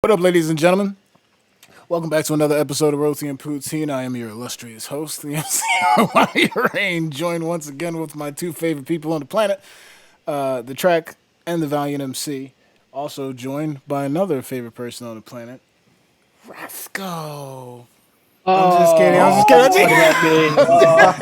What up, ladies and gentlemen? Welcome back to another episode of Roti And Poutine. I am your illustrious host, the MC Rain, joined once again with my two favorite people on the planet, the track and the Valiant MC. Also joined by another favorite person on the planet, Rasco. I'm just kidding. I'm just Oh, kidding. what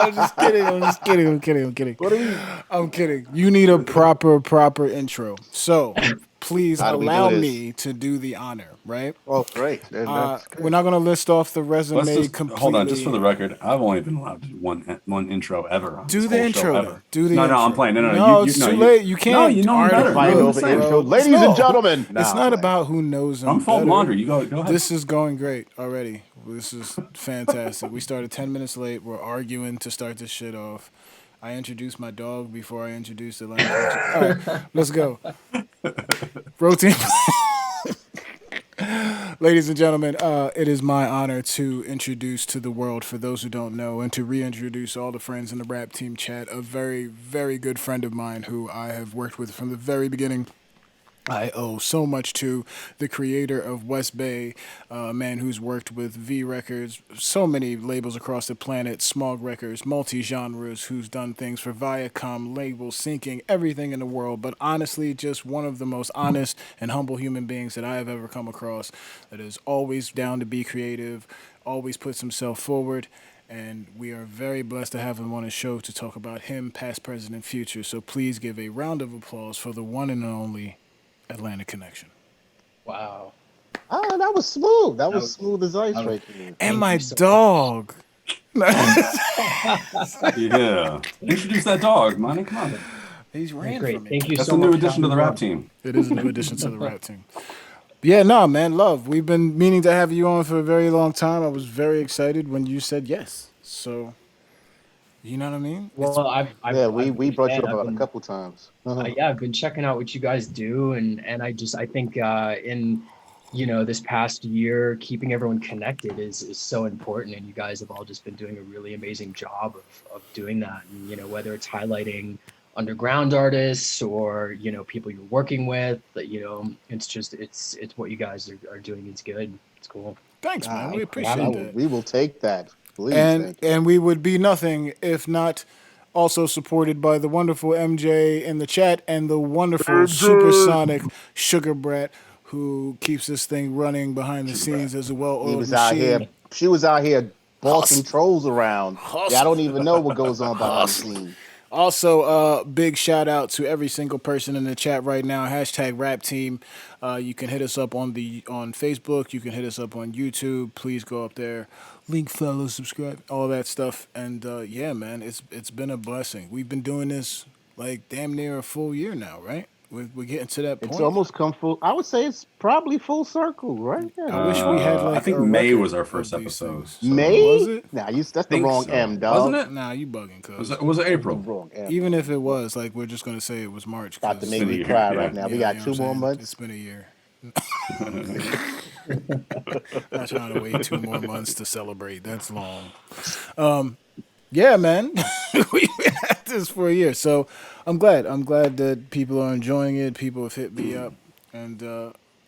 I'm just kidding. I'm just kidding. I'm kidding. I'm kidding. What do we? I'm kidding. You need a proper intro. So please How do we do allow this? me to do the honor, right? Oh, great. That's We're great. not going to list off the Let's resume just completely. hold on, just for the record. I've only been allowed to do one intro ever. On Do this the whole intro. show Then. ever. Do the no, intro. I'm playing. No, No, you, it's no, too you, late. You can't. No, you know me better. Fight You know over what I'm intro. saying? Ladies and gentlemen. It's not about who knows them I'm folding better. laundry. You go ahead. This is going great already. This is fantastic. We started 10 minutes late. We're arguing to start this shit off. I introduced my dog before I introduced the language. All right, let's go. Routine. Ladies and gentlemen, it is my honor to introduce to the world, for those who don't know, and to reintroduce all the friends in the rap team chat, a very, very good friend of mine who I have worked with from the very beginning. I owe so much to the creator of West Bay, a man who's worked with V Records, so many labels across the planet, Smog Records, multi-genres, who's done things for Viacom, labels, syncing, everything in the world, but honestly, just one of the most honest and humble human beings that I have ever come across, that is always down to be creative, always puts himself forward, and we are very blessed to have him on the show to talk about him, past, present, and future. So please give a round of applause for the one and only Atlantic Connection. Wow. Ah, that was smooth. That was was- smooth as ice that was- right there. And my you so dog. Yeah. Introduce that dog, man. Come on. He's ran Great. from me. Thank you That's so a much. new addition to the rap Tom. team. It is a new addition to the rap team. Yeah, no, man, love. We've been meaning to have you on for a very long time. I was very excited when you said yes. So, you know what I mean? Well, I've Yeah, we brought you I've up been- a couple times. yeah, I've been checking out what you guys do, and I think in this past year, keeping everyone connected is so important, and you guys have all just been doing a really amazing job of doing that. And whether it's highlighting underground artists or people you're working with, it's just it's what you guys are doing. It's good. It's cool. Thanks, man. We Ah, appreciate that. We will take that. Please. And Thank you. and we would be nothing if not also supported by the wonderful MJ in the chat and the wonderful supersonic Sugar Brat, who keeps this thing running behind the scenes as a He well-oiled was out machine. here. She was out here bossing Hustle. trolls around. Hustle. Yeah, I don't even know what goes on behind the scenes. Also, big shout out to every single person in the chat right now. Hashtag Rap Team. You can hit us up on Facebook. You can hit us up on YouTube. Please go up there, link, follow, subscribe, all that stuff. And yeah, man, it's been a blessing. We've been doing this like damn near a full year now, right? We're getting to that point. It's almost come full. I would say it's probably full circle, right? I Yeah. wish we had I like think a May record was our of first these episode. things. So- May? Was it? Nah, that's the Think wrong so. M, dog. Wasn't it? Nah, you bugging, cuz. Was it April? Wrong M. Even if it was, like, we're just gonna say it was March. About to 'cause, make been a me year, cry yeah. right now. We yeah, got you know two what more I'm saying? months. It's been a year. Not trying to wait 2 more months to celebrate. That's long. Yeah, man. We've been at this for a year. So I'm glad. I'm glad that people are enjoying it. People have hit me up. And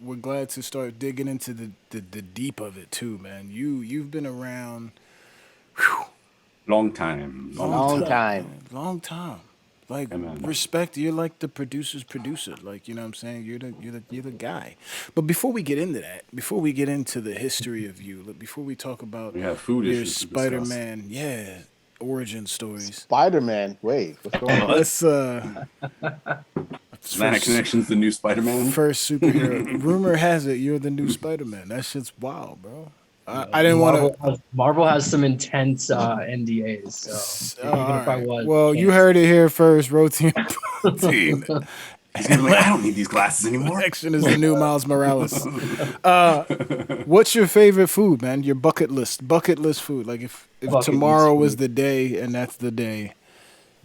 we're glad to start digging into the deep of it too, man. You've been around Long time. Long time. man. Long time. Like, Yeah, man. respect. You're like the producer's producer. Like, you know what I'm saying? You're the guy. But before we get into that, before we get into the history of you, before we talk about We have food your issues to discuss. Spider-Man, origin stories. Spider-Man. Wait, what's going on? Let's Atlantic Connection's the new Spider-Man. first superhero. Rumor has it you're the new Spider-Man. That shit's wild, bro. I didn't want to. Marvel has some intense NDAs, so even if I was, Well, you heard it here first. Roti And Poutine. He's gonna be like, I don't need these glasses anymore. Action is the new Miles Morales. What's your favorite food, man? Your bucket list food. Like if Bucket tomorrow list was food. the day and that's the day.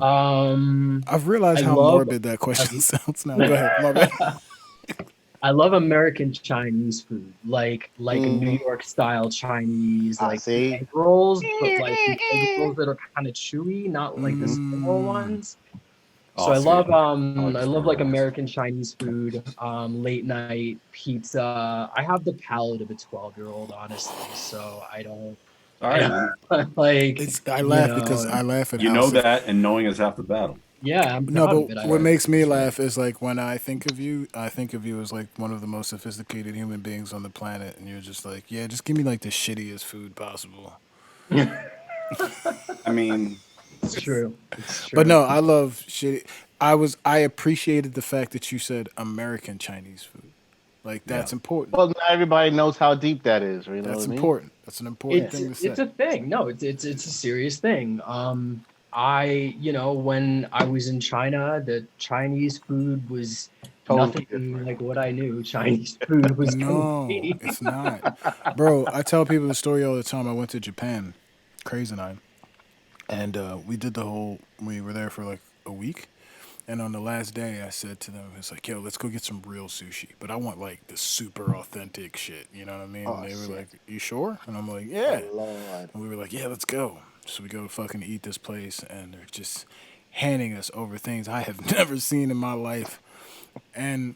I I've realized I how love- morbid that question sounds now. Go ahead, my bad. love American Chinese food, like a New York style Chinese, I like see. egg rolls, but like these egg rolls that are kind of chewy, not like the small ones. So I sweet. love like I love like Starbucks. American Chinese food, late night pizza. I have the palate of a 12-year-old, honestly. So All I right, man. don't like, I you laugh because know, I laugh at You how know that, and knowing is half the battle. yeah, I'm no, proud of but it. what makes me That's right. laugh is like when I think of you as like one of the most sophisticated human beings on the planet, and you're just like, yeah, just give me like the shittiest food possible. I mean, It's true. It's But true. no, I love shitty. I appreciated the fact that you said American Chinese food. Like yeah. that's important. Well, not everybody knows how deep that is. You know what That's I mean? important. That's an important It's thing to it's say. a thing. No, it's a serious thing. When I was in China, the Chinese food was Totally nothing different. like what I knew Chinese food was gonna No, be. it's not, bro. I tell people the story all the time. I went to Japan, crazy nine, and we did the whole. We were there for like a week, and on the last day, I said to them, "It's like, yo, let's go get some real sushi, but I want like the super authentic shit." You know what I mean? And Oh they were shit! like, "You sure?" And I'm like, Oh "Yeah." lord! And we were like, "Yeah, let's go." So we go to fucking eat this place, and they're just handing us over things I have never seen in my life, and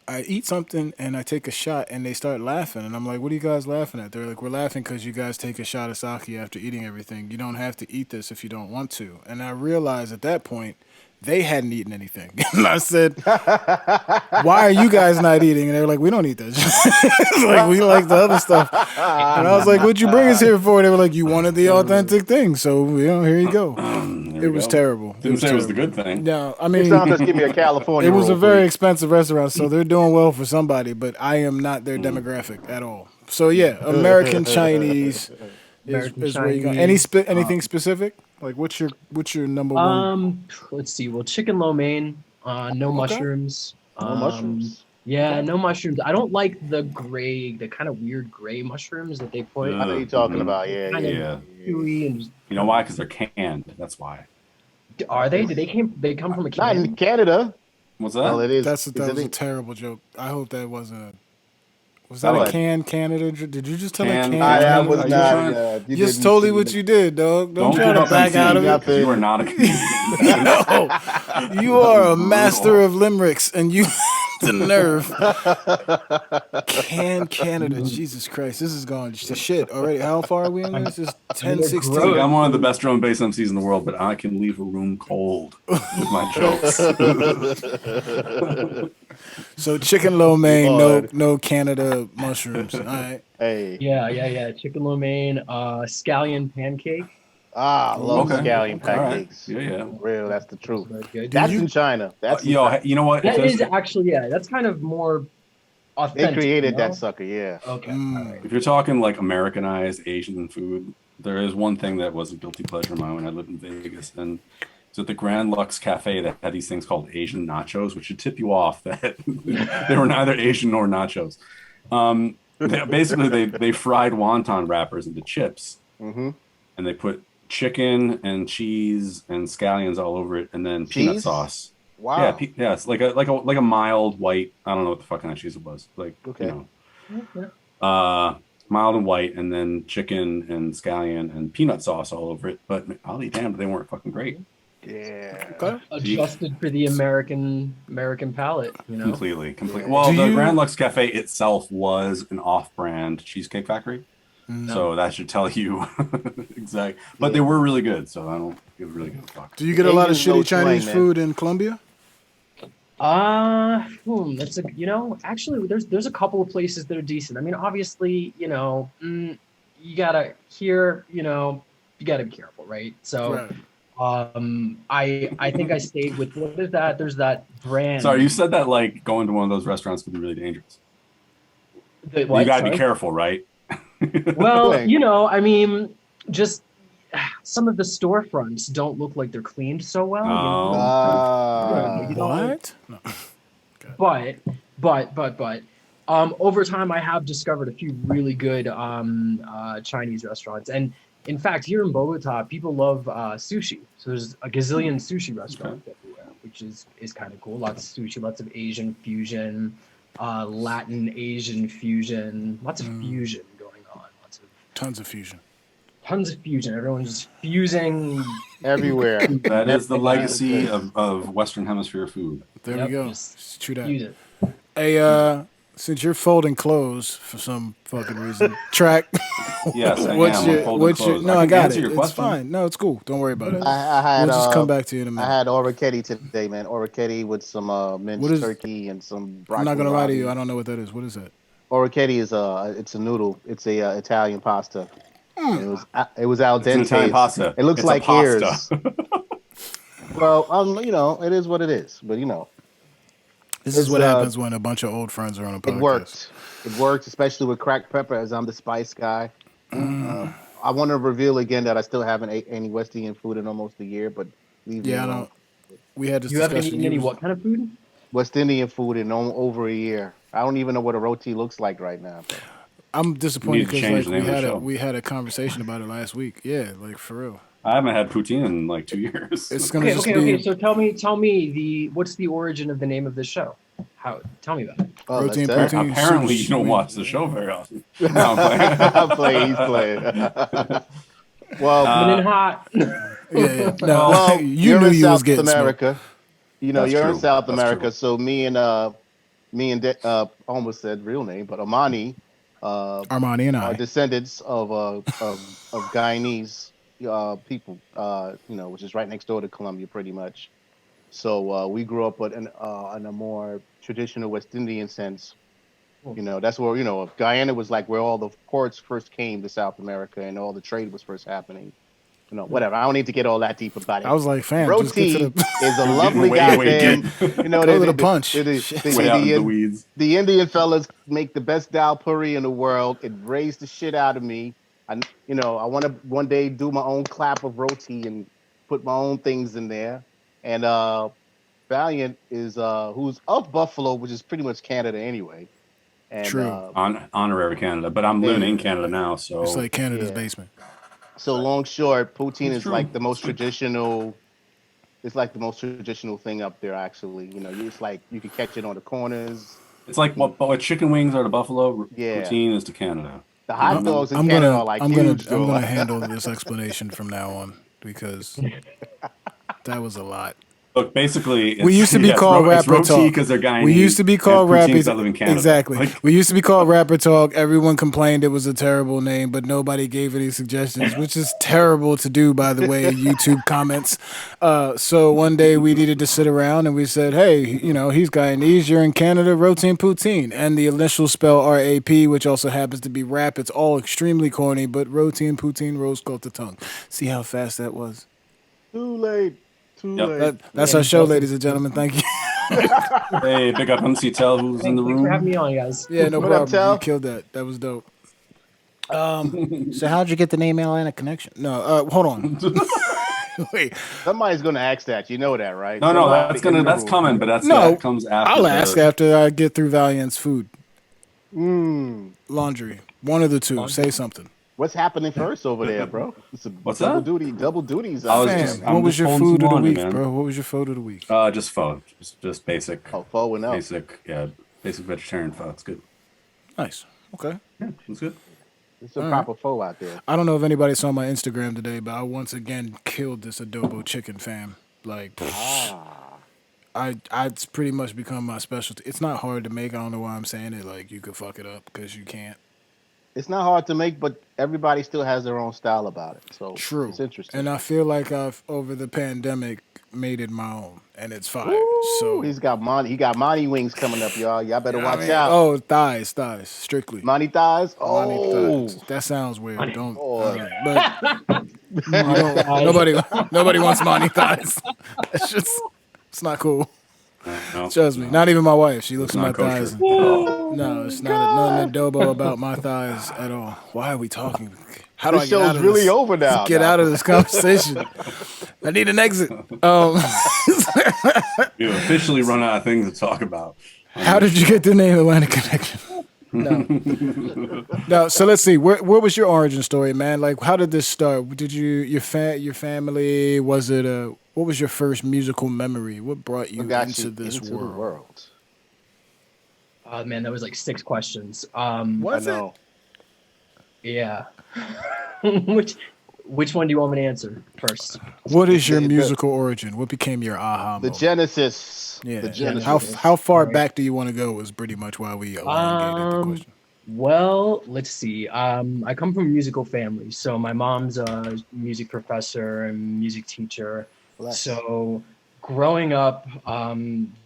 I eat something and I take a shot and they start laughing and I'm like, "What are you guys laughing at?" They're like, "We're laughing because you guys take a shot of sake after eating everything. You don't have to eat this if you don't want to." And I realized at that point they hadn't eaten anything. And I said, "Why are you guys not eating?" And they were like, "We don't eat this. Like we like the other stuff." And I was like, "What'd you bring us here for?" They were like, "You wanted the authentic thing, so here you go." There It we was go. terrible. Didn't say it was the good thing. No, I Next mean, time, just give me a California it was a roll, very please. expensive restaurant, so they're doing well for somebody, but I am not their demographic at all. So yeah, American Chinese American is where you go. Any Chinese. anything specific? Like what's your number one? Let's see. Well, chicken lo mein, no Okay. mushrooms. No mushrooms. Yeah, Okay. no mushrooms. I don't like the kind of weird gray mushrooms that they put. I know you're talking Mhm. about. Yeah, Kind yeah, of yeah, Yeah. yeah. chewy and just You know why? Because they're canned. That's why. are they? Did It's they come from a not in can? Canada. What's Well, that? it is. That Is it was a in terrible joke. I hope that wasn't a. Was that a what? What? can Canada? Did you just tell a Can can I that Canada was are you not. joke? trying? You Yes, didn't totally see what you did, dog. Don't Don't try give to up on didn't back see out of Canada it. because you are nothing. not a comedian. Yo, you That are was a master brutal. of limericks, and you the nerve. Can Canada, Jesus Christ, this is going to shit already. How far are we on I this? It's I mean, ten they're Look, sixteen. gross. I'm one of the best drum and bass MCs in the world, but I can leave a room cold with my jokes. So chicken lo mein, Lord, no Canada mushrooms. All right. hey, Yeah. Chicken lo mein, scallion pancake. I love Ooh, Okay. scallion All okay. right. pancakes. Yeah, yeah. Real, that's the Those truth. are very good. Do That's in you China. That's in Yo, China. you know what? That is actually, yeah, that's kind of more They authentic, you created that know? sucker. Yeah. Okay, all right. if you're talking like Americanized Asian food, there is one thing that was a guilty pleasure of mine when I lived in Vegas, and it's at the Grand Lux Cafe that had these things called Asian nachos, which should tip you off that they were neither Asian nor nachos. Basically, they fried wonton wrappers into chips, Mm-hmm. and they put chicken and cheese and scallions all over it, and then peanut Cheese. sauce. Yeah, Wow. yeah, it's like a mild white. I don't know what the fuck kind of cheese it was. Like Okay. Yeah. uh, mild and white, and then chicken and scallion and peanut sauce all over it. But I'll be damned, they weren't fucking great. Yeah. Okay. Adjusted for the American palate, you know? Completely. Yeah. Well, Do the you Grand Lux Cafe itself was an off-brand cheesecake factory, No. so that should tell you exactly. But they Yeah. were really good, so I don't give a really good fuck. do you get a lot of Asians know shitty Chinese slang, man. food in Colombia? That's actually there's a couple of places that are decent. I mean, obviously, you gotta you gotta be careful, right? So, Right. I think I stayed with what is that? There's that Sorry, you brand. said that like going to one of those restaurants could be really dangerous. The You what? got to be Sorry. careful, right? Well, Slang. I mean, just some of the storefronts don't look like they're cleaned so well. Oh, You don't. What? No. But over time I have discovered a few really good Chinese restaurants. And in fact, here in Bogota, people love sushi. So there's a gazillion sushi restaurants everywhere, which is kind of cool. Lots of sushi, lots of Asian fusion, Latin Asian fusion, lots of fusion going on. Lots of Tons of fusion. tons of fusion. Everyone's just fusing Everywhere. That is the everything all over the legacy place. of Western Hemisphere food. There we Yep, go. just It's true that. fuse it. Hey, since you're folding clothes for some fucking reason, track. Yes, I what's am. I'm your folding what's your? clothes. No, I I can got answer it. your It's question. fine. No, it's cool. Don't worry about it. I had We'll just come back to you in a I minute. had orecchiette today, man. Orecchiette with some What minced is? turkey and some I'm broccoli not gonna lie to you. ravi. I don't know what that is. What is that? Orecchiette is it's a noodle. It's a Italian pasta. And it was al It's an Italian dente. pasta. It looks It's a like pasta. ears. Well, it is what it is. But This is it's what happens when a bunch of old friends are on a it podcast. worked. It worked, especially with cracked pepper, as I'm the spice guy. I want to reveal again that I still haven't ate any West Indian food in almost a year, but leave me Yeah, I alone. don't. We had this You haven't discussion. eaten any what kind of food? West Indian food in over a year. I don't even know what a roti looks like right now, bro. I'm We disappointed need to because change like the name of the show. we had a conversation about it last week. Yeah, like for real. I haven't had poutine in like 2 years. It's gonna Okay, just okay. be So tell me what's the origin of the name of the show? How? Tell me about it. Oh, Roti that's and that. Poutine. Apparently, Soup you don't sweet. watch the show very often. No, I'm playing. I'm playing. He's playing. Well, Coming in Uh, hot. Yeah, yeah. No, well, you you're knew in you was South getting smoked. America. that's You're in true. South That's America. true. So almost said real name, but Amani, uh, Armani and are I. descendants of Guyanese people. Which is right next door to Colombia, pretty much. So we grew up in a more traditional West Indian sense. That's where Guyana was like where all the ports first came to South America and all the trade was first happening. Whatever. I don't need to get all that deep about I it. was like, fam, just get to Roti the is a We're getting lovely way goddamn. go to the punch. way out into the weeds. The Indian fellas make the best dal puri in the world. It raised the shit out of me. I want to one day do my own clap of roti and put my own things in there. And Valiant is who's of Buffalo, which is pretty much Canada anyway. And True. Honorary Canada, but I'm there living you in go. Canada now, It's so like Canada's Yeah. basement. So long short, poutine it's is true. like the most traditional. It's like the most traditional thing up there. Actually, it's like you can catch it on the corners. it's like what chicken wings are to Buffalo, Yeah, poutine is to Canada. the You hot know? dogs in Canada are like huge, I'm though. gonna handle this explanation from now on because that was a lot. Look, basically, We used to be called it's rapper roti talk. because they're Guyanese. We used to be called and poutine rapper. 'cause I live in Canada. Exactly. Like, We used to be called rapper talk. Everyone complained it was a terrible name, but nobody gave any suggestions, which is terrible to do, by the way. YouTube comments. So one day we needed to sit around and we said, "Hey, he's Guyanese. You're in Canada. Roti and Poutine." And the initials spell RAP, which also happens to be rap. It's all extremely corny, but Roti and Poutine rose off the tongue. See how fast that was. Too late. Too Yep. late. That's Yeah, our show, awesome. ladies and gentlemen. Thank you. hey, big up MC Tell who's in the Thanks for having room. me on, guys. Yeah, no What up, problem. You Tal? killed that. That was dope. So how'd you get the name Atlantic Connection? No, hold on. Wait. Somebody's gonna ask that. You know that, right? No, Somebody in the that's room. coming, but No, that comes after. I'll ask after I get through Valiant's food. Laundry. One of the two. Say something. What's happening first over there, bro? It's a What's double that? duty. Double duties. I was Out just- there. What I'm was your folding food some of the laundry, week, man. bro? What was your food of the week? Just pho, just basic, Forward up. basic vegetarian pho. It's good. Nice. Okay. Yeah, it's good. It's a proper foe out there. I don't know if anybody saw my Instagram today, but I once again killed this adobo chicken, fam. Like, it's pretty much become my specialty. It's not hard to make. I don't know why I'm saying it. Like, you could fuck it up because you can't. It's not hard to make, but everybody still has their own style about it. So True. it's interesting. And I feel like I've over the pandemic made it my own, and it's fire. Ooh, So he got Monty wings coming up, y'all. Y'all better watch out. Oh, thighs, strictly. Monty thighs. Money Oh, thighs. That sounds weird. Don't. boy. But nobody wants money thighs. It's just, it's not cool. No, Trust me. Not even my wife. She looks it's at my not kosher. thighs. And, Oh. no, it's nothing adobo about my thighs at all. Why are we talking? How do this I get out show's of really this? over now. Get out of this conversation. I need an exit. You officially run out of things to talk about. How did you get the name Atlantic Connection? No. No, so let's see. Where was your origin story, man? Like, how did this start? Did your family? Was it what was your first musical memory? What brought you into this into the world? world. Oh man, that was like 6 questions. Was I it? know. Yeah. Which Which one do you want me to answer first? What is your The, musical origin? What became your aha the moment? Genesis. The Yeah. How Genesis. Genesis. how All far right. back do you want to go? Was pretty much why we elongated the Um, question. well, let's see. I come from a musical family. So my mom's a music professor and music teacher. Bless. So growing up,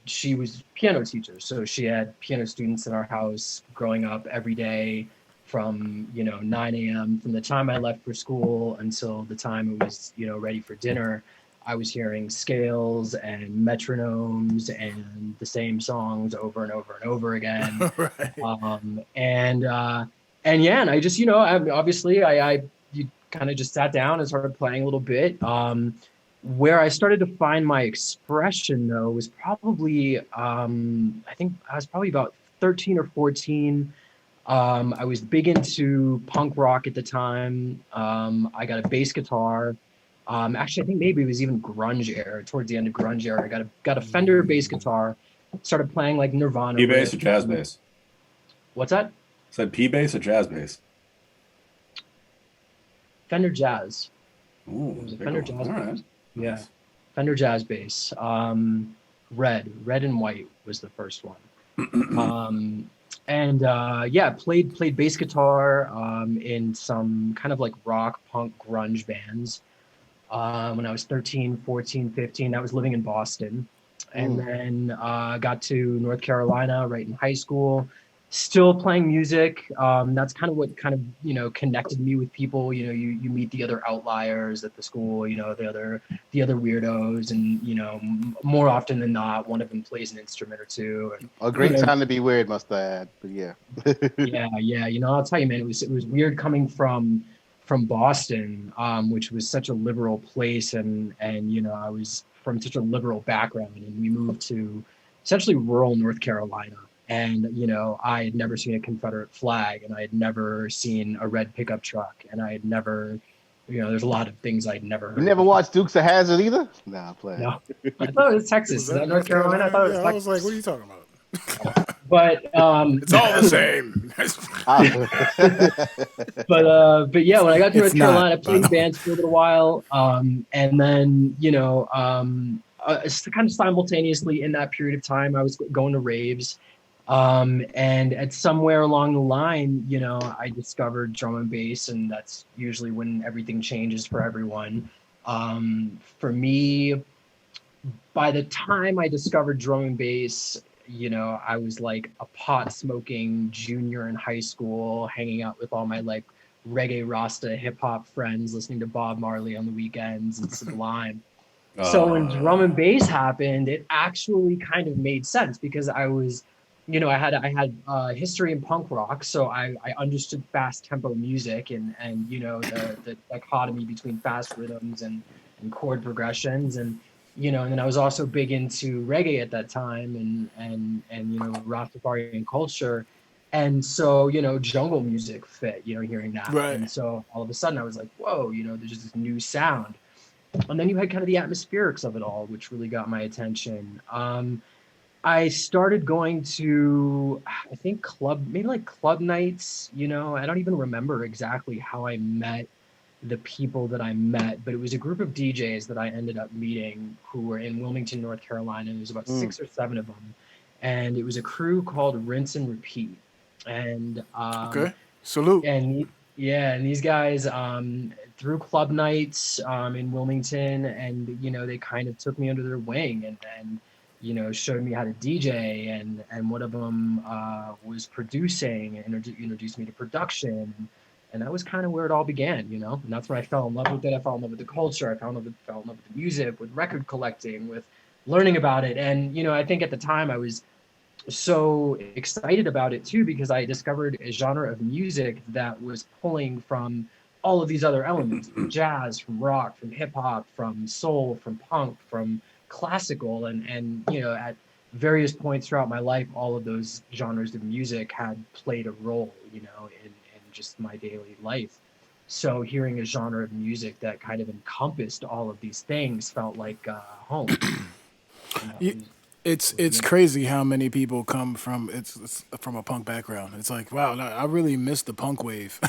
she was piano teacher. So she had piano students in our house growing up every day from, 9 a.m. from the time I left for school until the time it was, ready for dinner. I was hearing scales and metronomes and the same songs over and over and over again. Right. And yeah, and I just, obviously I you kind of just sat down and started playing a little bit. Where I started to find my expression though was probably, I think I was probably about 13 or 14. I was big into punk rock at the time. I got a bass guitar. Actually, I think maybe it was even grunge era. Towards the end of grunge era, I got a Fender bass guitar. Started playing like Nirvana P bass or riffs. jazz bass? What's that? Said P bass or jazz bass? Fender Jazz. Ooh, It was a big Fender one. Jazz All bass. right. Yeah, Nice. Fender Jazz bass. Red and white was the first one. And yeah, played bass guitar in some kind of like rock, punk, grunge bands. When I was 13, 14, 15, I was living in Boston. And Mm. then got to North Carolina right in high school, still playing music. That's kind of what kind of, connected me with people. You meet the other outliers at the school, the other weirdos. And, more often than not, one of them plays an instrument or two. And, A you great know, time to be weird, must I add. But yeah. yeah. I'll tell you, man, it was weird coming from Boston, which was such a liberal place, and I was from such a liberal background, and we moved to essentially rural North Carolina, and I had never seen a Confederate flag, and I had never seen a red pickup truck, and I had never, there's a lot of things I'd never You heard never before. watched Dukes of Hazzard either? Nah, play. No, I thought it was Was Texas. Is that that North North Carolina? I Carolina? thought it was Yeah, I was like, what are Texas. you talking about? But It's all the same. but yeah, when I got to It's North not, Carolina, I by played in the way. bands for a little while, and then kind of simultaneously in that period of time, I was going to raves, and at somewhere along the line, I discovered drum and bass, and that's usually when everything changes for everyone. For me, by the time I discovered drum and bass, I was like a pot smoking junior in high school, hanging out with all my like reggae Rasta hip hop friends, listening to Bob Marley on the weekends and Sublime. So when drum and bass happened, it actually kind of made sense because I was, I had history in punk rock, so I understood fast tempo music and the dichotomy between fast rhythms and chord progressions and then I was also big into reggae at that time and Rastafarian culture. And so, jungle music fit, hearing that. Right. And so all of a sudden I was like, whoa, there's just this new sound. And then you had kind of the atmospherics of it all, which really got my attention. I started going to, I think maybe like club nights, I don't even remember exactly how I met the people that I met, but it was a group of DJs that I ended up meeting who were in Wilmington, North Carolina. There was about Mm. 6 or 7 of them, and it was a crew called Rinse and Repeat. And Okay. Salute. and yeah, and these guys through club nights in Wilmington, and they kind of took me under their wing and showed me how to DJ, and one of them was producing and introduced me to production. And that was kind of where it all began, and that's when I fell in love with it. I fell in love with the culture. I fell in love with the music, with record collecting, with learning about it. And I think at the time I was so excited about it too because I discovered a genre of music that was pulling from all of these other elements, from jazz, from rock, from hip hop, from soul, from punk, from classical, and at various points throughout my life, all of those genres of music had played a role, in just my daily life. So hearing a genre of music that kind of encompassed all of these things felt like home. And that You, was It's crazy how many people come from it's from a punk background. It's like, wow, I really missed the punk wave.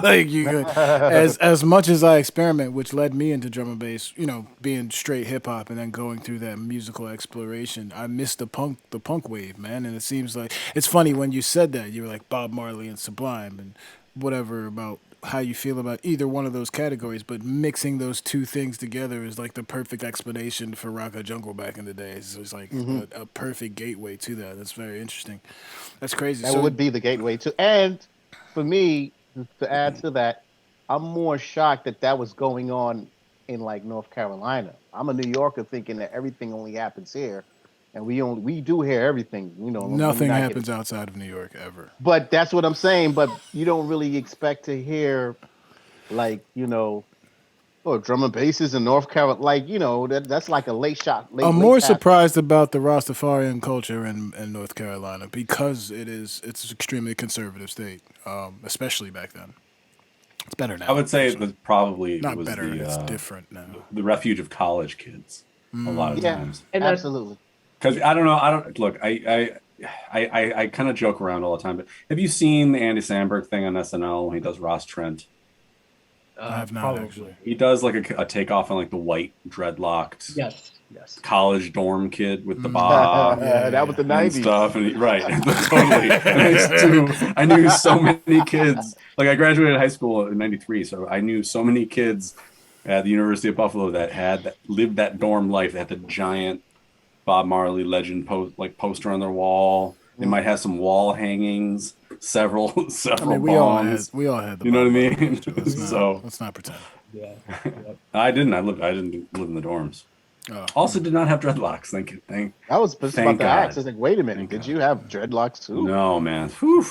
Like you could, as much as I experiment, which led me into drum and bass, being straight hip hop and then going through that musical exploration. I missed the punk wave, man. And it seems like it's funny when you said that you were like Bob Marley and Sublime and whatever about how you feel about either one of those categories, but mixing those two things together is like the perfect explanation for Rocka Jungle back in the day. So it's like a perfect gateway to that. That's very interesting. That's crazy. That So would be the gateway to. And for me, to add to that, I'm more shocked that that was going on in like North Carolina. I'm a New Yorker thinking that everything only happens here, and we do hear everything. Let me nothing not get it. happens outside of New York ever. But that's what I'm saying. But you don't really expect to hear like or drum and basses in North Carolina. Like that's like a late shot, late I'm late more pass. surprised about the Rastafarian culture in North Carolina because it's an extremely conservative state, especially back then. It's better I now, would say unfortunately. that probably Not was better. It's different now. the refuge of college kids a lot of Yeah, times. And that absolutely. Because I don't know, I don't look. I kind of joke around all the time. But have you seen the Andy Samberg thing on SNL when he does Ross Trent? I have not probably. actually. He does like a takeoff on like the white dreadlocked Yes. Yes. college dorm kid with the ba Yeah, That was the and '90s. stuff, and right, totally. And I knew so many kids. Like I graduated high school in '93, so I knew so many kids at the University of Buffalo that lived that dorm life. They had the giant Bob Marley legend poster on their wall. They Mm. might have some wall hangings, several I several mean, bongs. we all had the You know what I Bob Marley mean? culture. Let's not So let's not pretend. Yeah. Yep. I didn't. I didn't live in the dorms. Oh. Also, did not have dreadlocks. Thank you. I was just Thank about to ask. God. I was like, wait a minute, Thank did God. you have dreadlocks too? No, man. Whew.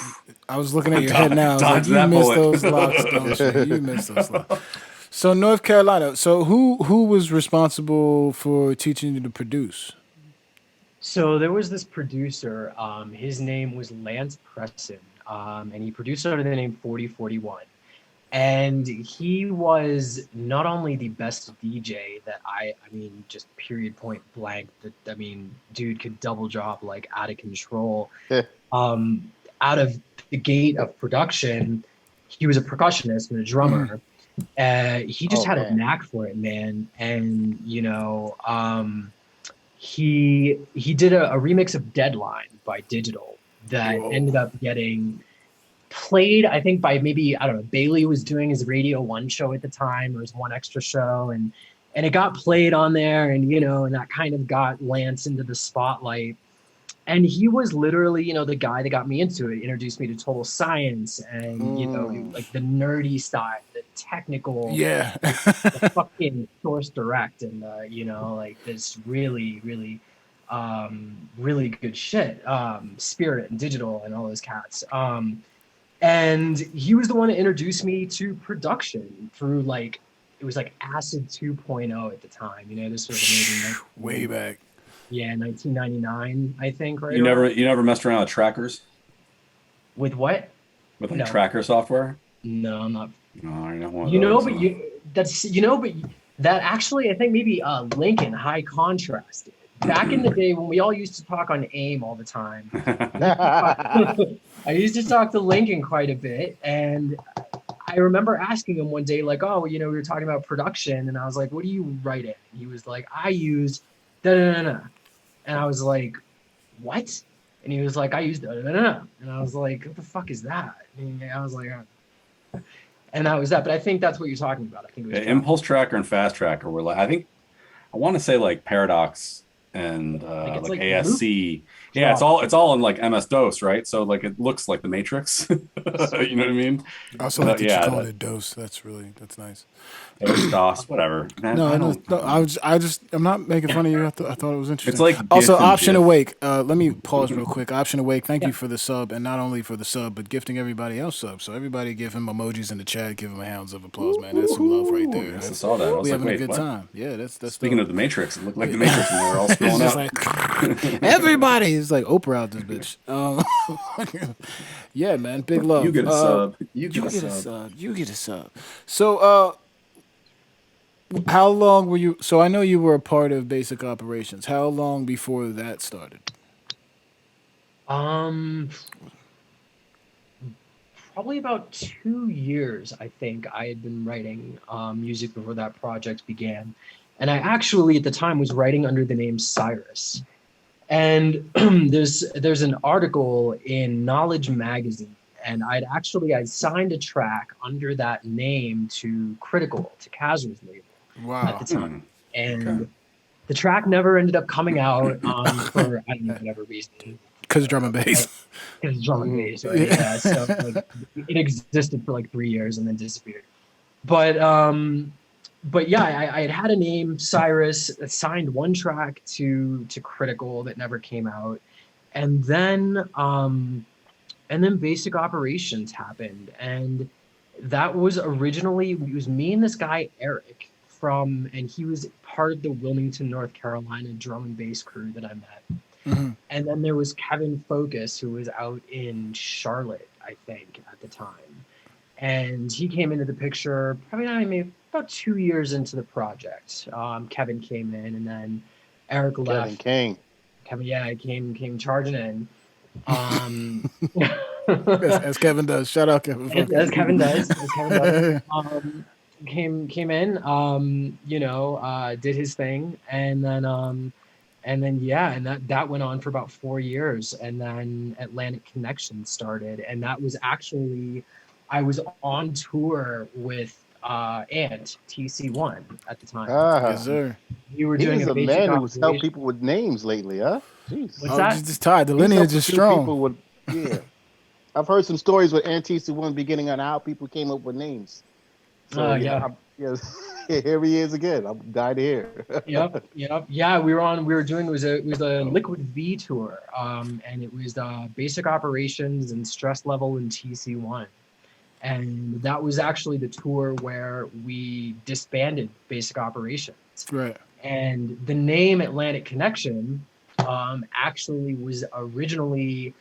I was looking at your head now. I was like, Dodge you that missed bullet. those locks, don't you? You missed those locks. So North Carolina. So who was responsible for teaching you to produce? So there was this producer. His name was Lance Preston, and he produced under the name 4041. And he was not only the best DJ that I mean, just period point blank. That I mean, dude could double drop like out of control. Out of the gate of production, he was a percussionist and a drummer. He just Oh, had a man. knack for it, man. And he did a remix of Deadline by Digital that Whoa. ended up getting played, I think, by maybe, I don't know, Bailey was doing his Radio 1 show at the time, or his one extra show, and it got played on there, and and that kind of got Lance into the spotlight. And he was literally, the guy that got me into it, introduced me to Total Science and, like the nerdy style, the technical, Yeah. the fucking Source Direct, and like this really, really, really good shit. Spirit and Digital and all those cats. And he was the one that introduced me to production through it was like Acid 2.0 at the time. This was maybe Way back. 1999, I think, right? You never messed around with trackers With what? with like No. tracker software? No, I'm not. No, I'm not one of those. But that actually, I think maybe Lincoln High Contrast did. Back in the day when we all used to talk on AIM all the time, I used to talk to Lincoln quite a bit, and I remember asking him one day, like, oh, we were talking about production, and I was like, what do you write in? And he was like, I use da-da-da-da. And I was like, what? And he was like, I use da-da-da-da. And I was like, what the fuck is that? And I was like, and that was that. But I think that's what you're talking about. I think it was Impulse Tracker and Fast Tracker were like, I want to say like Paradox and it's like like ASC. Yeah, it's all in like MS DOS, right? So like it looks like the Matrix. You know what I mean? I also like that yeah, you called it dose. That's nice. DOS, whatever. Man, No, I no, don't. no, I'm not making fun of you. I thought it was interesting. It's like also GIF and Option GIF. Awake. Let me pause real quick. Option Awake. Thank you for the sub, and not only for the sub, but gifting everybody else subs. So everybody give him emojis in the chat. Give him a hounds of applause, man. That's some love right there. Yes, I saw that. I was We like, having a wait, good what? time. Yeah, that's Speaking of the Matrix, it looked like the Matrix when they were all it's scrolling just up. like everybody is like Oprah out this bitch. Yeah, man. Big love. You get a sub. You You get a get a sub. sub. You get a sub. So, How long were you? So I know you were a part of Basic Operations. How long before that started? Um, Probably about 2 years, I think, I had been writing music before that project began. And I actually, at the time, was writing under the name Cyrus. And there's an article in Knowledge magazine, and I'd signed a track under that name to Critical, to Kazra's label at the Wow. time. Hmm. Okay. And the track never ended up coming out for I don't know whatever reason. Because drum and bass. Because drum and Mhm. bass, right? Yeah. So like it existed for like 3 years and then disappeared. But um, but yeah, I had had a name, Cyrus, signed one track to Critical that never came out, and then Basic Operations happened, and that was originally it was me and this guy Eric and he was part of the Wilmington, North Carolina drum and bass crew that I met. Hmm. And then there was Kevin Focus, who was out in Charlotte, I think, at the time. And he came into the picture probably not maybe about 2 years into the project. Kevin came in, and then Eric Kevin left. Kane. Kevin, yeah, came charging in. Um, As Kevin does. Shout out Kevin as Focus. Kevin does, as Kevin does. Um, came in, did his thing, and then yeah, and that went on for about 4 years, and then Atlantic Connection started, and that was actually I was on tour with Ant TC1 at the time. Yes, Ah, sir. We were he doing is a a basic man who has helped operation. people with names lately, huh? Jeez. What's Oh, that? just tied. The He's lineage helped a is few strong. people with, yeah. I've heard some stories with Antisa One beginning on how people came up with names. So yeah, Yeah. yeah, here he is again. I'm dying to hear. Yep. Yeah, we were doing it was a Liquid V tour, and it was basic operations and stress level in TC1, and that was actually the tour where we disbanded basic operations. Right. And the name Atlantic Connection actually was originally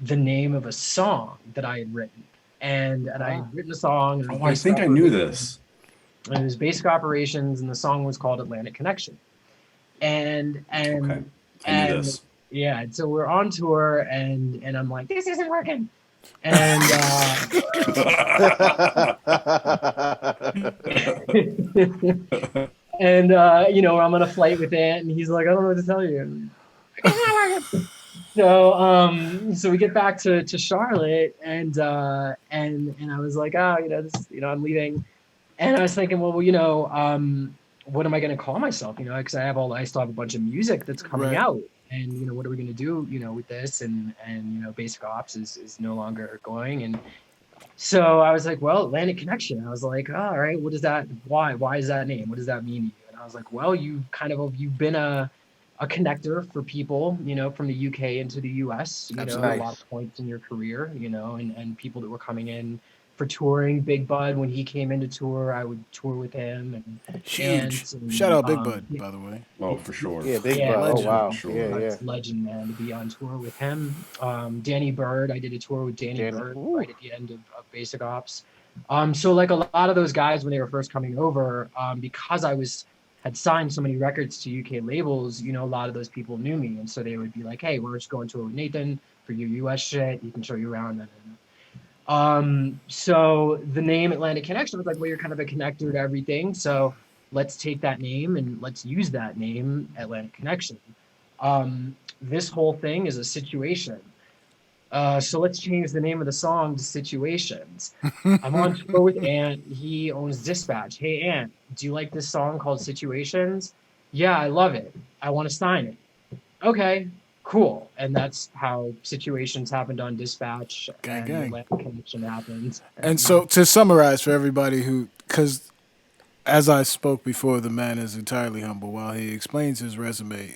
the name of a song that I had written, and I Ah, had written a song and it was Oh, I basic think I knew operations. this. And it was basic operations, and the song was called Atlantic Connection. And Okay. and I knew and this. yeah, so we're on tour, and I'm like, this isn't working. And and I'm on a flight with Ant, and he's like, I don't know what to tell you. And I'm like, it's not working. So we get back to Charlotte, and I was like, I'm leaving. And I was thinking, well, what am I going to call myself? Because I still have a bunch of music that's coming Right. out, and what are we going to do? With this, and Basic Ops is no longer going, and so I was like, well, Atlantic Connection. I was like, oh, all right, what is that? Why is that name? What does that mean to you? And I was like, well, you've been a connector for people, from the UK into the US, at a Absolutely. lot nice. of points in your career, and people that were coming in for touring. Big Bud, when he came into tour, I would tour with him, Huge. and Shout and out Big Bud, by the way. Oh, for sure. Yeah, Big yeah, Bud. Oh Legend. wow. For Yeah, sure. yeah. Bud's legend, man, to be on tour with him. Danny Bird, I did a tour with Danny Danny. Bird Ooh. right at the end of Basic Ops. So like a lot of those guys when they were first coming over, because I had signed so many records to UK labels, a lot of those people knew me, and so they would be like, "Hey, we're just going to tour with Nathan for your US shit. You can show you around." So the name Atlantic Connection was like, well, you're kind of a connector to everything, so let's take that name and let's use that name, Atlantic Connection. This whole thing is a situation. So let's change the name of the song to Situations. I'm on tour with Ant. He owns Dispatch. Hey, Ant, do you like this song called Situations? Yeah, I love it. I want to sign it. Okay, cool. And that's how Situations happened on Dispatch, Gang, and gang. Atlantic Connection happened. And so to summarize for everybody because as I spoke before, the man is entirely humble while he explains his resume.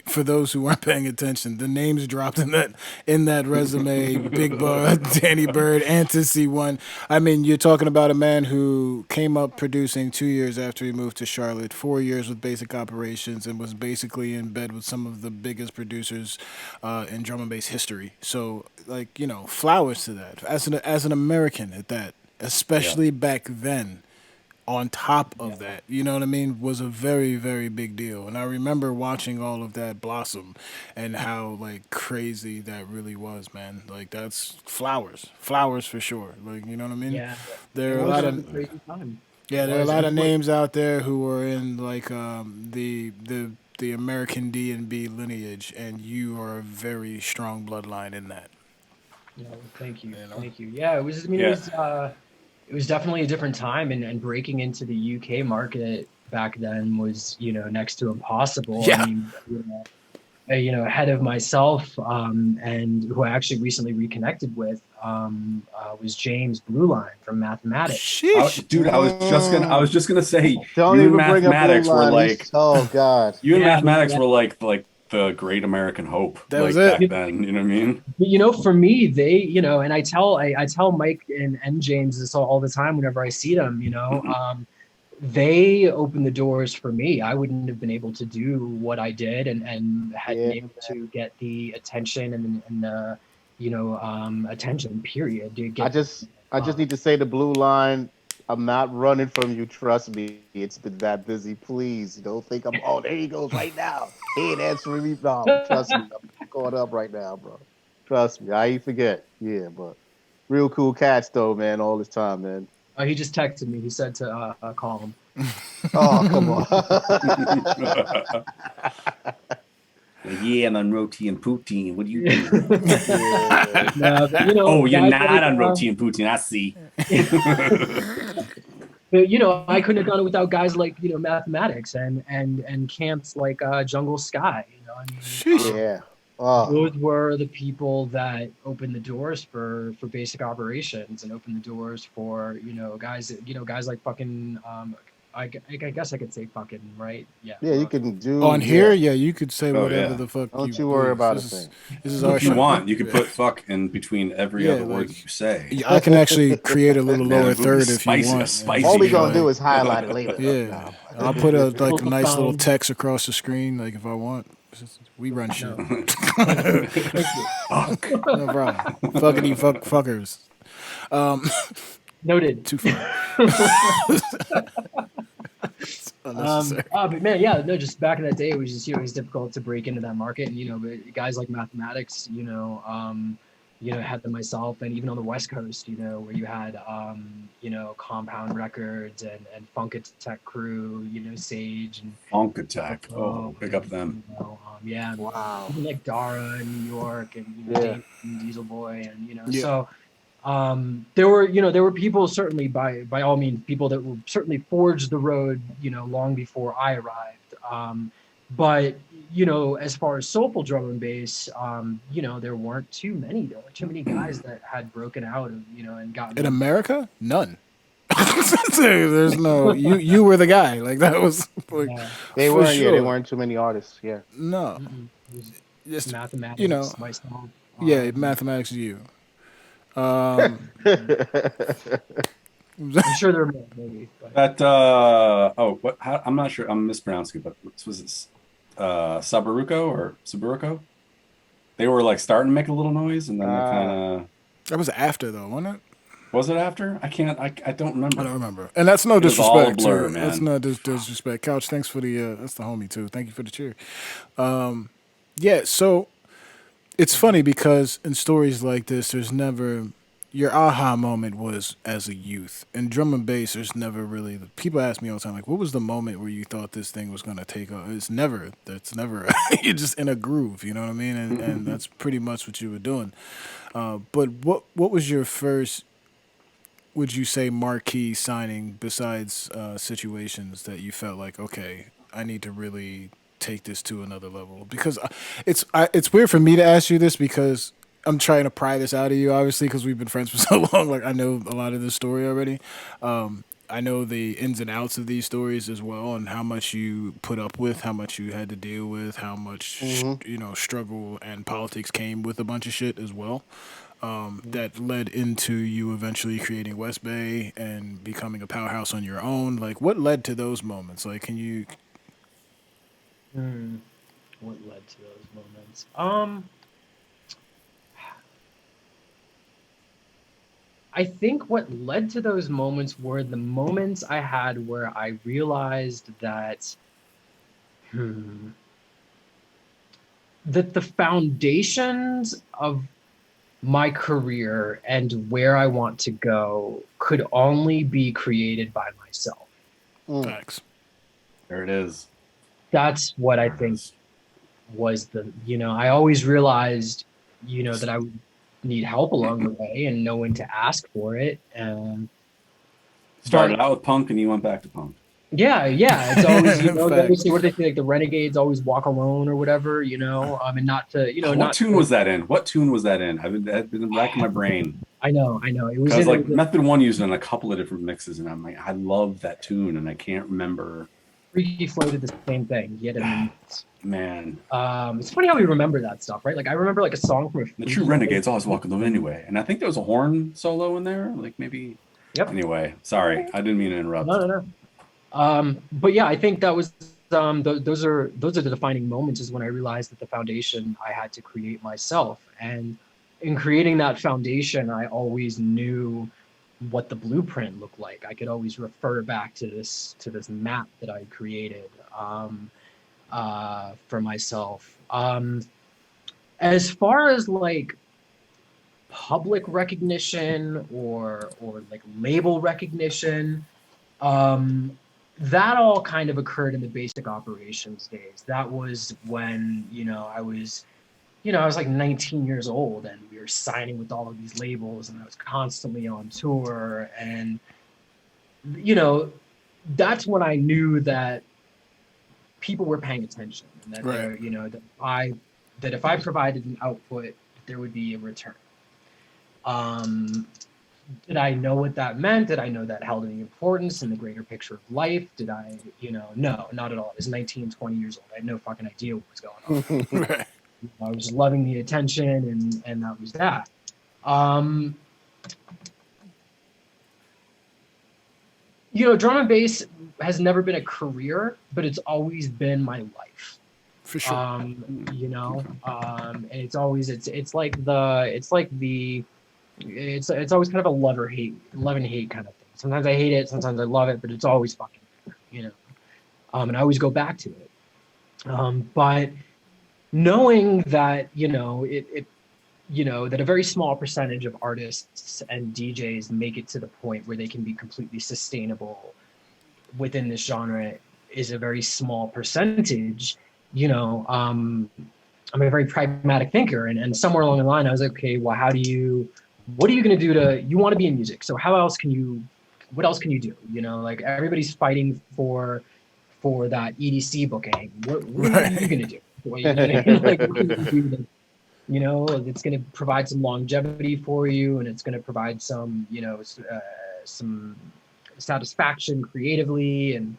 For those who weren't paying attention, the names dropped in that resume: Big Bud, Danny Bird, Antasy One. I mean, you're talking about a man who came up producing 2 years after he moved to Charlotte, 4 years with Basic Operations, and was basically in bed with some of the biggest producers in drum and bass history. So, like, flowers to that. As an American at that, Yeah. especially back then. on top of that, you know what I mean, was a very, very big deal. And I remember watching all of that blossom and how like crazy that really was, man. Like that's flowers, flowers for sure. Like you know what I mean. Yeah, There it are a was lot a of really crazy time. It yeah, there are a was, lot and of it was, names out there who are in like the American D&B lineage, and you are a very strong bloodline in that. you know, thank you, You know. thank you. Yeah, it was. I mean, Yeah. it was definitely a different time, and breaking into the UK market back then was, next to impossible. I Yeah. mean, ahead of myself, and who I actually recently reconnected with, was James Blueline from mathematics. Sheesh. Dude, I was Mm. just gonna say Don't you and even bring up Blue mathematics were Line. like Oh God. Yeah, like the great American hope That was like it. back then. You know what I mean? but, for me, they, and I tell Mike and James this all the time whenever I see them, they opened the doors for me. I wouldn't have been able to do what I did, and had been Yeah. able to get the attention and the, attention period to I get, just I just uh, need to say the Blue Line. I'm not running from you. Trust me. It's been that busy. Please don't think I'm. Oh, there he goes right now. He ain't answering me. No, trust me. I'm caught up right now, bro. Trust me. I ain't forget. Yeah, but real cool cats though, man. All this time, man. he just texted me. He said to call him. Oh, come on. Like, yeah, I'm on Roti and Poutine. What are you Yeah. doing? Yeah, man. No, but Oh, you're guys not like on Roti and Poutine. I see. but I couldn't have done it without guys like, mathematics and camps like Jungle Sky. I mean, Sheesh. Yeah. Oh, those were the people that opened the doors for basic operations, and opened the doors for, guys like fucking I guess I could say fucking, right? Yeah, yeah. You can On do. here, Yeah. yeah, you could say Oh whatever yeah. the fuck you Don't you worry please. about a This is thing. this is our If you show. want, you can Yeah. put fuck in between every Yeah, other word that like you say. yeah, I can actually create a little Man, lower it would be third if you spicy, a want, and All spicy we be gonna show. do like, is highlight it later. yeah, No. I'll put a like a little nice little phone. text across the screen, like if I want. We run shit. No, thank you, thank you. Fuck. No problem. Fuckity fuckers. Noted. Too funny. Unnecessary. But man, yeah, no, just back in that day, it was just, it was difficult to break into that market. And, but guys like mathematics, had them myself, and even on the West Coast, where you had, Compound Records and Funkatech Crew, Sage and Funk attack. Pro, Oh, pick up and, them. yeah, Wow. even like Dara in New York, and, Yeah. Dave and Diesel Boy, and, Yeah. so there were people, certainly, by all means, people that were certainly forged the road, long before I arrived. But as far as soulful drum and bass, there weren't too many. There weren't too many guys that had broken out, and gotten In them. America, none. There's no you. You were the guy. Like that was like Yeah. They for weren't. Yeah, they sure. weren't too many artists. Yeah. No, Mm-mm. It was just you know. mathematics, myself. Yeah, mathematics. You. I'm sure there are more, maybe, but That I'm not sure. I'm mispronouncing it, but what was this? Sabaruko or Subaruko? They were like starting to make a little noise, and then they kind Ah, of That was after though, wasn't it? was it after? I can't. I don't I don't remember. remember. And that's no It was all a disrespect blur, to. That's man. not disrespect. Couch, thanks for the. That's the homie too. Thank you for the cheer. Yeah. So it's funny because in stories like this, there's never your aha moment was as a youth. In drum and bass, there's never really. People ask me all the time, like, what was the moment where you thought this thing was gonna take off? It's never. That's never. You're just in a groove. You know what I mean? And that's pretty much what you were doing. But what was your first? Would you say marquee signing besides situations that you felt like, okay, I need to really take this to another level? Because it's weird for me to ask you this because I'm trying to pry this out of you, obviously, because we've been friends for so long. Like I know a lot of this story already. I know the ins and outs of these stories as well, and how much you put up with, how much you had to deal with, how much hmm struggle and politics came with a bunch of shit as well. That led into you eventually creating West Bay and becoming a powerhouse on your own. Like, what led to those moments? Like, can you? hmm, what led to those moments? I think what led to those moments were the moments I had where I realized that hmm, that the foundations of my career and where I want to go could only be created by myself. Mm. Facts. There it is. That's what I There it think is. was I always realized, that I would need help along the way and know when to ask for it. But Started out with punk and you went back to punk. yeah, yeah, it's always, they always Facts. say, what do they say, like the renegades always walk alone or whatever, and not to, Oh, what not tune to, was that in? What tune was that in? I've been racking my brain I know, because like Method One used it in a couple of different mixes, and I'm like, I love that tune, and I can't remember. Freaky Flow did the same thing. He had it in the mix. Man, It's funny how we remember that stuff, right? Like I remember like a song from a the true Freaky Flow. renegades always walk alone anyway, and I think there was a horn solo in there, like maybe. Yep. Anyway, sorry, I didn't mean to interrupt. No, no, no. But yeah, I think that was those are the defining moments is when I realized that the foundation I had to create myself. And in creating that foundation, I always knew what the blueprint looked like. I could always refer back to this map that I created for myself. As far as like public recognition or like label recognition, um, that all kind of occurred in the basic operations days. That was when, I was like 19 years old and we were signing with all of these labels and I was constantly on tour. And, you know, that's when I knew that people were paying attention and that Right. that if I provided an output, there would be a return. Um, did I know what that meant? Did I know that held any importance in the greater picture of life? Did I, no, not at all. I was 19, 20 years old. I had no fucking idea what was going on. Right. I was loving the attention and that was that. Um, Drum and bass has never been a career, but it's always been my life. For sure. And it's always kind of a love and hate kind of thing. Sometimes I hate it, sometimes I love it, but it's always fucking there, and I always go back to it. But knowing that, that a very small percentage of artists and DJs make it to the point where they can be completely sustainable within this genre is a very small percentage. I'm a very pragmatic thinker, and somewhere along the line, I was like, okay, well, what are you going to do you want to be in music? So what else can you do? Like everybody's fighting for that EDC booking. What are you going to do? What are you gonna do it's going to provide some longevity for you, and it's going to provide some, some satisfaction creatively and,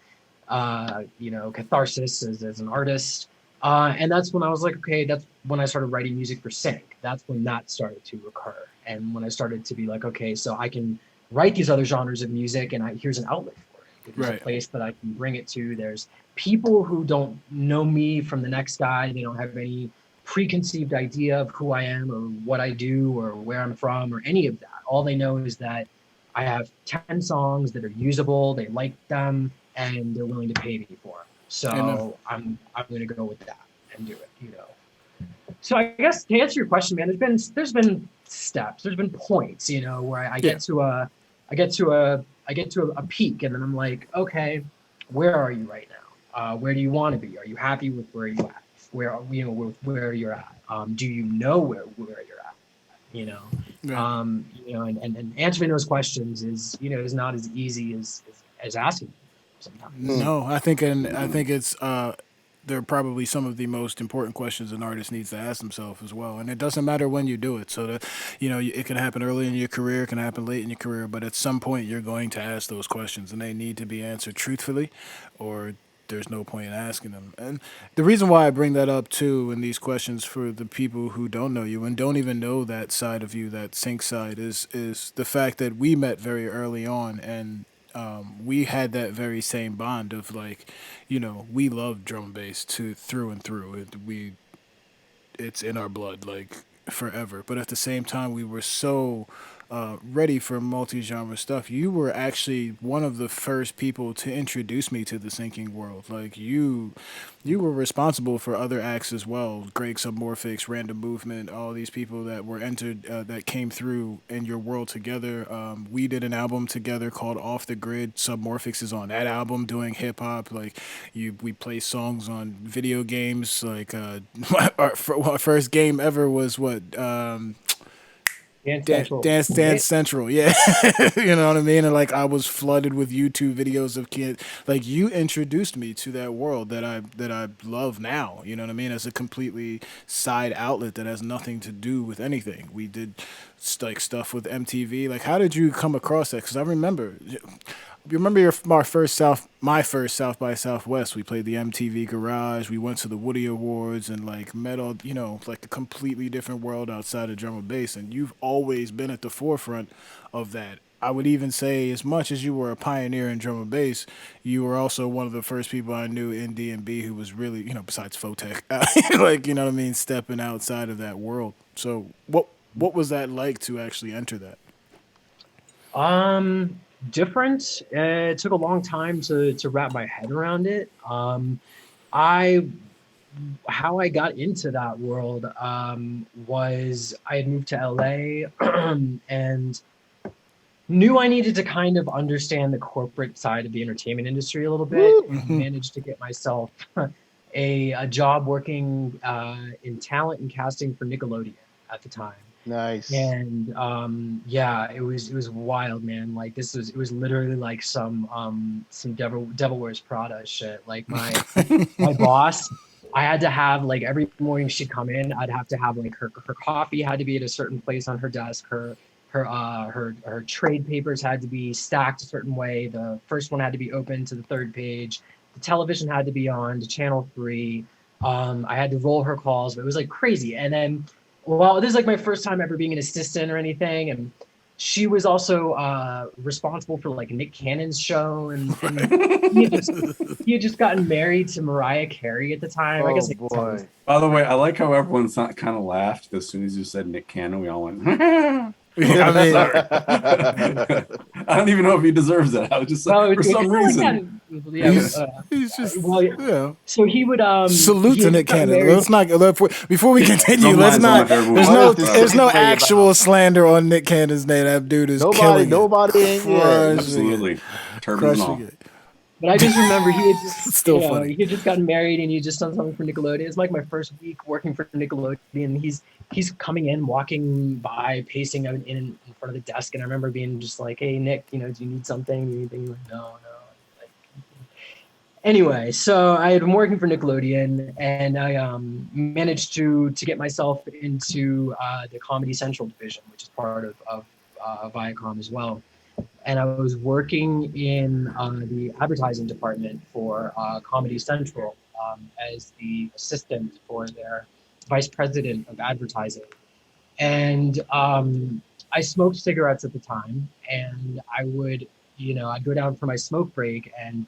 catharsis as an artist. And that's when I was like, okay, that's when I started writing music for sync. That's when that started to occur. And when I started to be like, okay, so I can write these other genres of music and here's an outlet for it. There's a place that I can bring it to. There's people who don't know me from the next guy. They don't have any preconceived idea of who I am or what I do or where I'm from or any of that. All they know is that I have 10 songs that are usable, they like them, and they're willing to pay me for them. So I'm going to go with that and do it. So I guess to answer your question, man, there's been steps, there's been points, where I get to a peak, and then I'm like, okay, where are you right now? Where do you want to be? Are you happy with where you're at? Where you're at? Do you know where you're at? And answering those questions is not as easy as asking sometimes. No, I think it's they're probably some of the most important questions an artist needs to ask themselves as well. And it doesn't matter when you do it. So that it can happen early in your career, it can happen late in your career, but at some point you're going to ask those questions, and they need to be answered truthfully, or there's no point in asking them. And the reason why I bring that up too in these questions for the people who don't know you and don't even know that side of you, that sync side, is the fact that we met very early on, and we had that very same bond of like, we love drum and bass to through and through. It's in our blood, like forever. But at the same time, we were so ready for multi-genre stuff, you were actually one of the first people to introduce me to the syncing world. Like you were responsible for other acts as well. Greg Submorphics, Random Movement, all these people that were entered that came through in your world together. We did an album together called Off the Grid. Submorphics is on that album doing hip hop. Like we play songs on video games. Like our first game ever was what. Dance Central. Dance Central, yeah. You know what I mean? And like I was flooded with YouTube videos of kids. Like you introduced me to that world that I love now. You know what I mean? As a completely side outlet that has nothing to do with anything. We did like stuff with MTV. Like how did you come across that? Because I remember. You remember my first South by Southwest? We played the MTV Garage. We went to the Woody Awards and like met all, like a completely different world outside of drum and bass. And you've always been at the forefront of that. I would even say, as much as you were a pioneer in drum and bass, you were also one of the first people I knew in D&B who was really, besides Photech, like you know what I mean, stepping outside of that world. So what was that like to actually enter that? Different. It took a long time to wrap my head around it. I How I got into that world was I had moved to LA and knew I needed to kind of understand the corporate side of the entertainment industry a little bit, and managed to get myself a job working in talent and casting for Nickelodeon at the time. Nice. And yeah, it was wild, man. Like it was literally like some Devil Wears Prada shit. Like my boss, I had to have like every morning she'd come in, I'd have to have like her coffee had to be at a certain place on her desk. Her trade papers had to be stacked a certain way. The first one had to be open to the third page. The television had to be on to channel 3. I had to roll her calls, but it was like crazy. And then, well, this is like my first time ever being an assistant or anything. And she was also responsible for like Nick Cannon's show. And he had just gotten married to Mariah Carey at the time. Oh, I guess like, boy. By the way, I like how everyone kind of laughed as soon as you said Nick Cannon. We all went. I mean, I don't even know if he deserves that. I was just for some reason. he's just So he would salute to Nick Cannon. married. Let's not before we continue. Don't Let's mind not. some of There's everyone. there's no Play about. actual slander on Nick Cannon's name. That dude is killing it. Nobody ain't here. Absolutely. Turban and all. Crushing it. But I just remember he had just, Still funny. he had just gotten married and he had just done something for Nickelodeon. It's like my first week working for Nickelodeon. He's coming in, walking by, pacing out in front of the desk, and I remember being just like, "Hey Nick, do you need something? Do you need anything?" Like, no. Like, anyway, so I had been working for Nickelodeon, and I managed to get myself into the Comedy Central division, which is part of Viacom as well. And I was working in the advertising department for Comedy Central as the assistant for their vice president of advertising. And I smoked cigarettes at the time, and I would, I'd go down for my smoke break, and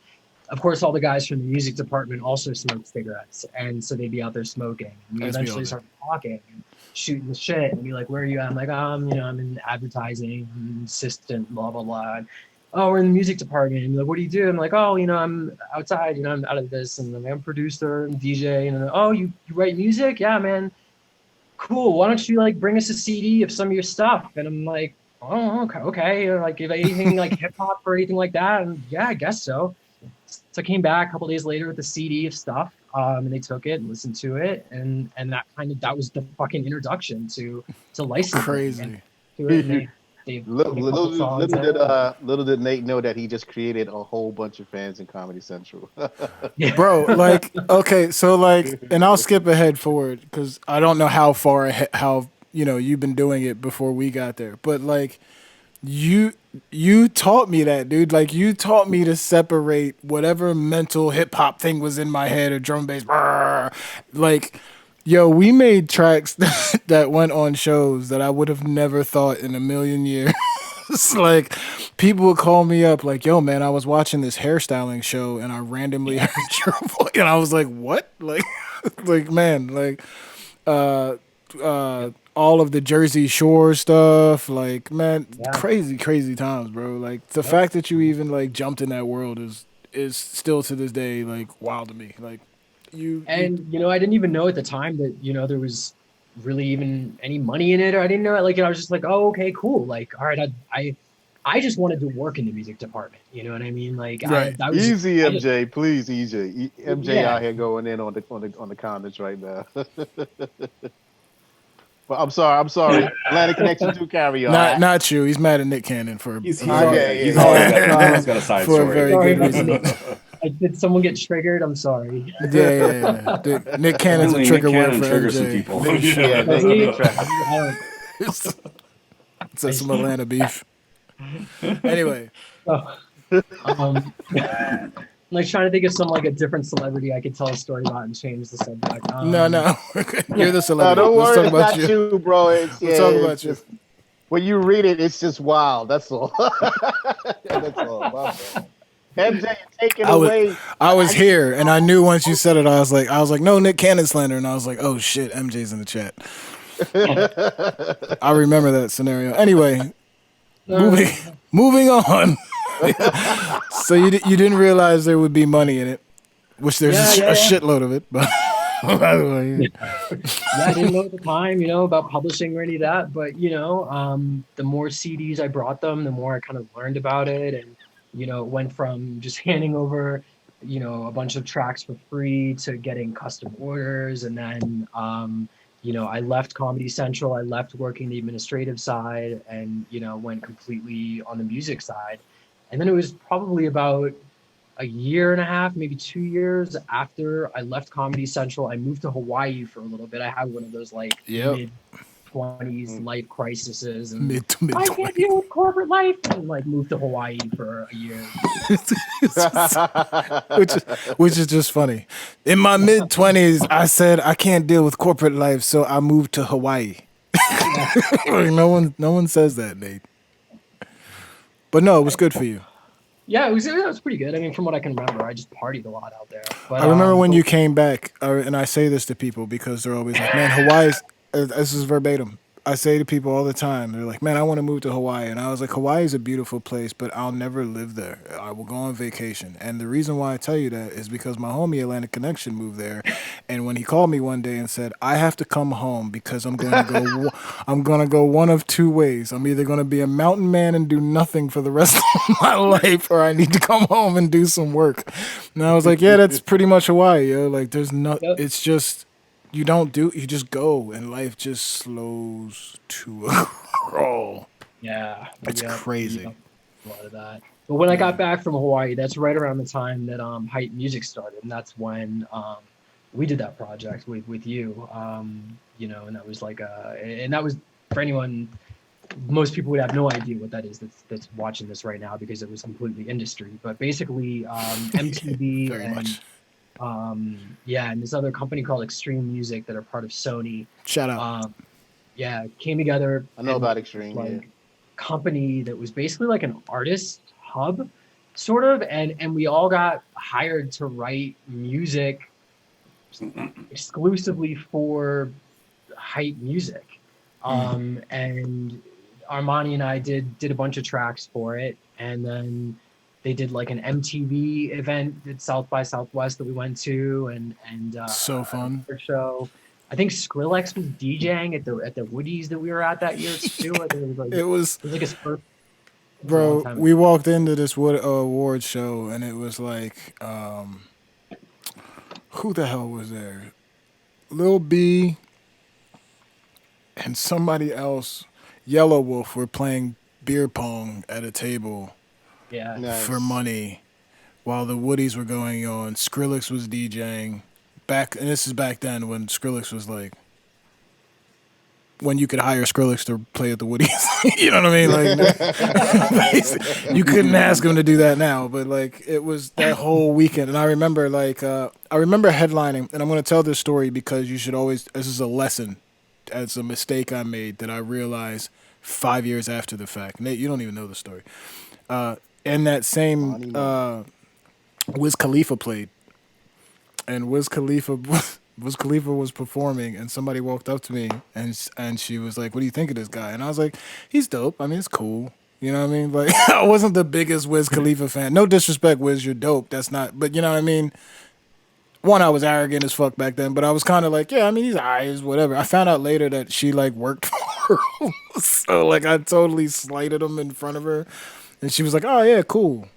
of course all the guys from the music department also smoked cigarettes, and so they'd be out there smoking. And we eventually started talking and shooting the shit and be like, "Where are you at?" I'm like, I'm in advertising, I'm an assistant, blah blah blah. And, "Oh, we're in the music department." And like, "What do you do?" I'm like, "Oh, I'm outside, I'm out of this, and I'm a producer and DJ." And "Oh, you write music? Yeah, man. Cool. Why don't you like bring us a CD of some of your stuff?" And I'm like, "Oh, okay. Like if anything like hip hop or anything like that." And yeah, I guess so. So I came back a couple days later with a CD of stuff, and they took it and listened to it, and that was the fucking introduction to licensing. Crazy. Little did Nate know that he just created a whole bunch of fans in Comedy Central. Bro, like, okay, so like, and I'll skip ahead forward because I don't know how far ahead, you've been doing it before we got there, but like, you taught me that, dude. Like, you taught me to separate whatever mental hip hop thing was in my head or drum bass. Like, yo, we made tracks that went on shows that I would have never thought in a million years. Like, people would call me up like, "Yo, man, I was watching this hairstyling show and I randomly heard your voice." And I was like, "What?" Like, man, like, all of the Jersey Shore stuff. Like, man, Yeah. crazy, crazy times, bro. Like the Yep. fact that you even like jumped in that world is still to this day like wild to me. Like you And I didn't even know at the time that there was really even any money in it, or I didn't know it. Like I was just like, oh, okay, cool. Like, all right, I just wanted to work in the music department. You know what I mean? Like right. I was Easy, I just MJ, please, easy. MJ yeah. out here going in on the comments right now. But I'm sorry. Atlantic Connection to carry on. Not you. He's mad at Nick Cannon for He's Oh yeah, Sorry. yeah, yeah, he's yeah. always got he's Sorry. always got a side for a story. very Sorry good about the reason. Nick. Did someone get triggered? I'm sorry. Yeah, yeah, yeah. Nick Cannon's a Apparently, trigger Nick word Cannon for triggers some MJ. people. Yeah, Does Nick he? Track. I don't. It's some Atlanta beef. Anyway, Oh, I'm like trying to think of some like a different celebrity I could tell a story about and change the subject. no. You're the No, celebrity. don't Let's worry, talk it's about not you. you, bro. Let's talk It's about you. just when you read it, it's just wild. That's all. That's all. My bad. MJ, take it I was away. I was I see. here and I knew once you said it, I was like, no, Nick Cannon slander, and I was like, oh shit, MJ's in the chat. I remember that scenario. Anyway, moving Uh, moving on. So you didn't realize there would be money in it, which there's yeah, a yeah, shitload of it. But by the way, yeah. Yeah, I didn't know at the time, about publishing or any of that. But the more CDs I brought them, the more I kind of learned about it, and it went from just handing over, a bunch of tracks for free to getting custom orders, and then I left Comedy Central, I left working the administrative side, and went completely on the music side. And then it was probably about a year and a half, maybe 2 years after I left Comedy Central, I moved to Hawaii for a little bit. I had one of those like yep, mid-20s life crises, and mid I can't 20s. deal with corporate life, and like moved to Hawaii for a year. which which is just funny. In my mid 20s, I said I can't deal with corporate life, so I moved to Hawaii. Yeah, Like, no one says that, Nate. But no, it was good for you. yeah, it was pretty good. I mean, from what I can remember, I just partied a lot out there. But I remember when you came back, and I say this to people because they're always like, "Man, Hawaii's." This is verbatim. I say to people all the time, they're like, "Man, I want to move to Hawaii," and I was like, "Hawaii is a beautiful place, but I'll never live there. I will go on vacation." And the reason why I tell you that is because my homie Atlantic Connection moved there, and when he called me one day and said, "I have to come home because I'm going to go, I'm going to go one of two ways. I'm either going to be a mountain man and do nothing for the rest of my life, or I need to come home and do some work." And I was like, "Yeah, that's pretty much Hawaii, yo. Like, there's no, yep, it's just." You just go and life just slows to a crawl. yeah, It's yeah, crazy. a lot of that. But when I got back from Hawaii, that's right around the time that Hype Music started, and that's when we did that project with you. And that was like and that was for anyone. Most people would have no idea what that is that's watching this right now because it was completely industry. But basically, MTV Very and much. and this other company called Extreme Music that are part of Sony, Shout out. came together I know and about Extreme. Yeah. like company that was basically like an artist hub, sort of, and we all got hired to write music exclusively for hype music. And Armani and I did a bunch of tracks for it, and then they did like an MTV event at South by Southwest that we went to, and So fun. another show. I think Skrillex was DJing at the Woodies that we were at that year too. I think It was, it was like his first. It was a long bro. time We ago. walked into this award show, and it was like, who the hell was there? Lil B and somebody else. Yellow Wolf were playing beer pong at a table Yeah, for Nice. money while the Woodies were going on. Skrillex was DJing. And this is back then when Skrillex was like, when you could hire Skrillex to play at the Woodies. You know what I mean? Like, you couldn't ask him to do that now, but like, it was that whole weekend. And I remember headlining, and I'm going to tell this story because you should always, this is a lesson. It's a mistake I made that I realized 5 years after the fact. Nate, you don't even know the story. And that same Funny man. Wiz Khalifa played, and Wiz Khalifa Wiz Khalifa was performing, and somebody walked up to me, and she was like, "What do you think of this guy?" And I was like, "He's dope. I mean, it's cool." You know what I mean? Like, I wasn't the biggest Wiz Khalifa fan. No disrespect, Wiz, you're dope. That's not, but you know what I mean? One, I was arrogant as fuck back then, but I was kind of like, yeah, I mean, he's eyes, whatever. I found out later that she like worked for him, so like I totally slighted him in front of her, and she was like, "Oh yeah, cool,"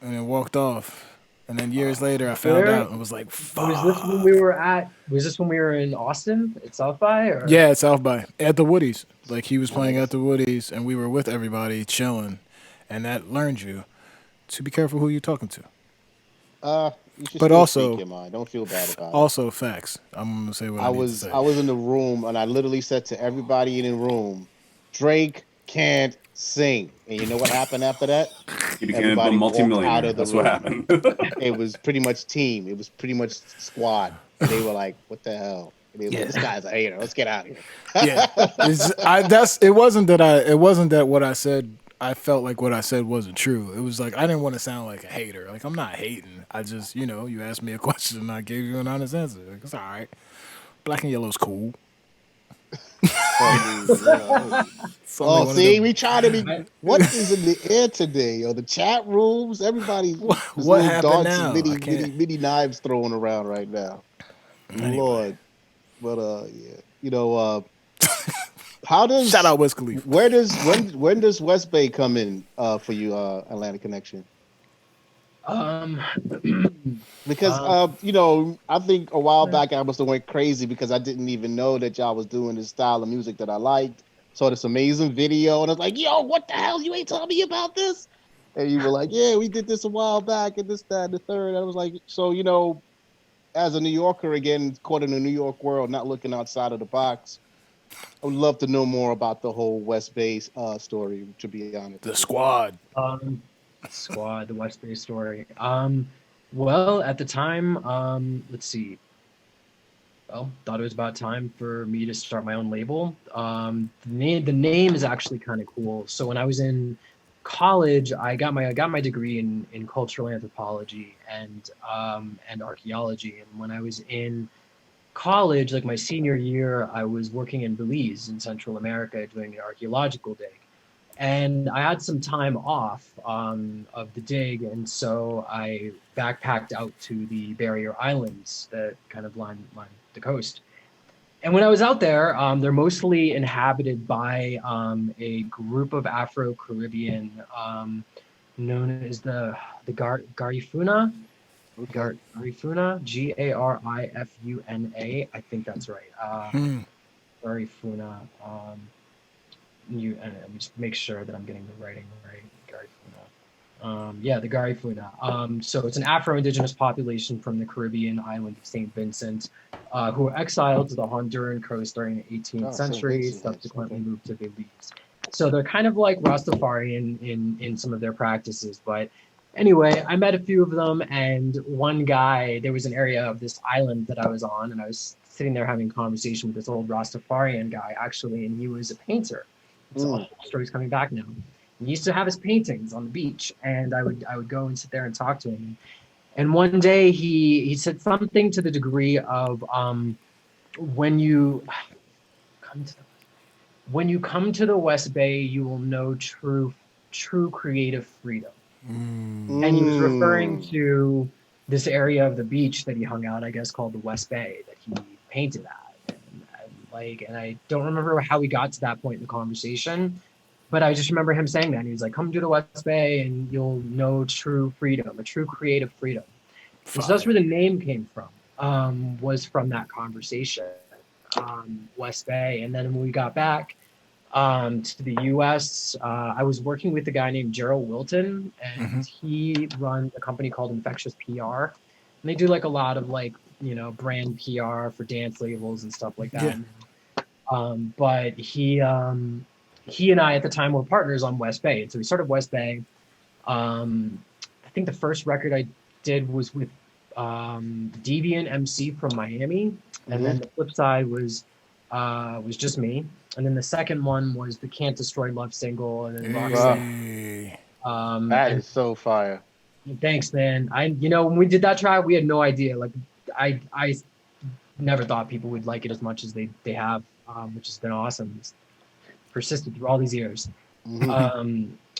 and then walked off. And then years later, I found Where out and was like, was this when "Fuck." we were at? Was this when we were in Austin at South by or? Yeah, at South by at the Woodies. Like he was playing at Nice. the Woodies, and we were with everybody chilling, and that learned you to be careful who you're talking to. You should But still speak also, your mind. Don't feel bad about it. also facts. I'm gonna say what I I need to was say. I was in the room and I literally said to everybody in the room, Drake can't sing. And you know what happened after that? He became a Everybody walked out multimillionaire. of the That's what room. happened. It was pretty much team. It was pretty much squad. And they were like, "What the hell?" And they were like, "This Yeah. guy's a hater. Let's get out of Yeah, here." it's, I that's it wasn't that I it wasn't that what I said I felt like what I said wasn't true. It was like I didn't want to sound like a hater. Like I'm not hating. I just you asked me a question and I gave you an honest answer. Like, it's all right. Black and yellow's cool. Funny, yo. It's only Oh, one of see, them. we try to be. I, What is in the air today? Yo, the chat rooms, everybody's there's What little happened darts and now? I can't. mini knives thrown around right now. Anyway, Lord, but yeah, how shout does out Wiz Khalifa. where does when does West Bay come in for you, Atlantic Connection? um, Because um, I think a while back I must have went crazy because I didn't even know that y'all was doing this style of music that I liked. Saw this amazing video and I was like, "Yo, what the hell? You ain't telling me about this?" And you were like, "Yeah, we did this a while back and this, that, and the third." And I was like, "So as a New Yorker again, caught in the New York world, not looking outside of the box, I would love to know more about the whole West Bay story. To be honest The with you." squad. um, Squad, the West Bay story. Well, at the time, let's see. Well, thought it was about time for me to start my own label. The name is actually kind of cool. So when I was in college, I got my degree in cultural anthropology and archaeology. And when I was in college, like my senior year, I was working in Belize in Central America doing an archaeological dig. And I had some time off of the dig, and so I backpacked out to the barrier islands that kind of line the coast. And when I was out there, they're mostly inhabited by a group of Afro-Caribbean known as the Garifuna. Okay. Garifuna, Garifuna. I think that's right. Hmm. Garifuna. Let me just make sure that I'm getting the writing right. Garifuna. Yeah, the Garifuna. So it's an Afro-Indigenous population from the Caribbean island of St. Vincent, who were exiled to the Honduran coast during the 18th Oh, St. century, Vincent. Nice. subsequently Okay. moved to Belize. So they're kind of like Rastafari in some of their practices. But anyway, I met a few of them, and one guy, there was an area of this island that I was on, and I was sitting there having a conversation with this old Rastafarian guy, actually, and he was a painter. So all Mm. the story's coming back now. He used to have his paintings on the beach, and I would go and sit there and talk to him. And one day he said something to the degree of when you come to the, when you come to the West Bay, you will know true creative freedom. Mm. And he was referring Mm. to this area of the beach that he hung out, I guess, called the West Bay, that he painted at. And I don't remember how we got to that point in the conversation, but I just remember him saying that. And he was like, "Come to the West Bay, and you'll know true freedom, a true creative freedom." And so that's Fire. where the name came from. Was from that conversation, West Bay. And then when we got back to the US. I was working with a guy named Gerald Wilton, Hmm. and he runs a company called Infectious PR. And they do like a lot of like, brand PR for dance labels and stuff like Yeah. that. But he and I at the time were partners on West Bay. And so we started West Bay. I think the first record I did was with Deviant MC from Miami, and Hmm. then the flip side was just me. And then the second one was the Can't Destroy Love single, and then Roxanne. Hey. That And is so fire. thanks, man. When we did that track, we had no idea. Like, I never thought people would like it as much as they have, which has been awesome. It's persisted through all these years.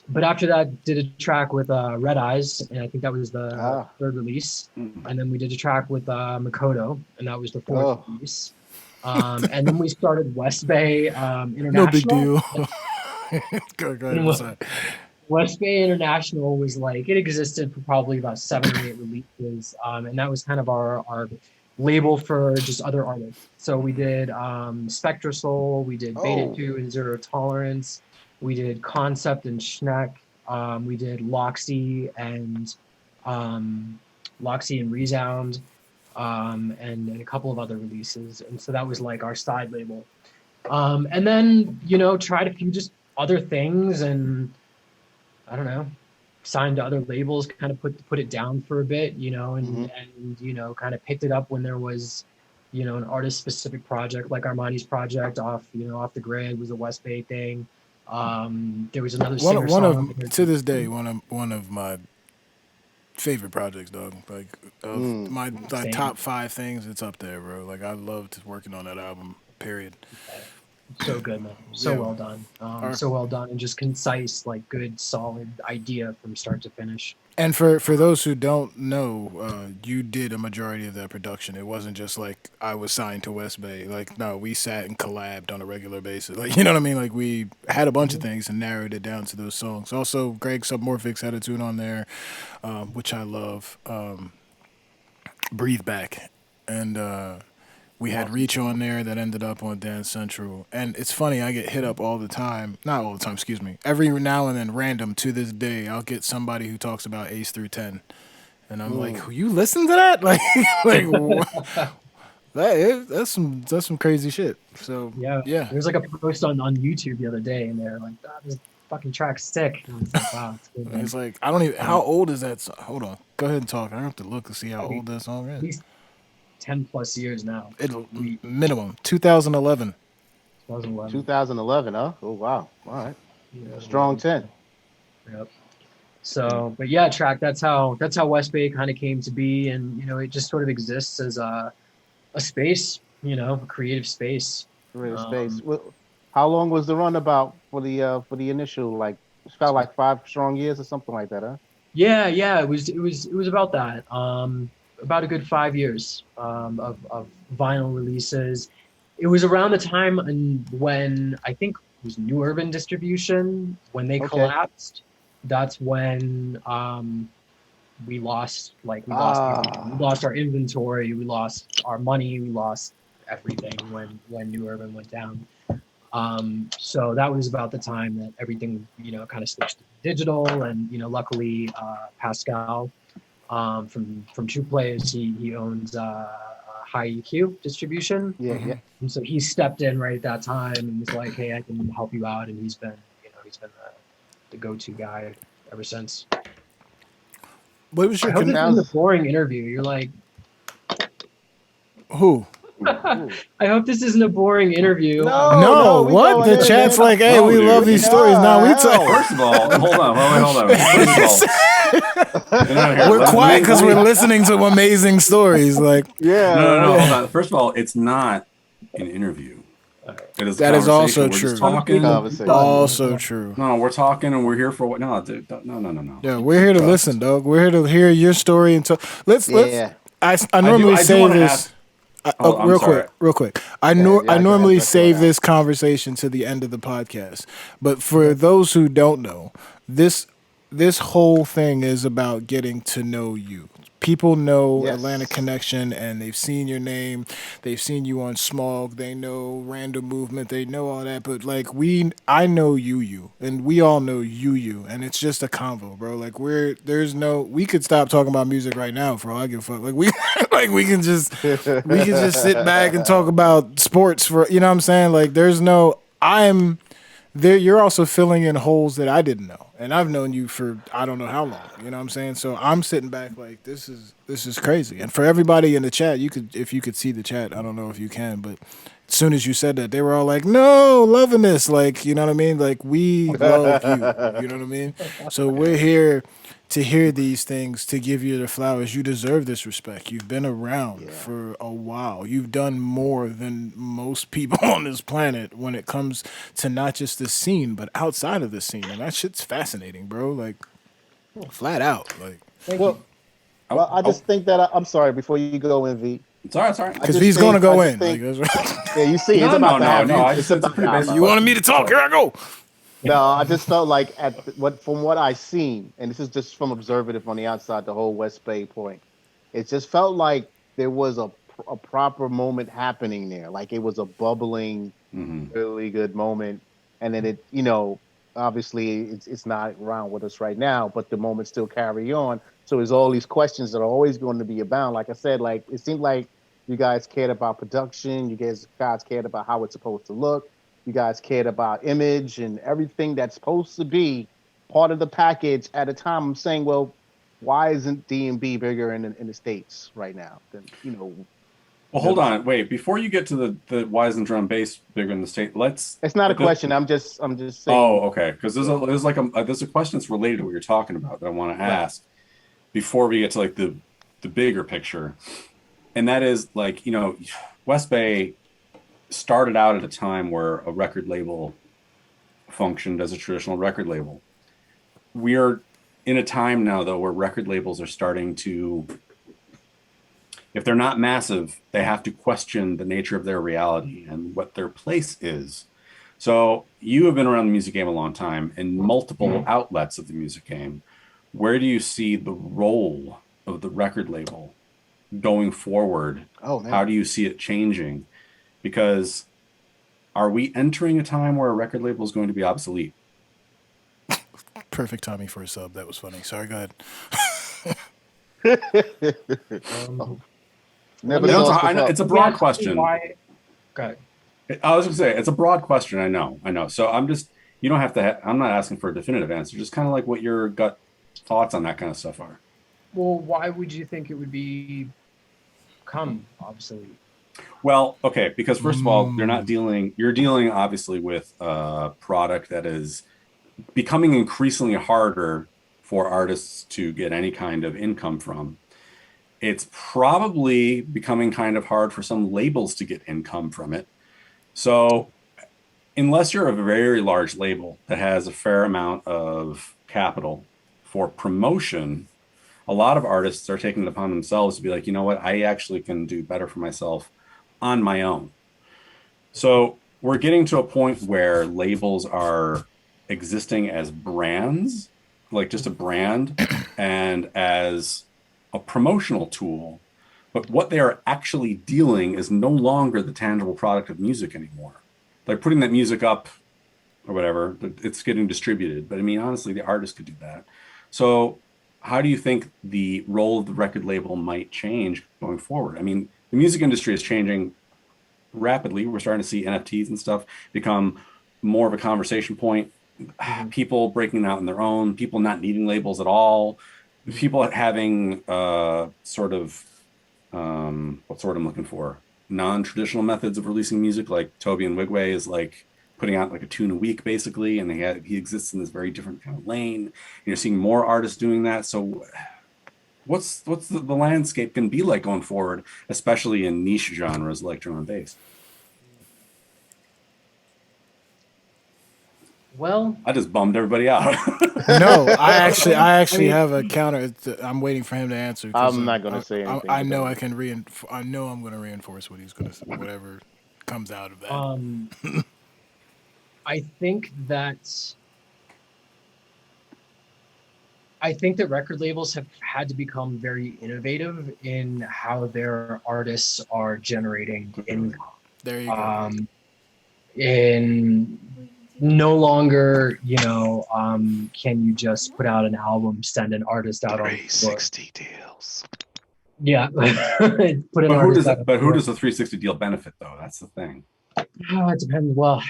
But after that, did a track with Red Eyes, and I think that was the third release. And then we did a track with Makoto, and that was the fourth release. And then we started West Bay International. No big deal. go ahead. West Bay International was like, it existed for probably about 7 or 8 releases, and that was kind of our label for just other artists. So we did Spectra Soul, we did Beta 2 and Zero Tolerance, we did Concept and Schneck, we did Loxy and Resound, and a couple of other releases. And so that was like our side label. And then, tried a few just other things, and I don't know, signed to other labels, kind of put it down for a bit, and kind of picked it up when there was, an artist specific project like Armani's project off the grid was a West Bay thing. There was another singer song to this day, one of my favorite projects, dog. Like my top 5 things, it's up there, bro. Like I loved working on that album. Period. So good, man. Well done. So well done, and just concise, like good, solid idea from start to finish. And for those who don't know, you did a majority of that production. It wasn't just like I was signed to West Bay. Like, no, we sat and collabed on a regular basis. Like, you know what I mean? Like, we had a bunch of things and narrowed it down to those songs. Also, Greg Submorphic's had a tune on there, which I love. Breathe Back. And we had Reach on there that ended up on Dance Central. And it's funny, I get hit up all the time. Not all the time, excuse me. Every now and then, random, to this day, I'll get somebody who talks about Ace through 10. And I'm like, you listen to that? That's some crazy shit. So, yeah. There was like a post on YouTube the other day, and they're like, this fucking track's sick. And I was like, wow, it's good, man. It's like, I don't even, how old is that song? Hold on. Go ahead and talk. I have to look to see how old that song is. 10 plus years now. Minimum 2011. 2011, huh? Oh wow! All right, yeah, strong 10. Yep. So, but yeah, track. That's how West Bay kind of came to be, and it just sort of exists as a space, a creative space. Well, how long was the runabout for the initial? Like, it felt like 5 strong years or something like that, huh? Yeah. It was about that. About a good 5 years of vinyl releases. It was around the time when I think it was New Urban Distribution, when they collapsed. That's when we lost our inventory, we lost our money, we lost everything when New Urban went down. So that was about the time that everything kind of switched to digital, and luckily Pascal from True Plays, he owns High EQ Distribution. Yeah. And so he stepped in right at that time and was like, "Hey, I can help you out." And he's been the go-to guy ever since. What was your? I hope this isn't a boring interview. You're like, who? I hope this isn't a boring interview. No, what? The chat's like, hey, we love these stories. Now we talk. First of all, hold on. First of all, we're quiet because we're listening to amazing stories. Like, no, hold on. First of all, it's not an interview. That is also true. Also true. No, we're talking and we're here for what? No, dude, no. Yeah, we're here to listen, dog. We're here to hear your story and talk. Let's. I normally say this. Real quick. I normally save this conversation to the end of the podcast, but for those who don't know, this whole thing is about getting to know you. People know Atlantic Connection, and they've seen your name, they've seen you on Smog, they know Random Movement, they know all that, but like I know you, and we all know you, and it's just a convo, bro. Like we could stop talking about music right now for all I give a fuck. Like we can just sit back and talk about sports for, you know what I'm saying? Like I'm there. You're also filling in holes that I didn't know. And I've known you for I don't know how long, you know what I'm saying? So I'm sitting back like this is crazy. And for everybody in the chat, if you could see the chat, I don't know if you can, but as soon as you said that, they were all like, "No, loving this." Like, you know what I mean? Like, we love you. You know what I mean? So we're here to hear these things, to give you the flowers. You deserve this respect. You've been around Yeah. for a while. You've done more than most people on this planet when it comes to not just the scene, but outside of the scene. And that shit's fascinating, bro. Like, flat out. Like, Thank you. Well, Oh, well, I just think that I'm sorry. Before you go in, V, it's all right. It's all right. I because just V's gonna think- go I just in. think- Like, that's yeah, you see, it's No, about no, to happen. no. It's It's a about pretty to basic happen. you wanted me to talk. Here I go. No, I just felt like from what I seen, and this is just from observative on the outside, the whole West Bay point. It just felt like there was a proper moment happening there, like it was a bubbling, Mhm. really good moment, and then it, obviously it's not around with us right now, but the moments still carry on. So there's all these questions that are always going to be abound. Like I said, like it seemed like you guys cared about production, you guys cared about how it's supposed to look, you guys cared about image and everything that's supposed to be part of the package at a time. I'm saying, well, why isn't D&B bigger in the States right now than Well, hold on. Wait, before you get to the why isn't drum bass bigger in the state? Let's. It's not a but the- question. I'm just saying. Oh, okay. Because there's a question that's related to what you're talking about that I want to ask before we get to like the bigger picture, and that is like West Bay started out at a time where a record label functioned as a traditional record label. We are in a time now though where record labels are starting to, if they're not massive, they have to question the nature of their reality and what their place is. So you have been around the music game a long time in multiple outlets of the music game. Where do you see the role of the record label going forward? Oh, man. How do you see it changing? Because are we entering a time where a record label is going to be obsolete? Perfect timing for a sub. That was funny. Sorry, go ahead. Never I know lost the it's a fuck. broad question. Why? Go ahead. I was going to say, it's a broad question. I know. So you don't have to, I'm not asking for a definitive answer, just kind of like what your gut thoughts on that kind of stuff are. Well, why would you think it would become obsolete? Well, okay, because first of all, you're dealing obviously with a product that is becoming increasingly harder for artists to get any kind of income from. It's probably becoming kind of hard for some labels to get income from it. So unless you're a very large label that has a fair amount of capital for promotion, a lot of artists are taking it upon themselves to be like, you know what, I actually can do better for myself on my own. So we're getting to a point where labels are existing as brands, like just a brand, and as a promotional tool. But what they are actually dealing is no longer the tangible product of music anymore. They're putting that music up or whatever, it's getting distributed. But I mean, honestly, the artist could do that. So how do you think the role of the record label might change going forward? I mean, the music industry is changing rapidly. We're starting to see NFTs and stuff become more of a conversation point. People breaking out on their own, people not needing labels at all, people having sort of what's the word I'm looking for? Non-traditional methods of releasing music, like Toby and Wigway is like putting out like a tune a week basically, and he exists in this very different kind of lane. And you're seeing more artists doing that. So what's the landscape can be like going forward, especially in niche genres like drum and bass? Well, I just bummed everybody out. No, I actually have a counter. I'm waiting for him to answer. 'Cause, I'm not gonna say anything. I know I can I know I'm going to reinforce what he's going to say, whatever comes out of that. I think that record labels have had to become very innovative in how their artists are generating income. There you go. In no longer, can you just put out an album, send an artist out on 360 deals. Yeah. Put an But artist out who does the 360 deal benefit though? That's the thing. It depends. Well,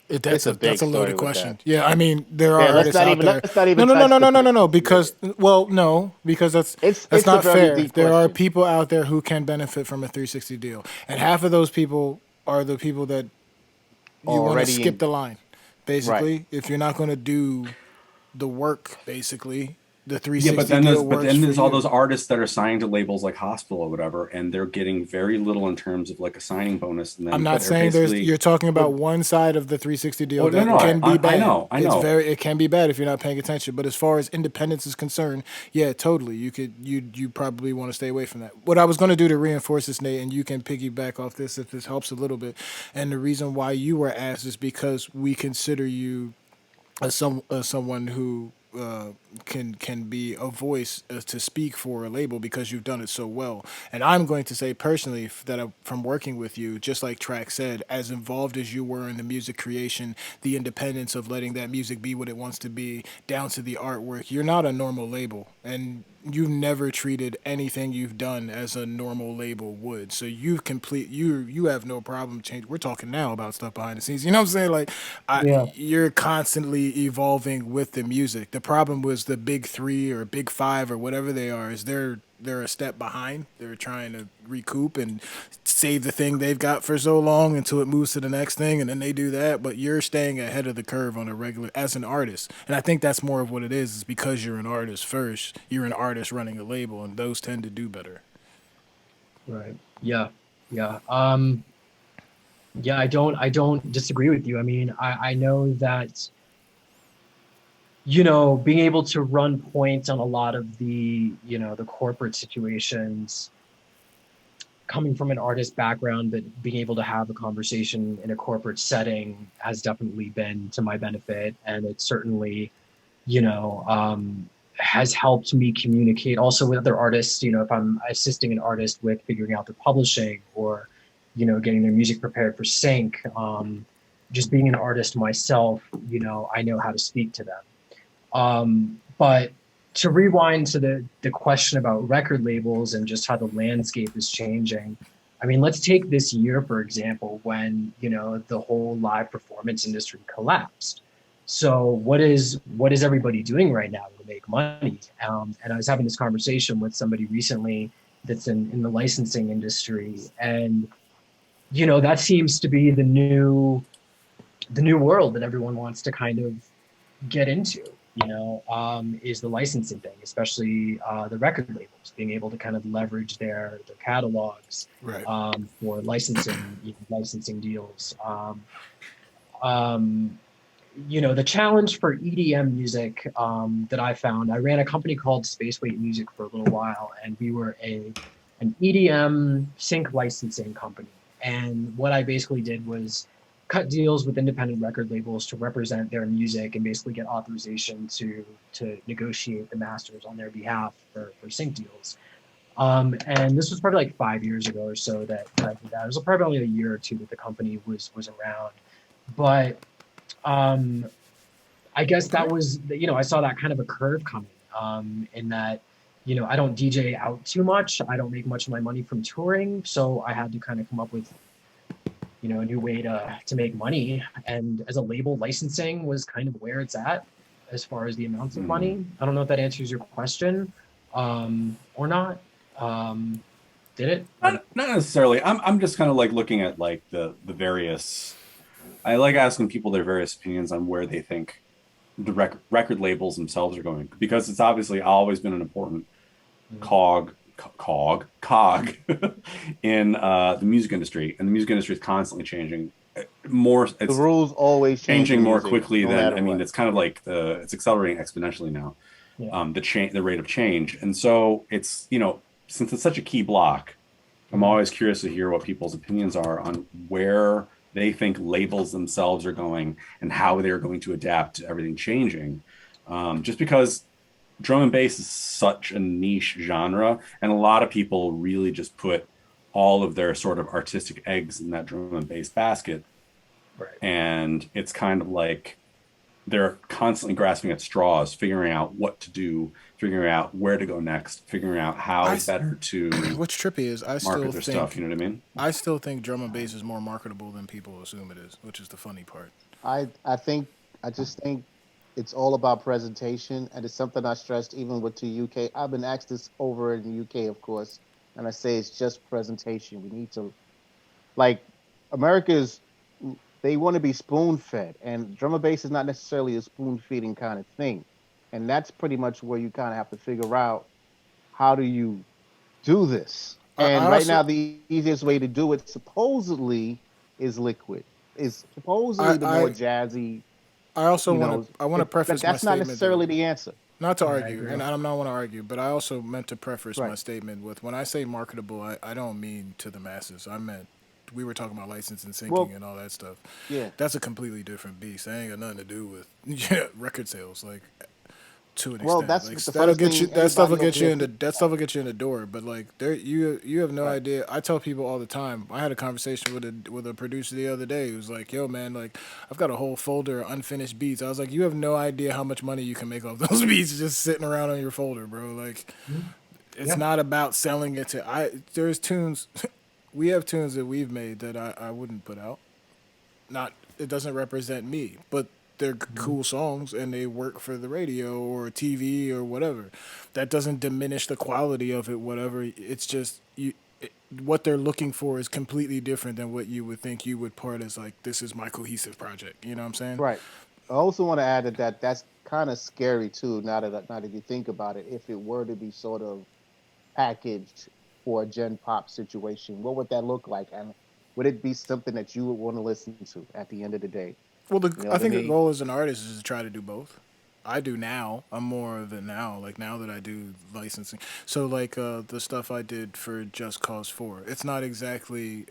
That's a a big story loaded with question. that. Yeah, I mean there are Yeah, let's artists not out even there. let's not even No, touch the no. Because because that's it's not a very fair. deep There are question. people out there who can benefit from a 360 deal, and half of those people are the people that you want to already skip in. the line. Right. Basically, if you're not going to do the work, basically, the Yeah, 360 deal but works then for there's all you. those artists that are signed to labels like Hospital or whatever, and they're getting very little in terms of like a signing bonus, and I'm then not But they're saying there's. basically You're talking but about one side of the 360 deal oh no that no can be bad. I know. It can be bad if you're not paying attention. But as far as independence is concerned, yeah, totally. You probably want to stay away from that. What I was going to do to reinforce this, Nate, and you can piggyback off this if this helps a little bit. And the reason why you were asked is because we consider you as someone who can be a voice to speak for a label because you've done it so well. And I'm going to say personally that from working with you, just like Track said, as involved as you were in the music creation, the independence of letting that music be what it wants to be, down to the artwork, you're not a normal label, and you've never treated anything you've done as a normal label would. So you have no problem change. We're talking now about stuff behind the scenes. You know what I'm saying? Like, Yeah. you're constantly evolving with the music. The problem was the big three or big five or whatever they are is they're a step behind. They're trying to recoup and save the thing they've got for so long until it moves to the next thing, and then they do that. But you're staying ahead of the curve on a regular as an artist, and I think that's more of what it is because you're an artist first. You're an artist running a label, and those tend to do better. Right. Yeah. Yeah. Yeah, I don't disagree with you. I mean, I know that, being able to run point on a lot of the corporate situations, coming from an artist background, but being able to have a conversation in a corporate setting has definitely been to my benefit. And it certainly, you know, um, has helped me communicate also with other artists. If I'm assisting an artist with figuring out their publishing or, getting their music prepared for sync, just being an artist myself, I know how to speak to them. But to rewind to the question about record labels and just how the landscape is changing, I mean, let's take this year, for example, when, the whole live performance industry collapsed. So what is everybody doing right now to make money? And I was having this conversation with somebody recently that's in the licensing industry, and that seems to be the new world that everyone wants to kind of get into, is the licensing thing, especially the record labels being able to kind of leverage their catalogs Right. for licensing deals. Um, the challenge for EDM music that I found, I ran a company called Spaceweight Music for a little while, and we were an EDM sync licensing company. And what I basically did was cut deals with independent record labels to represent their music and basically get authorization to negotiate the masters on their behalf for sync deals. And this was probably like 5 years ago or so that I did that. It was probably only a year or two that the company was around, but um, I guess that Okay. was, I saw that kind of a curve coming, in that, I don't DJ out too much. I don't make much of my money from touring. So I had to kind of come up with, a new way to make money. And as a label, licensing was kind of where it's at as far as the amounts of Mhm. money. I don't know if that answers your question, or not. Um, did it or no? Not necessarily. I'm just kind of like looking at like the various. I like asking people their various opinions on where they think the record labels themselves are going because it's obviously always been an important Mm. cog in the music industry, and the music industry is constantly changing. More, the it's rules always change changing in more music, quickly no than matter I mean. what. It's kind of like it's accelerating exponentially now. Yeah. The rate of change, and so it's since it's such a key block, I'm Mhm. always curious to hear what people's opinions are on where they think labels themselves are going and how they're going to adapt to everything changing. Just because drum and bass is such a niche genre, and a lot of people really just put all of their sort of artistic eggs in that drum and bass basket. Right. And it's kind of like they're constantly grasping at straws, figuring out what to do, figuring out where to go next, figuring out how I better to What's trippy is market their stuff. You know what I mean? I still think drum and bass is more marketable than people assume it is, which is the funny part. I think I just think it's all about presentation, and it's something I stressed even with the UK. I've been asked this over in the UK, of course, and I say it's just presentation. We need to like America is they want to be spoon fed, and drum and bass is not necessarily a spoon feeding kind of thing, and that's pretty much where you kind of have to figure out how do you do this. I And right also now, the easiest way to do it supposedly is liquid. Is supposedly the more I jazzy, I also you want to know. preface my That's not statement though. necessarily the answer. Not to Yeah, I argue, agree. and I'm not want to argue, but I also meant to preface my Right. statement with when I say marketable, I don't mean to the masses. I meant we were talking about licensing, syncing, Well, and all that stuff. yeah. That's a completely different beast. That ain't got nothing to do with record sales. Like to an Well, extent. that's Like the that'll first get you. thing That stuff will anybody over get you here. in the. That stuff will get you in the door. But like there, you have no Right. idea. I tell people all the time. I had a conversation with a producer the other day who was like, "Yo, man, like I've got a whole folder of unfinished beats." I was like, "You have no idea how much money you can make off those beats just sitting around on your folder, bro. Like Mhm. it's Yeah. not about selling it to. There's tunes. We have tunes that we've made that I wouldn't put out. Not it doesn't represent me, but they're Mhm. cool songs and they work for the radio or TV or whatever. That doesn't diminish the quality of it. Whatever. It's just what they're looking for is completely different than what you would think you would part as like this is my cohesive project. You know what I'm saying? Right. I also want to add that that's kind of scary too. Now that you think about it, if it were to be sort of packaged for a Gen Pop situation, what would that look like? And would it be something that you would want to listen to at the end of the day? Well, You know I what I think the mean? goal as an artist is to try to do both. I do now. I'm more of it now. Like now that I do licensing, so like the stuff I did for Just Cause 4, it's not exactly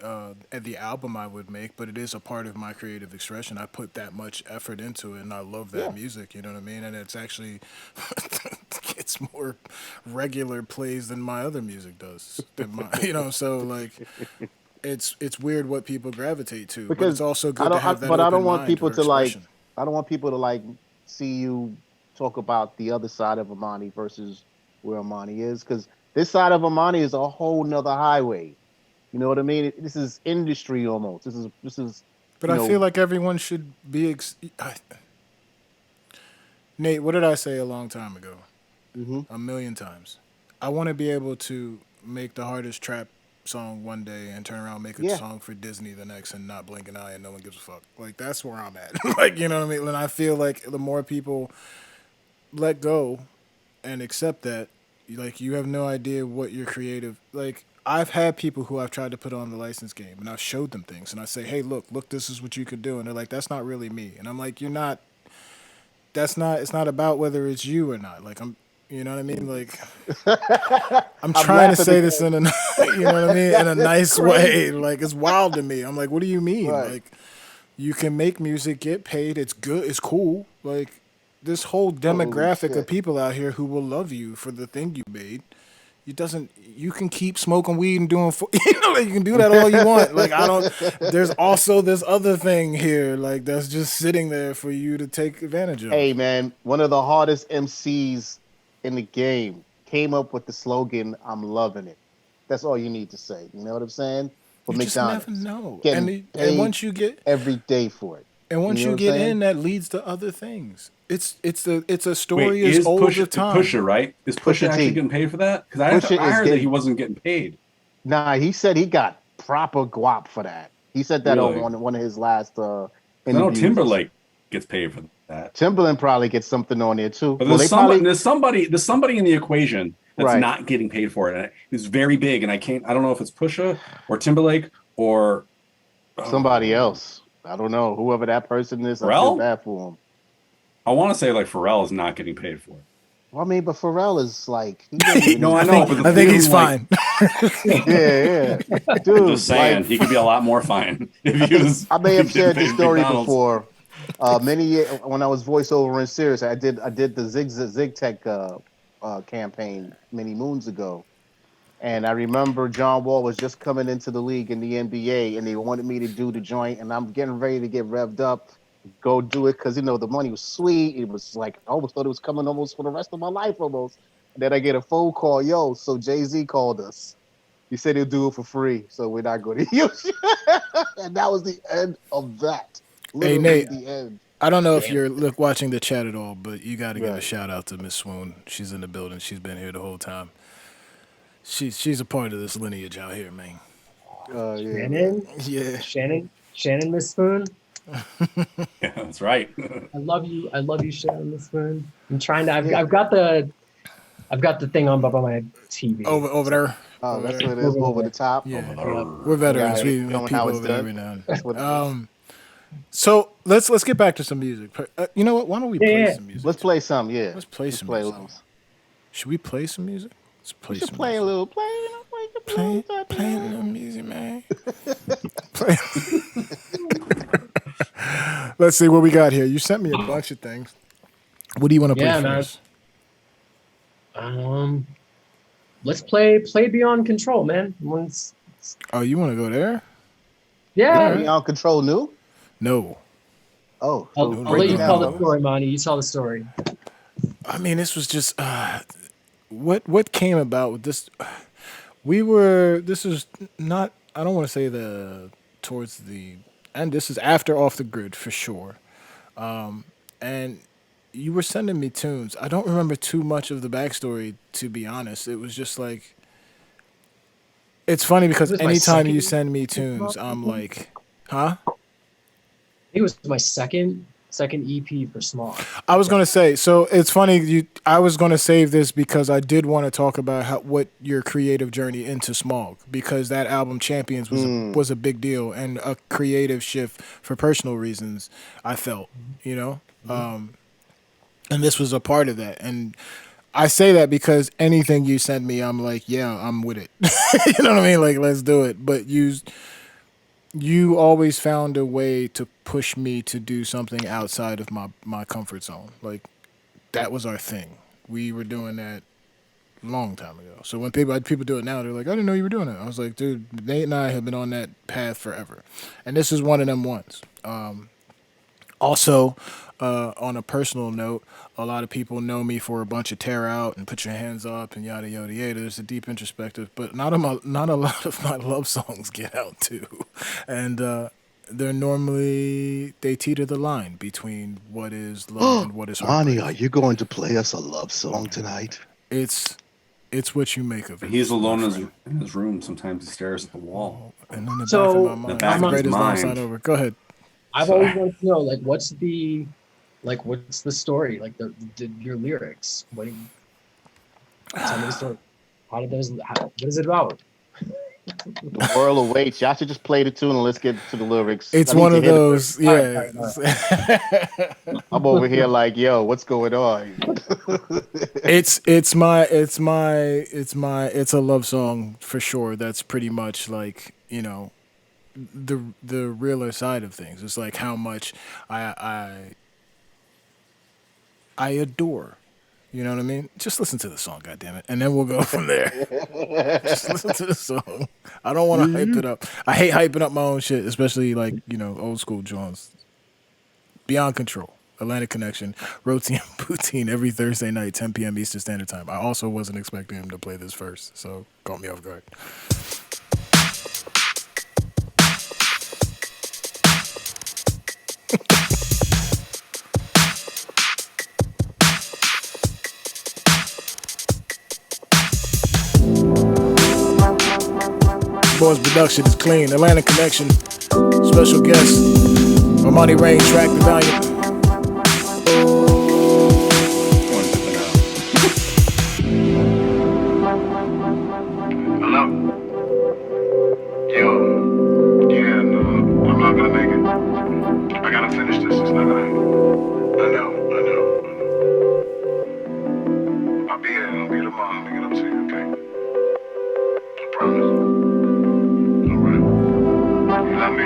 the album I would make, but it is a part of my creative expression. I put that much effort into it, and I love that Yeah. music. You know what I mean? And it's actually it's more regular plays than my other music does. Than my, so like it's weird what people gravitate to, but it's Because also good to have that but I open don't want mind people for to like, expression. I don't want people to like see you talk about the other side of Amani versus where Amani is, because this side of Amani is a whole nother highway. You know what I mean? This is industry almost. This is But you I feel know. like everyone should be. Nate, what did I say a long time ago? Hmm. A million times. I want to be able to make the hardest trap song one day and turn around and make a Yeah. song for Disney the next and not blink an eye and no one gives a fuck. Like that's where I'm at. Like you know what I mean? And I feel like the more people let go and accept that, like you have no idea what your creative like. I've had people who I've tried to put on the license game and I've showed them things and I say, hey, look, this is what you could do. And they're like, that's not really me. And I'm like, you're not, that's not, it's not about whether it's you or not. Like, you know what I mean? Like, I'm I'm trying to laughing say this because in a, you know what I mean? In a that's nice way. crazy. Like, it's wild to me. I'm like, what do you mean? Right. Like, you can make music, get paid. It's good. It's cool. Like, this whole Holy demographic of shit. people out here who will love you for the thing you made. You doesn't. You can keep smoking weed and doing. Like, you can do that all you want. Like I don't. There's also this other thing here, like that's just sitting there for you to take advantage of. Hey man, one of the hardest MCs in the game came up with the slogan, I'm loving it. That's all you need to say. You know what I'm saying? For You just never McDonald's. know. Getting And paid once you get every day for it. You know what I'm in, saying? that leads to other things. It's a Wait, story as is old as time. Pusha right? Is Pusha Pusha actually T. getting paid for that? Because Pusha I is heard that he getting wasn't getting paid. nah, he said he got proper guap for that. He said that on Really? one of his last Because I know interviews. Timberlake gets paid for that. Timberland probably gets something on there too. But Well, they probably there's somebody in the equation that's right. not getting paid for it, and it's very big. And I don't know if it's Pusha or Timberlake or Somebody oh, else. I don't know. Whoever that person is, I feel Pharrell. bad for him. I want to say like Pharrell is not getting paid for it. Well, I mean, but Pharrell is like he doesn't even No, need I to know, fight but for the I that. think three of he's them, like, fine. Yeah, yeah, I'm just dude. saying, he could be a lot more fine if he was I may have getting shared paid this at story McDonald's. before. Many years when I was voiceover in Sirius, I did the Zig Tech campaign many moons ago, and I remember John Wall was just coming into the league in the NBA, and they wanted me to do the joint, and I'm getting ready to get revved up, go do it because the money was sweet. It was like I almost thought it was coming almost for the rest of my life almost. And then I get a phone call, yo, so Jay-Z called us. He said he'll do it for free, so we're not going to use it. And that was the end of that. Hey Literally Nate, the end. I don't know if Damn. you're watching the chat at all, but you got to give a Right. shout out to Miss Swoon. She's in the building. She's been here the whole time. She's a part of this lineage out here, man. Yeah, man. Yeah. Shannon Miss Spoon. Yeah, that's right. I love you, Shannon Miss Spoon. I'm trying to. Yeah. I've got the thing on by my TV. Over So there. Oh, Over that's there. what it is. over Over the there. top. Yeah. Yep. We're Yeah, veterans. it's We have showing how people it's over there done. every now and That's what it is. so let's get back to some music. You know what? Why don't we Yeah, play yeah. some music? Let's play some. Yeah. Let's play Let's some play a music. little. Should we play some music? Let's We play should some play a music. little. Play. You know, play a little. Play a little music, man. Play. Let's see what we got here. You sent me a bunch of things. What do you want to play Yeah, man. first? Let's play Beyond Control, man. Oh, you want to go there? Yeah. Beyond Control new? No. Oh, I'll, so I'll break let it you down tell the for us. story, Monty. You tell the story. I mean, this was just what came about with this. We were. This is not. I don't want to say towards the end. This is after Off the Grid for sure. And you were sending me tunes. I don't remember too much of the backstory, to be honest. It was just like. It's funny because It was my anytime you second- send me tunes, I'm like, huh? I think it was my second EP for Small. I was gonna say, so it's funny. I was gonna save this because I did want to talk about what your creative journey into Smog, because that album Champions was a big deal and a creative shift for personal reasons. I felt, and this was a part of that. And I say that because anything you send me, I'm like, yeah, I'm with it. You know what I mean? Like, let's do it. But you always found a way to push me to do something outside of my comfort zone. Like, that was our thing. We were doing that a long time ago. So when people do it now, they're like, I didn't know you were doing it. I was like, dude, Nate and I have been on that path forever. And this is one of them ones. Also, on a personal note, a lot of people know me for a bunch of tear out and put your hands up and yada yada yada. There's a deep introspective, but not a lot of my love songs get out too, and they teeter the line between what is love and what is Monty, heartbreak. are you going to play us a love song tonight? It's what you make of it. He's alone my in friend. his room. Sometimes he stares at the wall. And in the So, back of my mind, the back it's the of his greatest love mind. side over. Go ahead. I've So- always wanted to know, like, what's the story? Like, your lyrics. Tell me the story. What is it about? The world awaits. Y'all should just play the tune and let's get to the lyrics. It's I need one to of hear the- those, yeah. I'm over here like, yo, what's going on? It's a love song for sure. That's pretty much like, the realer side of things. It's like how much I adore. You know what I mean? Just listen to the song, goddammit, and then we'll go from there. Just listen to the song. I don't want to hype it up. I hate hyping up my own shit, especially like, old school Jones. Beyond Control, Atlantic Connection, Roti And Poutine every Thursday night, 10 p.m. Eastern Standard Time. I also wasn't expecting him to play this first, so caught me off guard. Boys production is clean. Atlantic Connection. Special guest. Armani Rain track the valiant. One zipping out. Hello? Yo. Yeah, no, I'm not gonna make it. I gotta finish this. It's not gonna. I know. I'll be here tomorrow. I'll get up to you, okay? I promise. Alright. You love me?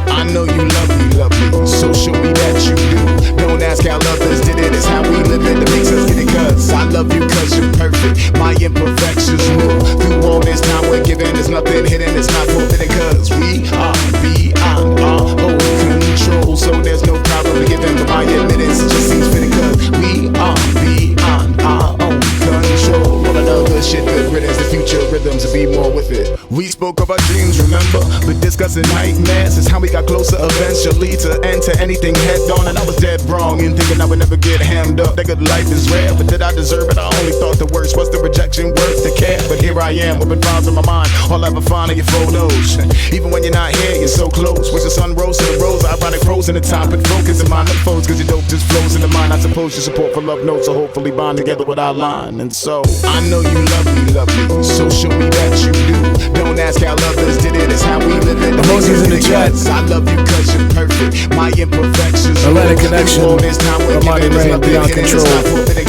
I know you love me, so show me that you do. Don't ask how others did it, it's how we live it that makes us get it. Cause I love you cause you're perfect, my imperfections rule. Through all this time we're giving, there's nothing hidden, it's not forbidden. Cause we are beyond our own control. So there's no problem giving to my admittance, it just seems fitting. Cause we are beyond our own control. All of the good shit, good riddance, the future rhythms, to be more with it. We spoke of our dreams, remember? But discuss Was it nightmares? It's how we got closer eventually to enter anything head on. And I was dead wrong in thinking I would never get hammed up. That good life is rare, but did I deserve it? I only thought the worst. Was the rejection worth the care? But here I am, open files in my mind. All I ever find are your photos. Even when you're not here, you're so close. Was the sun rose to the rose? Ironic froze in the time. Put focus in mind, no foes, cause your dope just flows in the mind. I suppose your support for love notes will hopefully bond together with our line. And so, I know you love me, so show me that you do. Don't ask how others did it, it's how we live it. Emojis in the chat. I love you cause you're perfect. My imperfections. Atlantic Connection. Ramadi Rain, Beyond Control.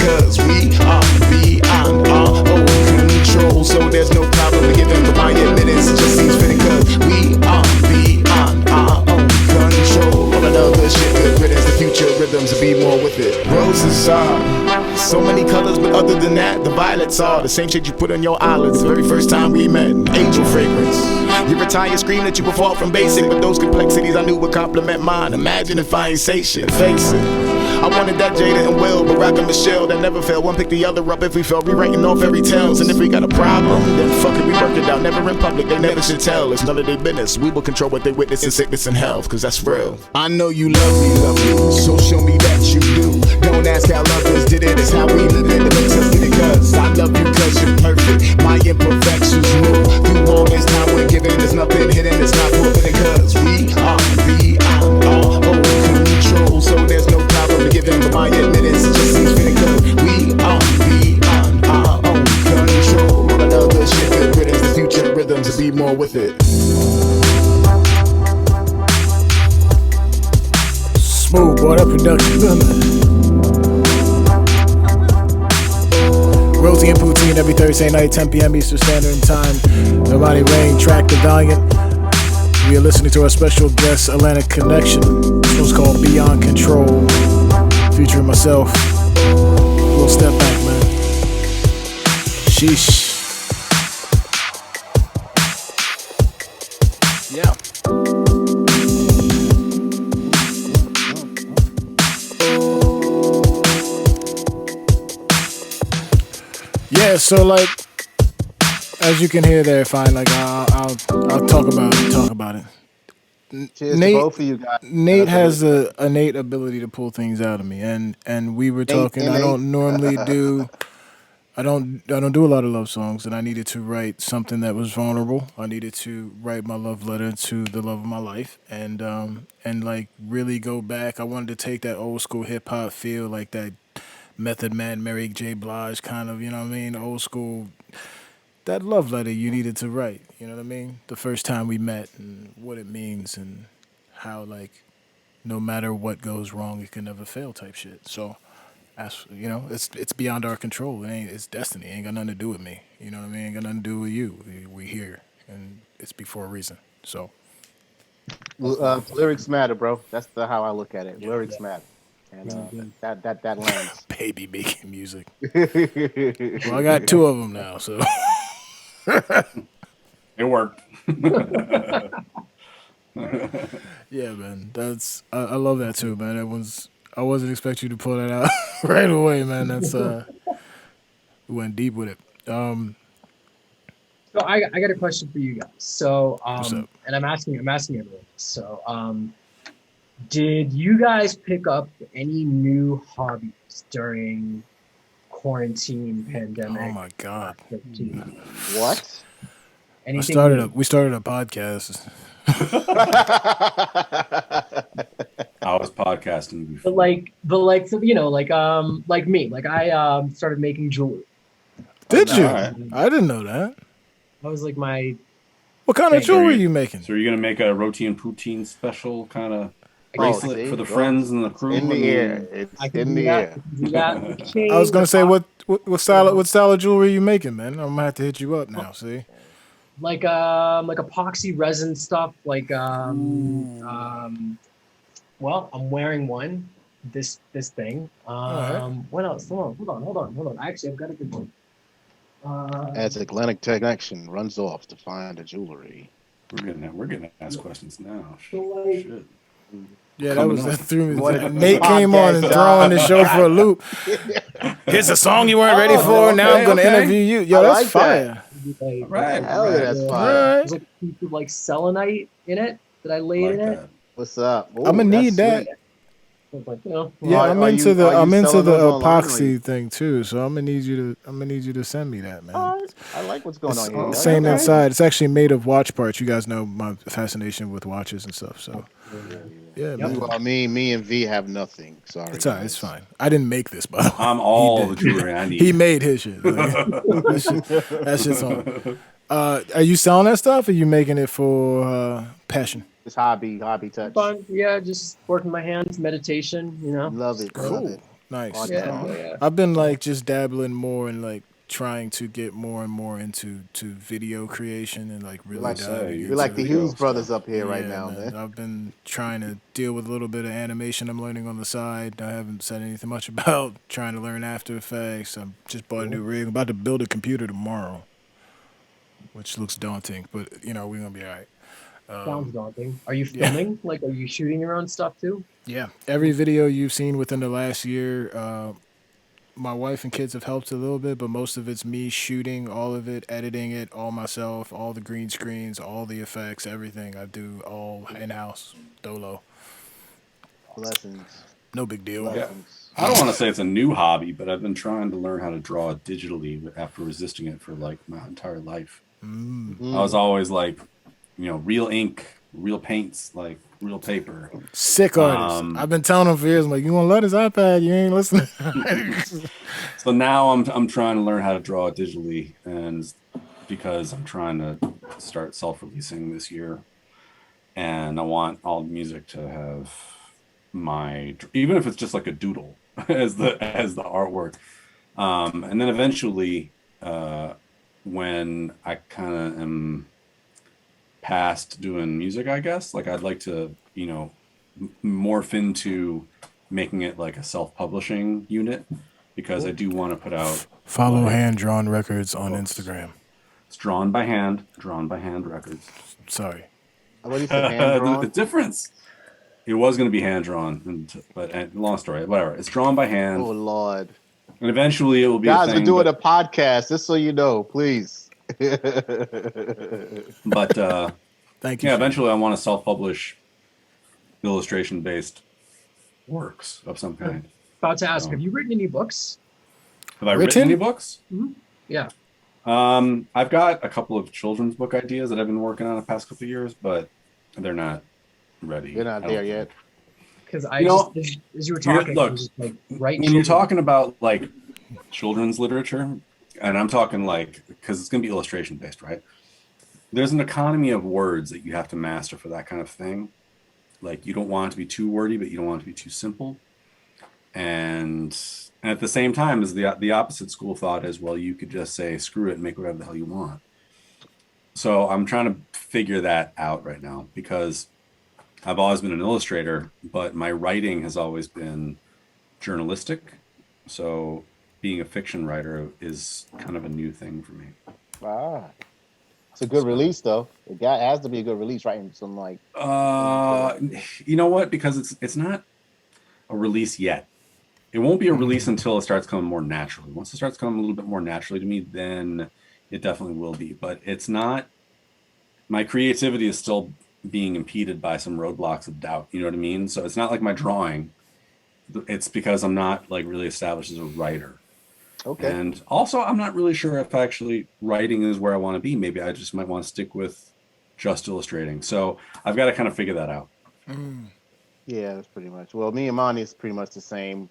Cause we are beyond our own control. So there's no problem in giving, but my admittance just seems fitting. Cause we are beyond our own control. All of the other shit, good riddance. The future rhythms will be more with it. Roses are so many colors, but other than that, the violets are the same shit you put on your eyelids the very first time we met. Angel fragrance. You retire, scream that you were far from basic, but those complexities I knew would complement mine. Imagine if I ain't say shit. Face it. I wanted that Jada and Will, Barack and Michelle that never fail. One pick the other up if we fell, rewriting all fairy tales. And if we got a problem, then fuck it, we work it out. Never in public, they never should tell. It's none of their business. We will control what they witness in sickness and health, cause that's real. I know you love me, so show me that you do. Don't ask how others did it, it's how we live it. It makes us get it, cause I love you cause you're perfect. My imperfections move through all this time we're giving. There's nothing hidden, it's not forfeited, cause we are beyond our own control. So there's no problem giving, but my admittance just seems fitting. Cause we are beyond our own control. All the other shit, good riddance. The future rhythms will be more with it. Smooth, boy, that production. Roti And Poutine every Thursday night, 10 p.m. Eastern Standard Time. Nobody Rain, track The Valiant. We are listening to our special guest, Atlantic Connection. This one's called Beyond Control, featuring myself. We'll step back, man. Sheesh. Yeah. Yeah, so like, as you can hear there, fine. Like I'll talk about it. Cheers Nate, to both of you guys. Nate has a innate ability to pull things out of me, and we were talking. I don't normally do. I don't do a lot of love songs, and I needed to write something that was vulnerable. I needed to write my love letter to the love of my life, and like really go back. I wanted to take that old school hip hop feel, like that Method Man, Mary J. Blige kind of, you know what I mean, old school. That love letter you needed to write, you know what I mean? The first time we met and what it means and how, like, no matter what goes wrong, it can never fail type shit. So, as you know, it's beyond our control. It's destiny. It ain't got nothing to do with me. You know what I mean? It ain't got nothing to do with you. We here, and it's before a reason. So, Lyrics matter, bro. That's how I look at it. Lyrics matter. And that lands. baby making music. Well, I got two of them now, so. It worked. Yeah, man. I love that too, man. I wasn't expecting you to pull that out right away, man. That's we went deep with it. So I got a question for you guys. So and I'm asking everyone. So did you guys pick up any new hobbies during quarantine, pandemic? Oh my God. What? Anything We started a podcast. I was podcasting before. but like so, you know, like me, like I started making jewelry. Did you? All right. I didn't know that. That was like my What kind of Thank jewelry are you. you making? So are you gonna make a Roti And Poutine special kind of bracelet see? for the friends and the crew? In the air. It's I can in do the that. air. I can do that. I was gonna say what style of jewelry are you making, man? I'm gonna have to hit you up now. See, like epoxy resin stuff, like well, I'm wearing one, this thing. right. What else? Hold on. Actually, I've got a good one. As Atlantic Connection runs off to find the jewelry. We're getting asked questions now. So, like- Shit. yeah, Coming that up. threw me. What a Nate came on and podcast, throwing the show for a loop. Here's a song you weren't ready for. Now I'm gonna okay. interview you. Yo, I that's like fire. like, Right, Hell yeah, that's fire. Right. there's like a piece of like selenite in it that I laid like in it. that. What's up? Ooh, I'ma that's need that. sweet. I was like, you know, Yeah, Are- I'm are into you- the are you selling those online, or epoxy you- thing too. So I'm gonna need you to send me that, man. All right. I like what's going It's on here. the yo. same Okay. inside. It's actually made of watch parts. You guys know my fascination with watches and stuff. So yeah, Yep. man. Well, me and V have nothing. Sorry. It's all right. It's guys. fine. I didn't make this, by the way. I'm all the did. jewelry I need. He made his shit. Like, that shit's on. Are you selling that stuff? Or are you making it for passion? It's hobby touch. fun. Yeah, just working my hands, meditation, you know. Love it. Love Cool. it. Nice. Art Yeah, form. yeah. I've been like just dabbling more and like trying to get more and more into video creation and like really like- diving you're We're like into the it. Hughes brothers up here right Yeah, now, man. I've been trying to deal with a little bit of animation I'm learning on the side. I haven't said anything much about trying to learn After Effects. I just bought a new rig. I'm about to build a computer tomorrow, which looks daunting, but you know, we're gonna be all right. Sounds daunting. Are you filming? Like, are you shooting your own stuff too? Yeah, every video you've seen within the last year, my wife and kids have helped a little bit, but most of it's me shooting all of it, editing it all myself, all the green screens, all the effects, everything I do all in-house, dolo. Blessings. No big deal. Yeah. Blessings. I don't want to say it's a new hobby, but I've been trying to learn how to draw digitally after resisting it for like my entire life. Mm. I was always like, you know, real ink, real paints, like real paper. Sick artist. I've been telling him for years, I'm like, you want to let his iPad? You ain't listening. So now I'm trying to learn how to draw digitally, and because I'm trying to start self-releasing this year, and I want all the music to have my, even if it's just like a doodle as the artwork, and then eventually when I kind of am past doing music, I guess, like I'd like to, you know, morph into making it like a self-publishing unit, because I do want to put out. Follow like, Hand Drawn Records on books. Instagram. It's drawn by hand records. Sorry. What do you say, hand the drawn? difference. It was going to be hand drawn, but long story, whatever. It's drawn by hand, Oh Lord. and eventually it will be Guys, a we're thing. doing a podcast, just so you know, please. But Thank you. yeah, eventually I want to self-publish illustration-based works of some kind. About to ask, Oh. have you written any books? Have I Written? written any books? Yeah. I've got a couple of children's book ideas that I've been working on the past couple of years, but they're not ready. You're not I there don't yet. think. Because I You know, just, as you were you're- talking, look, I was just like, right. When you're talking about like children's literature, and I'm talking like, because it's going to be illustration based, right? There's an economy of words that you have to master for that kind of thing. Like, you don't want it to be too wordy, but you don't want it to be too simple. And at the same time, is the opposite school thought is, well, you could just say screw it and make whatever the hell you want. So I'm trying to figure that out right now, because I've always been an illustrator, but my writing has always been journalistic. So being a fiction writer is kind of a new thing for me. Ah. It's a good release, though. It has to be a good release, right? Some like. You know what? Because it's not a release yet. It won't be a release until it starts coming more naturally. Once it starts coming a little bit more naturally to me, then it definitely will be. But it's not. My creativity is still being impeded by some roadblocks of doubt. You know what I mean? So it's not like my drawing. It's because I'm not like really established as a writer. Okay. And also, I'm not really sure if actually writing is where I want to be. Maybe I just might want to stick with just illustrating. So I've got to kind of figure that out. Yeah, that's pretty much. Well, me and Monty is pretty much the same.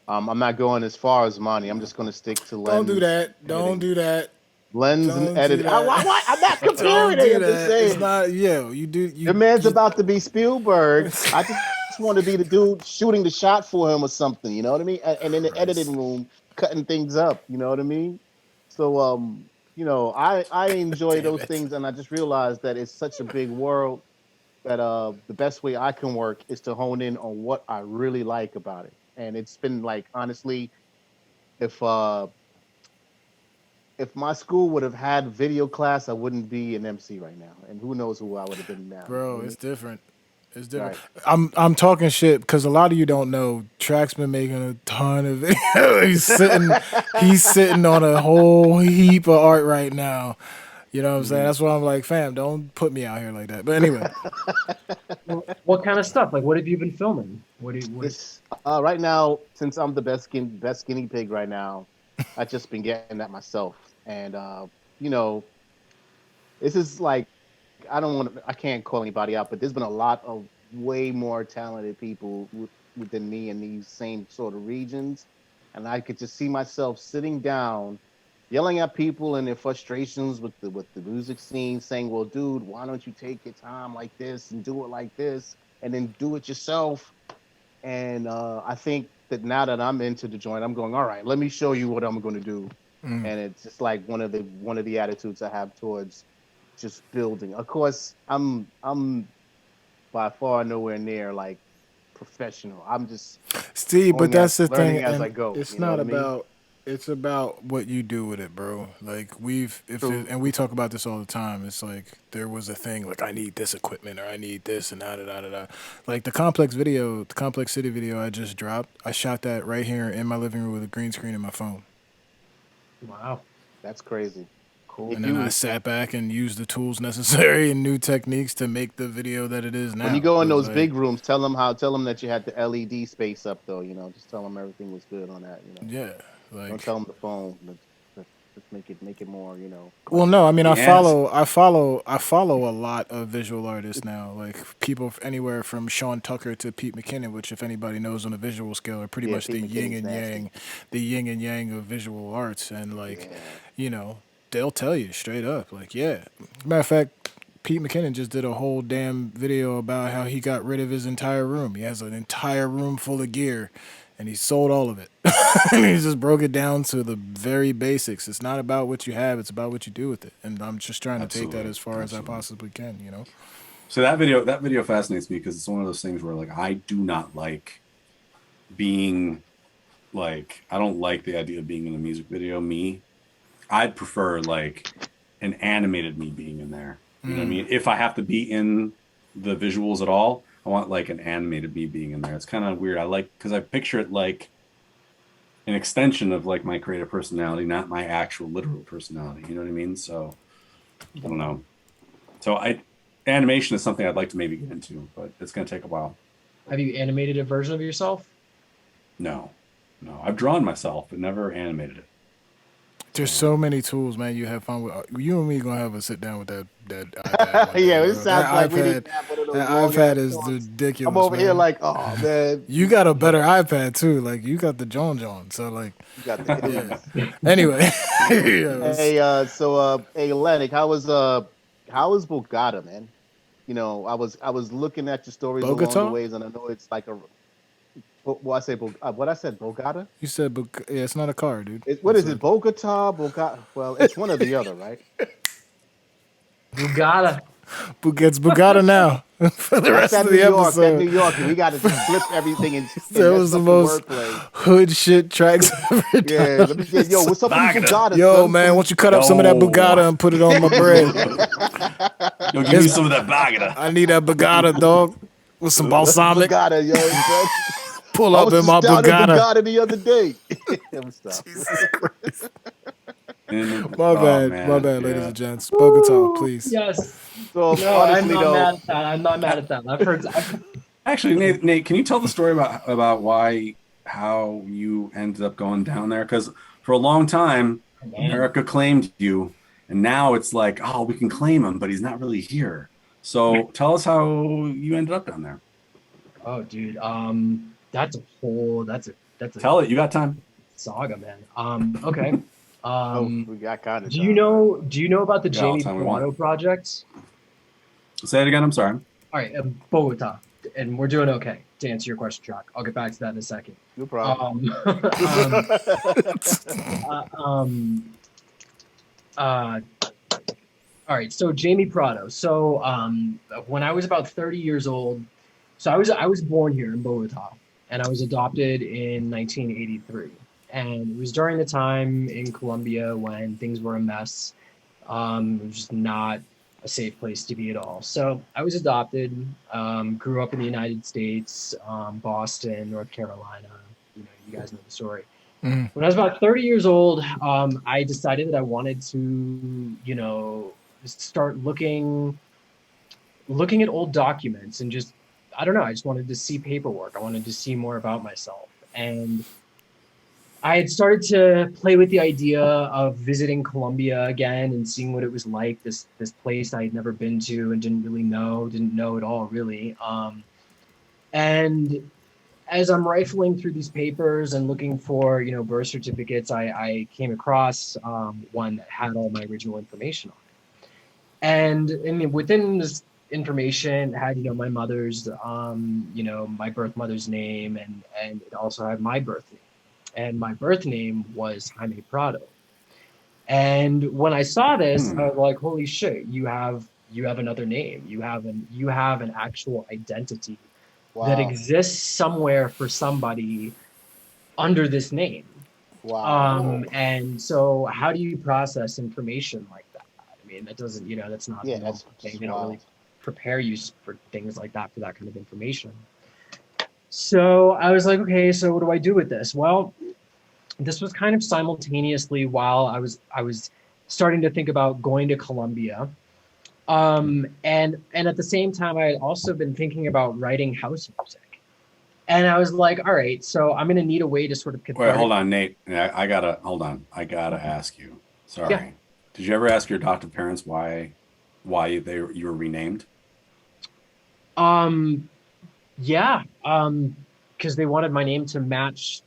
I'm not going as far as Monty. I'm just going to stick to lens. Don't do that. Don't do that. Lens Don't and do editing. that. Why? I'm not Don't comparing do it. I'm just that. It's saying. not. Yeah, you do. The man's about to be Spielberg. I just want to be the dude shooting the shot for him or something. You know what I mean? And in the editing room, cutting things up. You know what I mean? So, you know, I enjoy Damn those it. things, and I just realized that it's such a big world that the best way I can work is to hone in on what I really like about it. And it's been like, honestly, if my school would have had video class, I wouldn't be an MC right now, and who knows who I would have been now. Bro, it's different. It's different. Right. I'm talking shit because a lot of you don't know. Track's been making a ton of videos. He's sitting on a whole heap of art right now. You know what I'm saying? That's why I'm like, fam, don't put me out here like that. But anyway, What kind of stuff? Like, what have you been filming? What do you? What? It's right now, since I'm the best guinea pig right now, I just been getting that myself. And you know, this is like I can't call anybody out, but there's been a lot of way more talented people within me in these same sort of regions, and I could just see myself sitting down, yelling at people and their frustrations with the music scene, saying, "Well, dude, why don't you take your time like this and do it like this, and then do it yourself?" And I think that now that I'm into the joint, I'm going, all right, let me show you what I'm going to do. And it's just like one of the attitudes I have towards just building. Of course, I'm by far nowhere near like professional. I'm just Steve, but going at that's the thing, learning as I and go. it's You know not what I mean? about. It's about what you do with it, bro. Like True. and we talk about this all the time. It's like there was a thing like I need this equipment or I need this and da da da da da. Like the Complex City video I just dropped. I shot that right here in my living room with a green screen in my phone, Wow, That's crazy. cool. If and then I you sat back and used the tools necessary and new techniques to make the video that it is when you now. go in But those like, big rooms, tell them that you had the LED space up though. You know, just tell them everything was good on that. You know, yeah, don't like tell them the phone. Let's make it more. You know, well, no, I mean, The ants. I follow a lot of visual artists now, like people anywhere from Sean Tucker to Pete McKinnon, which, if anybody knows on a visual scale, are pretty yeah, much Pete McKinney's nasty. the yin and yang of visual arts, and like, Yeah. you know, they'll tell you straight up, like, yeah. Matter of fact, Pete McKinnon just did a whole damn video about how he got rid of his entire room. He has an entire room full of gear, and he sold all of it. And he just broke it down to the very basics. It's not about what you have; it's about what you do with it. And I'm just trying to take that Absolutely, as far as I absolutely. possibly can. You know. So that video fascinates me because it's one of those things where like I do not like being like I don't like the idea of being in a music video. Me, I'd prefer like an animated me being in there. You know what I mean? If I have to be in the visuals at all, I want like an animated me being in there. It's kind of weird. I like because I picture it like an extension of like my creative personality, not my actual literal personality. You know what I mean? So I don't know. So animation is something I'd like to maybe get into, but it's going to take a while. Have you animated a version of yourself? No, no, I've drawn myself, but never animated it. There's so many tools, man. You have fun with. You and me gonna have a sit down with that iPad one day, Yeah, it bro. sounds like we need That to have one of those that long iPad ass is talks. I'm ridiculous, over here man. like, oh man, You got a better iPad too. Like you got the John. So like, you got the Italy. anyway, yeah, Hey, hey, Lennox, how was Bogota, man? You know, I was looking at your stories along the Bogota. ways, and I know it's like a, well, I say, what I said, Bogota? You said, yeah, it's not a car, dude. What It's is it, Bogota, Bogota? Well, it's one or the other, right? Bugatti. Gets Bugatti now for the That's rest that of New the York, that episode. New York, and we got to just flip everything and That mess was the up the most wordplay. hood shit tracks ever Yeah, done. let me get, yo, what's up with Bagada. Bogota, Yo, son? man, won't you cut up some of that Bugatti and put it on my bread? Yo, give me some of that bagada. I need that Bugatti, dog, with some What's balsamic. Bogota, yo, son? Pull I up was in my just down in Bugatti. Bogota the other day. Let me stop. Jesus Christ. Oh My man, bad, ladies yeah. and gents. Bogota, please. Yes. So No, I'm honestly, not though, mad at that. I'm not mad at that. I've Actually, Nate, can you tell the story about why how you ended up going down there? Because for a long time, America claimed you, and now it's like, oh, we can claim him, but he's not really here. So tell us how you ended up down there. Oh, dude. That's a Tell it. You got time. saga, man. Okay. we got kind of. Do you know about the Yeah, all the Jamie time we want. Prado project? Say it again. I'm sorry. All right, Bogota, and we're doing okay. To answer your question, Chuck, I'll get back to that in a second. No problem. All right, so Jamie Prado. So when I was about 30 years old, so I was born here in Bogota, and I was adopted in 1983. And it was during the time in Colombia when things were a mess. It was just not a safe place to be at all. So I was adopted, grew up in the United States, Boston, North Carolina. You know, you guys know the story. Mhm. When I was about 30 years old, I decided that I wanted to, you know, start looking at old documents and just, I don't know, I just wanted to see paperwork. I wanted to see more about myself. And I had started to play with the idea of visiting Colombia again and seeing what it was like, this place I had never been to and didn't know at all really. And as I'm rifling through these papers and looking for, birth certificates, I came across one that had all my original information on it. And within this information it had, my mother's, my birth mother's name, and it also had my birth name. And my birth name was Jaime Prado. And when I saw this, I was like, holy shit, you have another name. You have an actual identity that Wow. exists somewhere for somebody under this name. Wow. And so how do you process information like that? I mean, that doesn't, that's not Yeah, the that's normal thing. just They don't really wild. prepare you for things like that, for that kind of information. So I was like, okay, so what do I do with this? Well, this was kind of simultaneously while I was starting to think about going to Colombia. And at the same time, I had also been thinking about writing house music. And I was like, all right, so I'm gonna need a way to sort of Wait, hold cathartic. on, Nate. I gotta hold on. I gotta ask you. Sorry. Yeah. Did you ever ask your adoptive parents why you were renamed? Um, yeah, because they wanted my name to match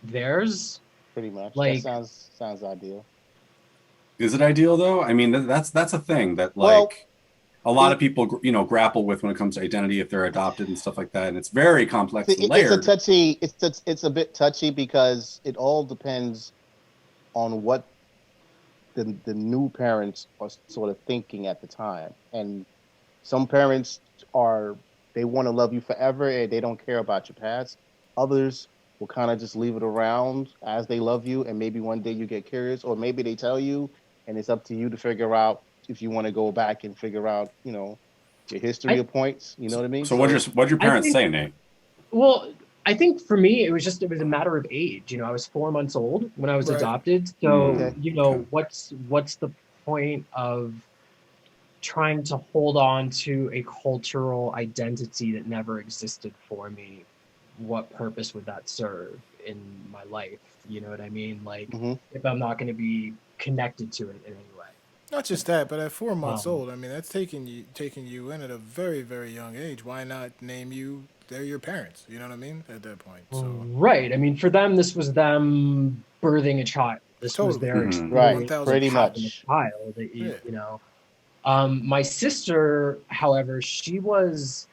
theirs. Pretty much. That Like, sounds ideal. Is it ideal though? I mean, that's a thing that Well, like a lot it, of people grapple with when it comes to identity if they're adopted and stuff like that, and it's very complex and it's a layered. touchy. It's a bit touchy because it all depends on what the new parents are sort of thinking at the time. And some parents they want to love you forever and they don't care about your past. Others will kind of just leave it around as they love you, and maybe one day you get curious, or maybe they tell you, and it's up to you to figure out if you want to go back and figure out, your history I of points. You know what I mean? So what'd your I parents think, say, Nate? well, I think for me, it was a matter of age. I was 4 months old when I was Right. adopted. So, Okay. Okay. what's the point of trying to hold on to a cultural identity that never existed for me? What purpose would that serve in my life? You know what I mean? Like, Hmm. if I'm not going to be connected to it in any way. Not just that, but at 4 months Um, old, I mean, that's taking you in at a very, very young age. Why not name you? They're your parents. You know what I mean? At that point, so right. I mean, for them, this was them birthing a child. This was totally, their Right. experience of $1,000. Pretty having a much. child. Yeah. My sister, however, she was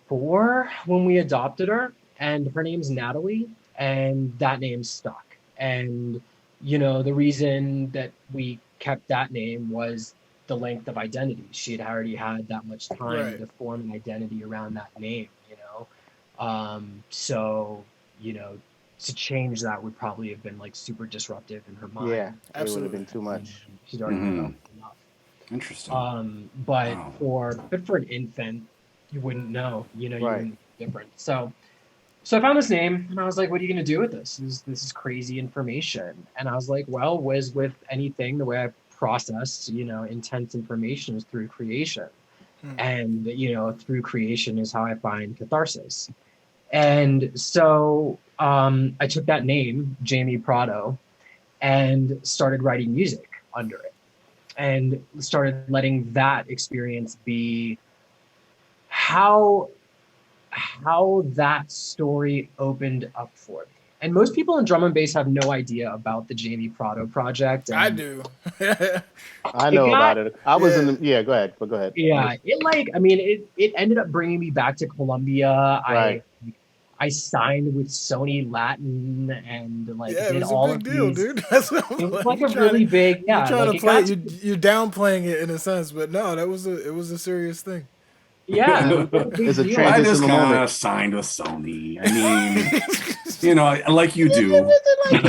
4 when we adopted her, and her name's Natalie, and that name stuck. And the reason that we kept that name was the length of identity. She had already had that much time Right. to form an identity around that name. So to change that would probably have been like super disruptive in her mind. Yeah, it would have Absolutely. been too much. She's already Mm-hmm. developed enough. Interesting. But for an infant, you wouldn't know. You Right. wouldn't be different. So I found this name and I was like, what are you going to do with this? This is crazy information. And I was like, well, with anything, the way I process, intense information is through creation. And, through creation is how I find catharsis. And so I took that name, Jamie Prado, and started writing music under it and started letting that experience be how that story opened up for me. And most people in drum and bass have no idea about the Jamie Prado project. And I do. I it know got, about it. I was in Yeah. the. Yeah, go ahead. But go ahead. yeah, it ended up bringing me back to Colombia. Right. I signed with Sony Latin and Yeah, it did was a all big of deal, these. dude. That's what I'm It was like. like a really big, You're yeah, trying like to it play got it. You're downplaying it in a sense, but no, it was a serious thing. yeah, it was a big It's a deal. I just transitional kind moment. of signed with Sony. I mean, like you Yeah, do. like,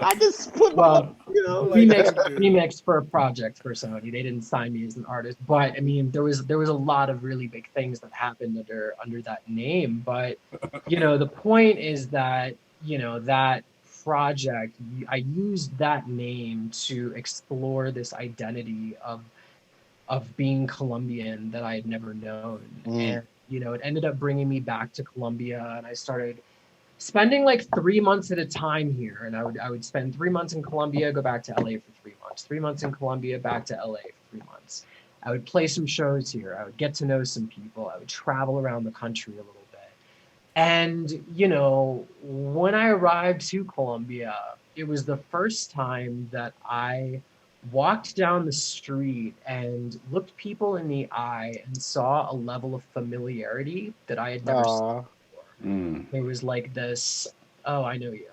I just put my, Well, Like remix for a project for Sony. They didn't sign me as an artist, but I mean, there was a lot of really big things that happened under that name. But the point is that that project, I used that name to explore this identity of being Colombian that I had never known. Mm. And, it ended up bringing me back to Colombia, and I started spending like 3 months at a time here. And I would spend 3 months in Colombia, go back to LA for 3 months, 3 months in Colombia, back to LA for 3 months. I would play some shows here. I would get to know some people. I would travel around the country a little bit. And, when I arrived to Colombia, it was the first time that I walked down the street and looked people in the eye and saw a level of familiarity that I had never seen Aw. before. Mm. There was like this, oh, I know you.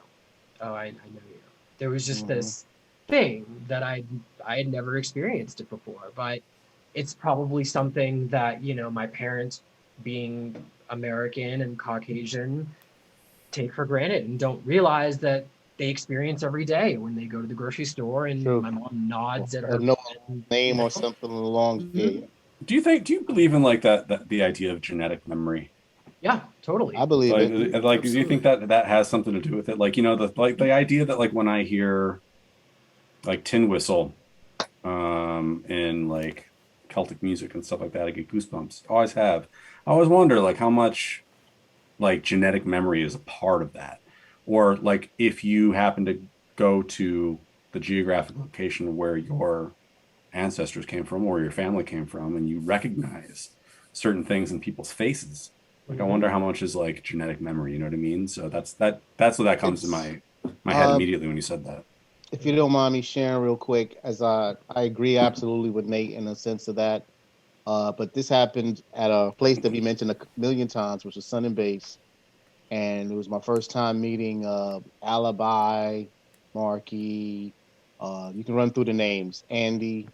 Oh, I know you. There was just this thing that I had never experienced it before, but it's probably something that, my parents, being American and Caucasian, take for granted and don't realize that they experience every day when they go to the grocery store and True. my mom nods at Or her know and, name or something along. Yeah, Do you believe in like that the idea of genetic memory? yeah, totally. I believe Like, it. like do you think that has something to do with it? Like, the idea that like when I hear like tin whistle in like Celtic music and stuff like that, I get goosebumps. Always have. I always wonder like how much like genetic memory is a part of that. Or like if you happen to go to the geographic location where your ancestors came from or your family came from and you recognize certain things in people's faces. Like I wonder how much is like genetic memory, you know what I mean? So that's what that comes to my head immediately when you said that. If you don't mind me sharing real quick, as I agree absolutely with Nate in the sense of that. But this happened at a place that we mentioned a million times, which is Sun and Base. And it was my first time meeting Alibi, Marky. You can run through the names. Andy,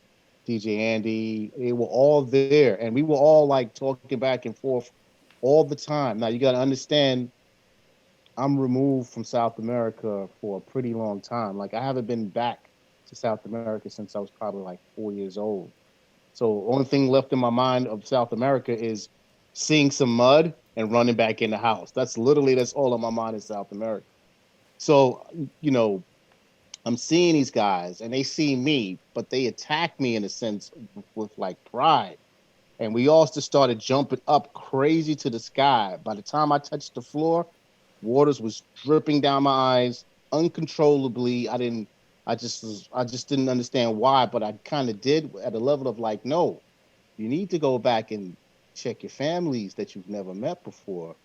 DJ Andy. They were all there, and we were all like talking back and forth all the time. Now you got to understand, I'm removed from South America for a pretty long time. Like I haven't been back to South America since I was probably like 4 years old. So only thing left in my mind of South America is seeing some mud and running back in the house. That's all on my mind in South America. So, I'm seeing these guys and they see me, but they attack me in a sense with like pride. And we all just started jumping up crazy to the sky. By the time I touched the floor, waters was dripping down my eyes uncontrollably. I just didn't understand why, but I kind of did at a level of like, no, you need to go back and check your families that you've never met before.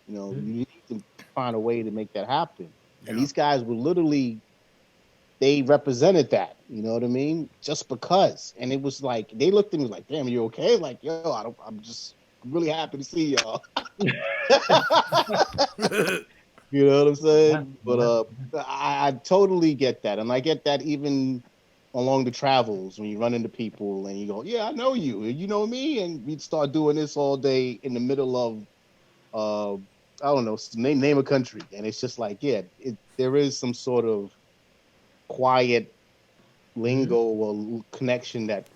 You need to find a way to make that happen. Yeah. And these guys were literally, they represented that, you know what I mean? Just because. And it was like, they looked at me like, damn, you okay? Like, yo, I'm really happy to see y'all. You know what I'm saying? Yeah. But I totally get that. And I get that even along the travels when you run into people and you go, yeah, I know you. You know me? And we'd start doing this all day in the middle of, I don't know, name a country. And it's just like, yeah, there is some sort of quiet lingo or connection that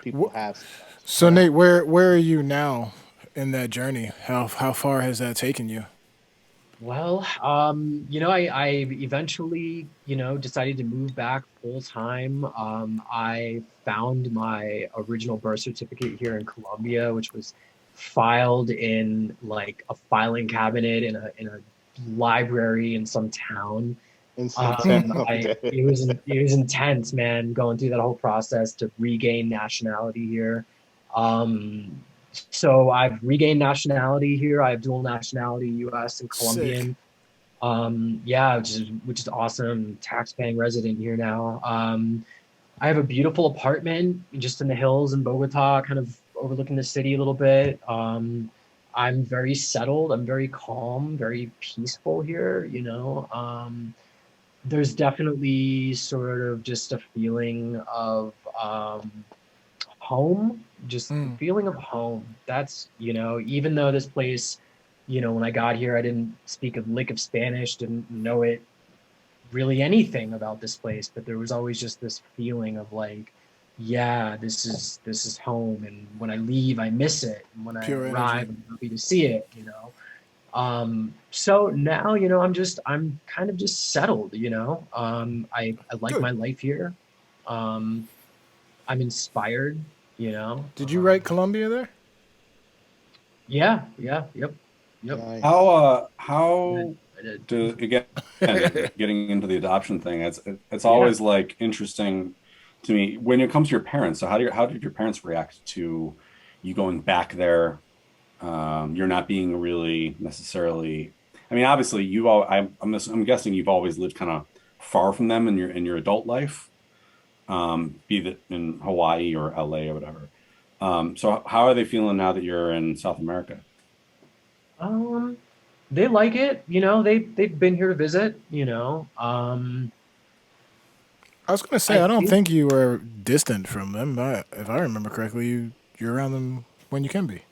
people have. So Nate, where are you now in that journey? How far has that taken you? Well, I eventually, decided to move back full time. I found my original birth certificate here in Colombia, which was filed in like a filing cabinet in a library in some town. It was intense, man, going through that whole process to regain nationality here. So I've regained nationality here. I have dual nationality, U.S. and Colombian. Which is awesome. Tax-paying resident here now. I have a beautiful apartment just in the hills in Bogota, kind of overlooking the city a little bit. I'm very settled. I'm very calm, very peaceful here. There's definitely sort of just a feeling of home, just the feeling of home. That's, even though this place, when I got here, I didn't speak a lick of Spanish, didn't know it really anything about this place, but there was always just this feeling of like, yeah, this is home. And when I leave, I miss it. And when I arrive, I'm happy to see it, So now, I'm kind of just settled, I like Good. my life here. Um, I'm inspired, you know. Did you write Columbia there? Yeah, yeah, yep. Nice. I did. How I did. do again getting into the adoption thing? It's Yeah. always like interesting to me when it comes to your parents. So how did your parents react to you going back there? You're not being really necessarily. I mean, obviously, I'm guessing you've always lived kind of far from them in your adult life, be that in Hawaii or LA or whatever. So how are they feeling now that you're in South America? Um, they like it, they've been. Here to visit, I was gonna say I I don't think, think you were distant from them. If I remember correctly, you're around them when you can be.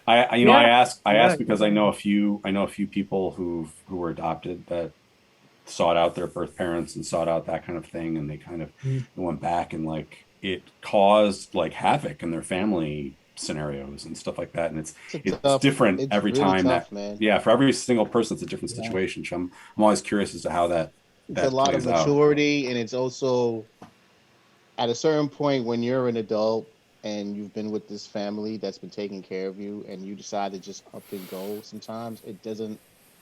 I yeah, ask yeah, because I know a few people who were adopted that sought out their birth parents and sought out that kind of thing, and they kind of mm, went back and like it caused like havoc in their family scenarios and stuff like that. And it's different It's every really time tough, that man. yeah, for every single person, it's a different yeah. situation. So I'm always curious as to how It's a that lot of plays out. maturity, and it's also at a certain point when you're an adult and you've been with this family that's been taking care of you, and you decide to just up and go. Sometimes it doesn't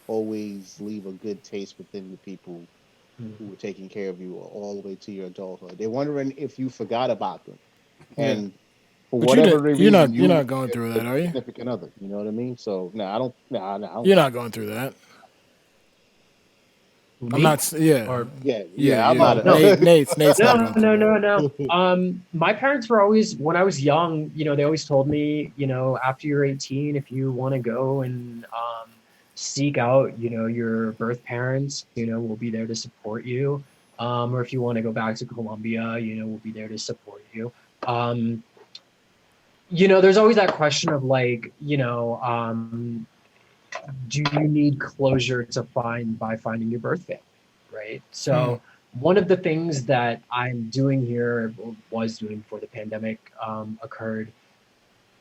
always leave a good taste within the people who Mm. were taking care of you all the way to your adulthood. They're wondering if you forgot about them, Yeah, and for but you whatever did. the reason, You're you were not going through their that, are you? significant other. You know what I mean? So no, I don't. No, I don't You're think not so. going through that. I'm not. Me? Yeah, Or Yeah, yeah, yeah. I'm yeah. not oh no. a. Nate's not No, going no, through no, that. no. My parents were always, when I was young, they always told me, after you're 18, if you want to go and seek out, your birth parents, we'll be there to support you. Or if you want to go back to Colombia, we'll be there to support you. Um, there's always that question of like, do you need closure to find by finding your birth family, right? Hmm. So one of the things that I'm doing here, or was doing before the pandemic occurred,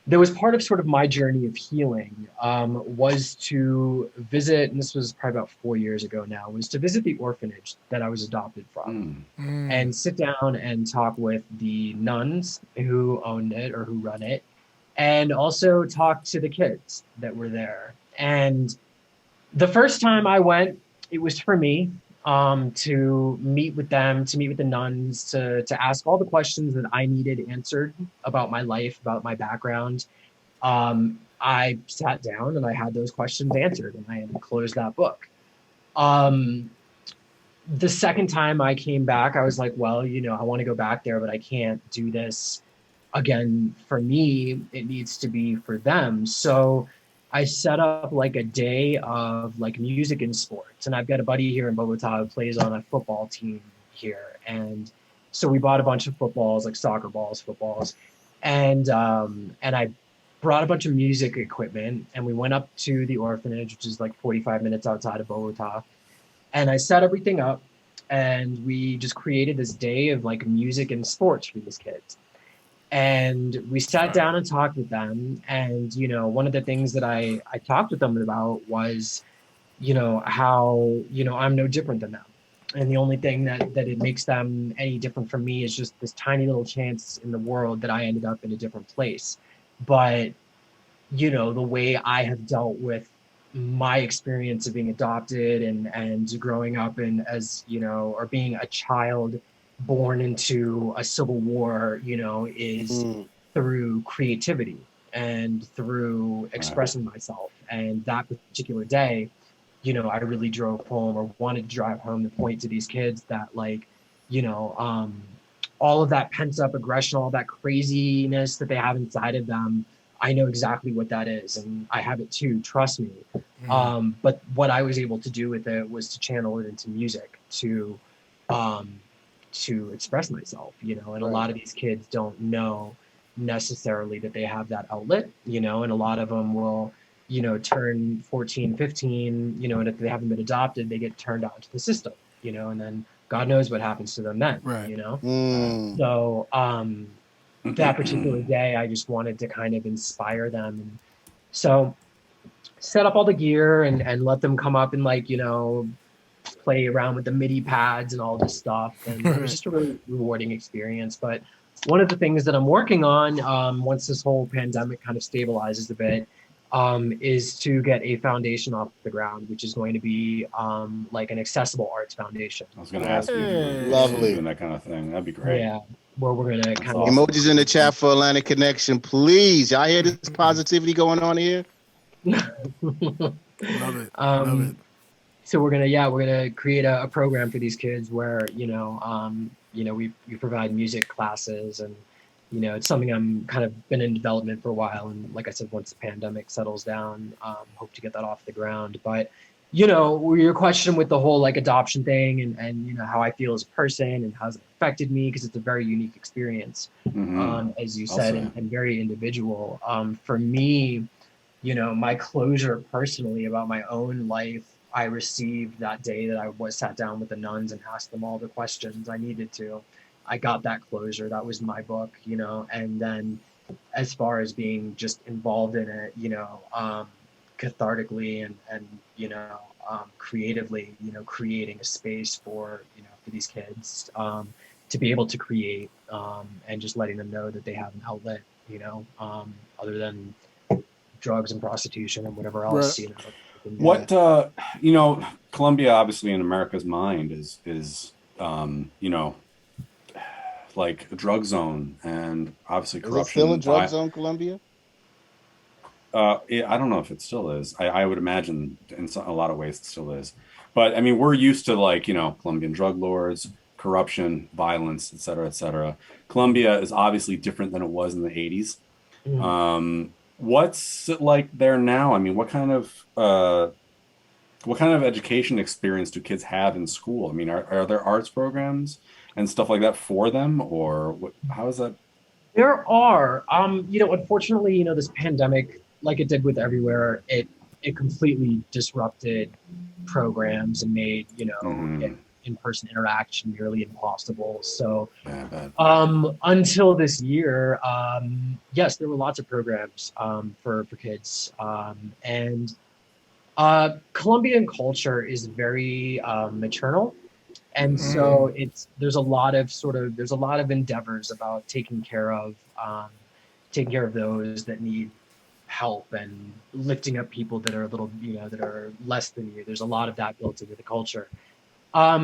there was part of sort of my journey of healing, was to visit, and this was probably about 4 years ago now, was to visit the orphanage that I was adopted from Mm. and sit down and talk with the nuns who owned it or who run it, and also talk to the kids that were there. And the first time I went, it was for me, to meet with them, to meet with the nuns, to ask all the questions that I needed answered about my life, about my background. I sat down and I had those questions answered, and I had closed that book. Um, the second time I came back, I was like, well, I want to go back there, but I can't do this again for me. It needs to be for them. So I set up like a day of like music and sports. And I've got a buddy here in Bogota who plays on a football team here. And so we bought a bunch of footballs, like soccer balls, footballs, and I brought a bunch of music equipment, and we went up to the orphanage, which is like 45 minutes outside of Bogota, and I set everything up, and we just created this day of like music and sports for these kids. And we sat down and talked with them. And, one of the things that I talked with them about was, how, I'm no different than them. And the only thing that it makes them any different from me is just this tiny little chance in the world that I ended up in a different place. But the way I have dealt with my experience of being adopted and growing up in, as or being a child born into a civil war, is Mm, through creativity and through Right. expressing myself. And that particular day, I really drove home, or wanted to drive home, to point to these kids that, like, you know, um, all of that pent up aggression, all that craziness that they have inside of them, I know exactly what that is, and I have it too. Trust me. Hmm. But what I was able to do with it was to channel it into music, um, to express myself. And a right. lot of these kids don't know necessarily that they have that outlet. And a lot of them will, turn 14, 15, and if they haven't been adopted, they get turned out into the system, and then God knows what happens to them then. Right. Mm, So that particular day, I just wanted to kind of inspire them. And so set up all the gear and let them come up and like, play around with the MIDI pads and all this stuff. And it was just a really rewarding experience. But one of the things that I'm working on, once this whole pandemic kind of stabilizes a bit, is to get a foundation off the ground, which is going to be like an accessible arts foundation. I was going to ask you if you were Lovely. doing that kind of thing. That'd be great. Yeah, where we're going to kind of awesome. Emojis in the chat for Atlantic Connection, please. Y'all hear this positivity going on here? Love it. Love it. So we're gonna create a program for these kids where we provide music classes, and it's something I'm kind of been in development for a while, and like I said, once the pandemic settles down, hope to get that off the ground. But your question with the whole like adoption thing and how I feel as a person and how's it affected me, because it's a very unique experience, as you said, and very individual. For me, my closure personally about my own life, I received that day that I was sat down with the nuns and asked them all the questions I needed to. I got that closure. That was my book, and then as far as being just involved in it, cathartically and creatively, creating a space for these kids to be able to create, and just letting them know that they have an outlet, other than drugs and prostitution and whatever else. Right. What Colombia, obviously in America's mind, is like a drug zone, and obviously corruption. Is it still a drug zone, Colombia? I don't know if it still is. I would imagine in a lot of ways it still is. But I mean, we're used to like, Colombian drug lords, corruption, violence, et cetera, et cetera. Colombia is obviously different than it was in the 80s. What's it like there now? I mean, what kind of education experience do kids have in school? I mean, are there arts programs and stuff like that for them, or how is that? There are, unfortunately, this pandemic, like it did with everywhere, it completely disrupted programs and made, in-person interaction nearly impossible. So until this year, yes, there were lots of programs for kids. And Colombian culture is very maternal. And so there's a lot of endeavors about taking care of those that need help and lifting up people that are a little, that are less than you. There's a lot of that built into the culture. For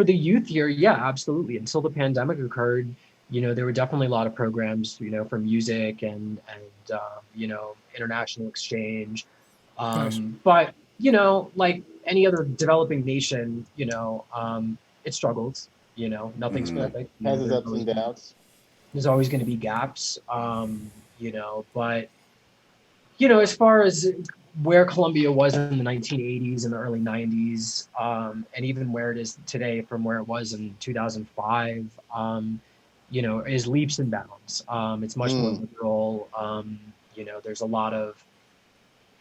the youth here, yeah, absolutely. Until the pandemic occurred, there were definitely a lot of programs, for music and international exchange. Nice. But, like any other developing nation, it struggles, nothing's perfect. Has its ups and downs. There's always going to be gaps, but, as far as where Colombia was in the 1980s and the early 90s, and even where it is today from where it was in 2005, is leaps and bounds. It's much more liberal. There's a lot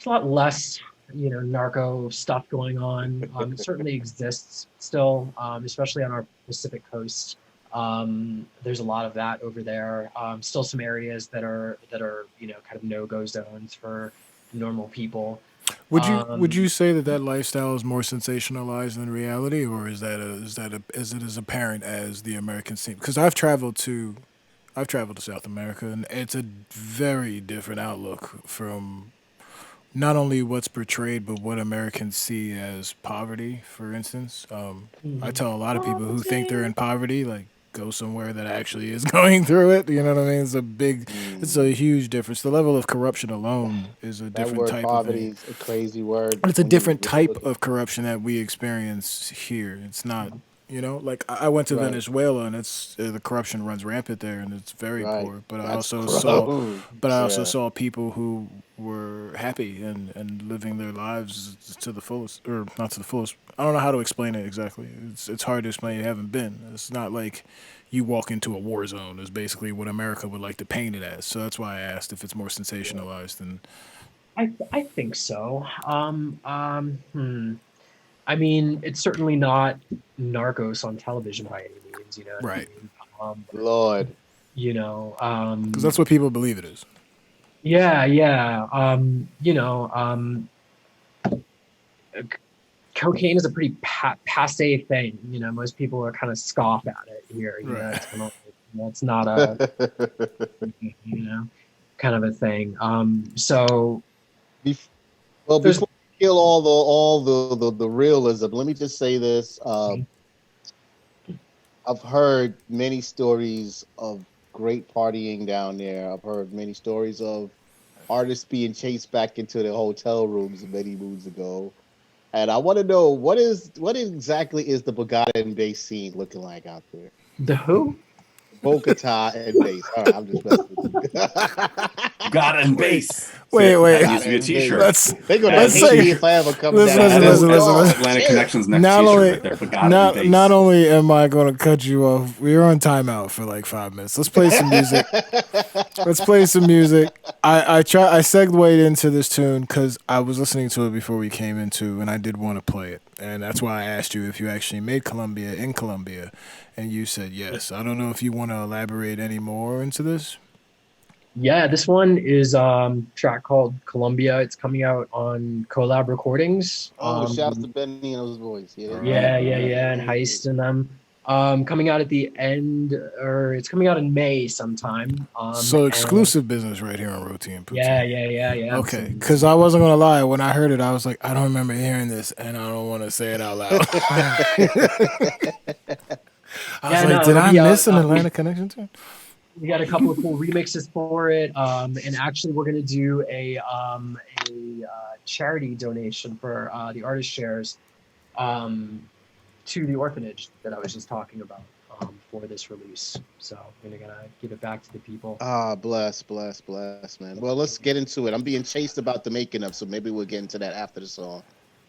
less, narco stuff going on. It certainly exists still, especially on our Pacific coast. There's a lot of that over there. Still some areas that are kind of no-go zones for normal people. Would you say that lifestyle is more sensationalized than reality, or is it as apparent as the American scene? Because I've traveled to South America, and it's a very different outlook from not only what's portrayed, but what Americans see as poverty, for instance. I tell a lot of people who think they're in poverty, like, go somewhere that actually is going through it. You know what I mean? It's a huge difference. The level of corruption alone is a different type of thing. Poverty is a crazy word. It's a different type of corruption that we experience here. It's not, like I went to Venezuela, and it's the corruption runs rampant there, and it's very poor. But I also saw people who were happy and living their lives to the fullest, or not to the fullest. I don't know how to explain it exactly. It's hard to explain. You haven't been. It's not like you walk into a war zone. Is basically what America would like to paint it as. So that's why I asked if it's more sensationalized than. I think so. I mean, it's certainly not Narcos on television by any means, Right. Lord. Because that's what people believe it is. Yeah. Cocaine is a pretty passe thing. Most people are kind of scoff at it here. Right. It's kind of, it's not a, kind of a thing. So Bef- well, there's, before we kill all the realism, let me just say this. I've heard many stories of great partying down there. I've heard many stories of artists being chased back into their hotel rooms many moons ago. And I want to know what exactly is the Bogota and bass scene looking like out there? the who? Bogota and bass. All right, I'm just messing with you. Got it in base. Wait. That used to be a T-shirt. They're gonna Let's hate say- me if I ever come listen, down. listen. Atlantic Connection's next Not T-shirt only, right there. Bogota and not base. only am I going to cut you off, we're on timeout for like 5 minutes. Let's play some music. I segued into this tune because I was listening to it before we came into, and I did want to play it, and that's why I asked you if you actually made Colombia in Colombia, and you said yes. I don't know if you want to elaborate any more into this. Yeah, this one is track called Columbia. It's coming out on Collab Recordings. Shouts to Benny and those boys. Yeah, And Heist and them. Coming out at the end, or it's coming out in May sometime. So exclusive business right here on Roti And Poutine. Yeah. Okay, because I wasn't gonna lie. When I heard it, I was like, I don't remember hearing this, and I don't want to say it out loud. I was like, did I miss an Atlantic Connection too? We got a couple of cool remixes for it, and actually, we're gonna do a charity donation for the artist shares to the orphanage that I was just talking about for this release. So we're gonna give it back to the people. Bless, man. Well, let's get into it. I'm being chased about the making of, so maybe we'll get into that after the song.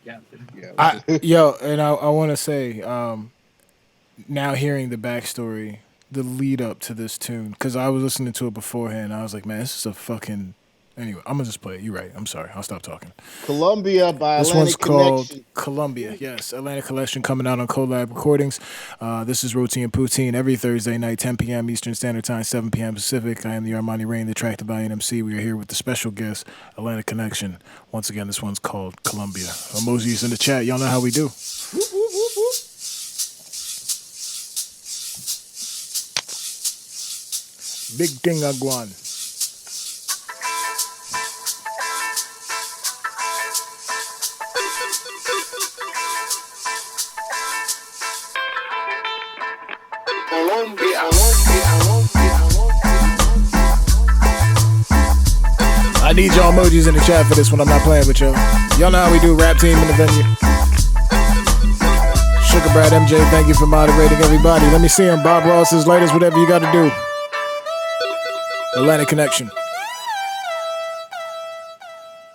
Yeah. I want to say, now hearing the backstory, the lead up to this tune, because I was listening to it beforehand. I was like, man, this is a fucking. Anyway, I'm gonna just play it. You're right. I'm sorry. I'll stop talking. Columbia by this Atlantic one's called Connection. Columbia. Yes, Atlantic Collection coming out on Collab Recordings. This is Roti and Poutine every Thursday night, 10 p.m. Eastern Standard Time, 7 p.m. Pacific. I am the Armani Rain, the Track the Valiant MC. We are here with the special guest, Atlantic Connection. Once again, this one's called Columbia. Emojis in the chat. Y'all know how we do. Big thing Aguan. I need y'all emojis in the chat for this one. I'm not playing with y'all. Y'all know how we do. Rap team in the venue. Sugar Brad MJ, thank you for moderating everybody. Let me see him. Bob Ross's latest, whatever you got to do. Atlantic Connection.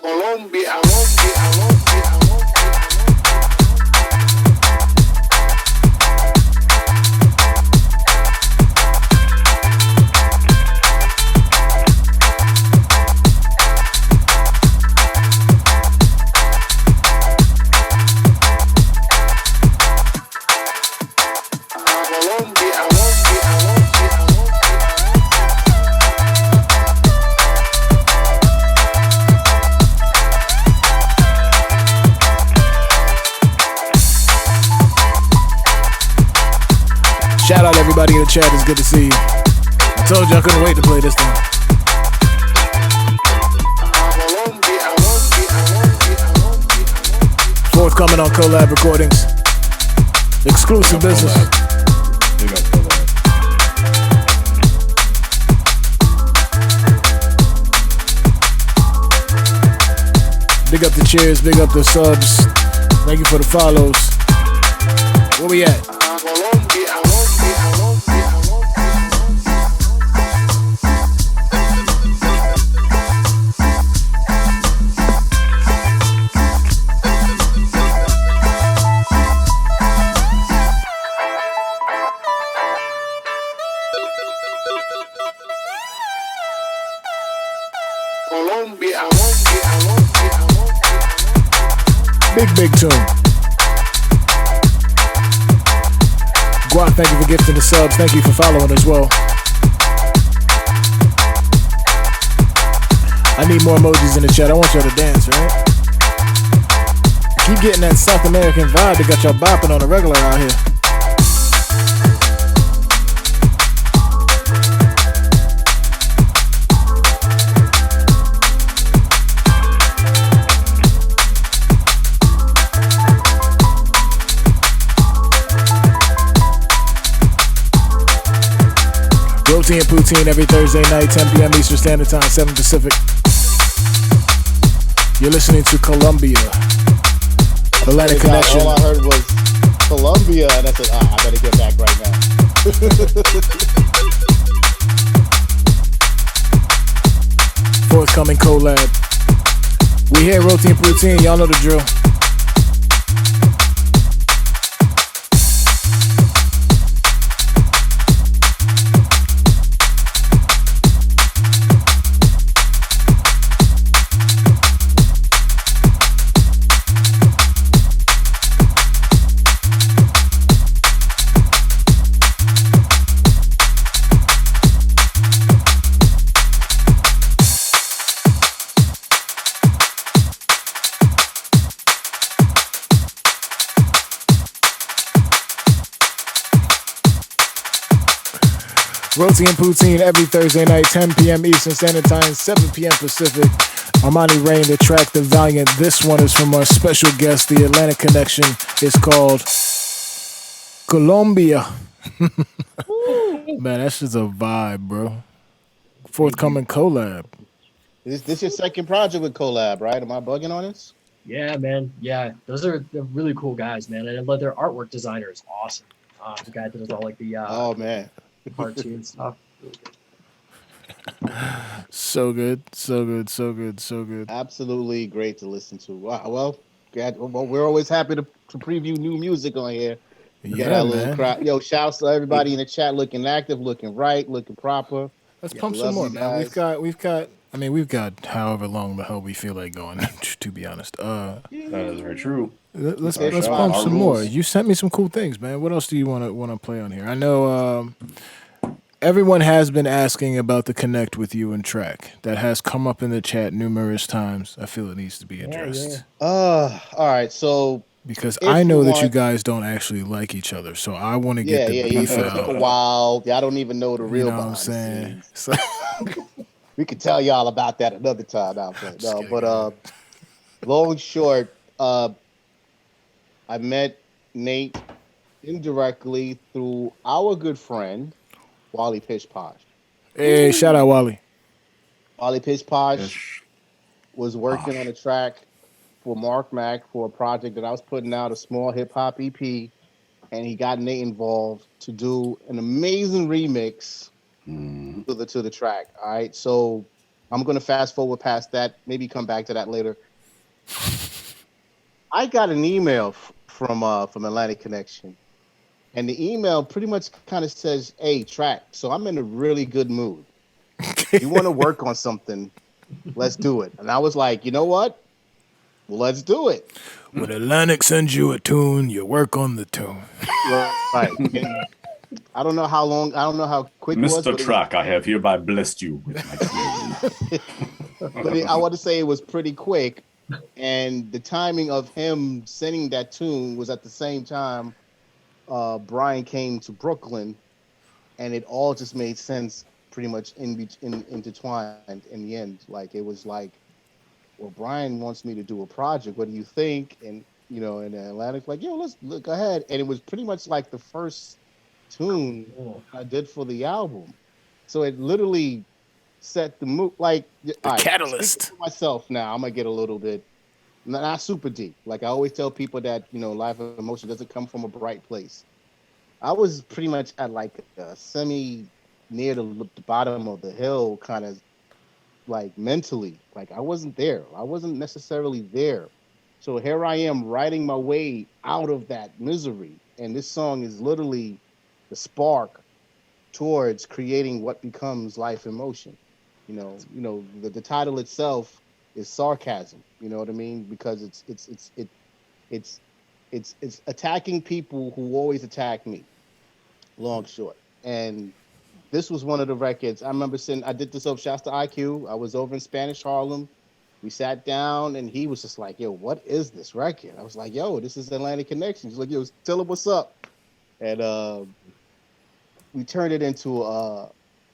Colombia. Shout out everybody in the chat. It's good to see you. I told you I couldn't wait to play this thing. Forthcoming on Collab Recordings. Exclusive business. Big up Collab. Big up the cheers, big up the subs. Thank you for the follows. Where we at? Big tune. Guap, thank you for gifting the subs. Thank you for following as well. I need more emojis in the chat. I want y'all to dance, right? Keep getting that South American vibe that got y'all bopping on the regular out here. Roti and Poutine every Thursday night, 10 p.m. Eastern Standard Time, 7 Pacific. You're listening to Colombia. Atlantic Connection. All I heard was Colombia, and I said, I better get back right now. Forthcoming collab. We here, Roti and Poutine. Y'all know the drill. Roti and Poutine every Thursday night, 10 p.m. Eastern Standard Time, 7 p.m. Pacific. Armani Rain, the track The Valiant. This one is from our special guest, the Atlantic Connection. It's called Colombia. Man, that's just a vibe, bro. Forthcoming collab. This your second project with collab, right? Am I bugging on this? Yeah, man. Yeah, they're really cool guys, man. And I love their artwork designer is awesome. The guy that does all like the Oh man, cartoon stuff. So good, so good, so good, so good. absolutely great to listen to. Wow, well, we're always happy to preview new music on here. We got Yeah, our little man. crowd. Yo, shouts to everybody in the chat looking active, looking right, looking proper. Let's Yeah, pump we some love more, you man. We've guys. got. I mean, we've got however long the hell we feel like going. To be honest, That is very true. let's Our let's show, pump our some more. rules. You sent me some cool things, man. What else do you want to play on here? I know everyone has been asking about the connect with you and track that has come up in the chat numerous times. I feel it needs to be Yeah, addressed All right. So because I if you know that you want, guys don't actually like each other, so I want to get yeah, the yeah, yeah. beef It took a out. while. Y'all don't even know the You real know what I'm behind the saying? scenes. So, We could tell y'all about that another time. Now, I'm playing. just No, kidding. but Go ahead. long and short, I met Nate indirectly through our good friend Wally Pish Posh. Hey, shout out Wally. Wally Pish Posh Ish. was working on a Posh. track for Mark Mack for a project that I was putting out, a small hip hop EP, and he got Nate involved to do an amazing remix Mm. to the track. All right, so I'm gonna fast forward past that, maybe come back to that later. I got an email from Atlantic Connection, and the email pretty much kind of says, "Hey, track. So I'm in a really good mood. You want to work on something? Let's do it." And I was like, you know what? Let's do it. When Atlantic sends you a tune, you work on the tune. Right. And I don't know how long, I don't know how quick it was, Mr. but it was, Truck, I have hereby blessed you with my tune. I want to say it was pretty quick. And the timing of him sending that tune was at the same time Brian came to Brooklyn, and it all just made sense pretty much intertwined in the end. Like it was like, well, Brian wants me to do a project. What do you think? And and Atlantic's like, yo, let's look ahead. And it was pretty much like the first tune cool. I did for the album. So it literally set the mood. Like, The all right, speaking catalyst. for myself now, I'm gonna get a little bit not super deep. Like I always tell people that life of emotion doesn't come from a bright place. I was pretty much at like a semi near the bottom of the hill, kind of like mentally. Like I wasn't there. I wasn't necessarily there. So here I am writing my way out of that misery. And this song is literally the spark towards creating what becomes life in motion. The title itself is sarcasm. You know what I mean? Because it's it's attacking people who always attack me. Long short. And this was one of the records. I remember sitting. I did this over. Shouts to IQ. I was over in Spanish Harlem. We sat down, and he was just like, "Yo, what is this record?" I was like, "Yo, this is Atlantic Connection." He's like, "Yo, tell him what's up." And we turned it into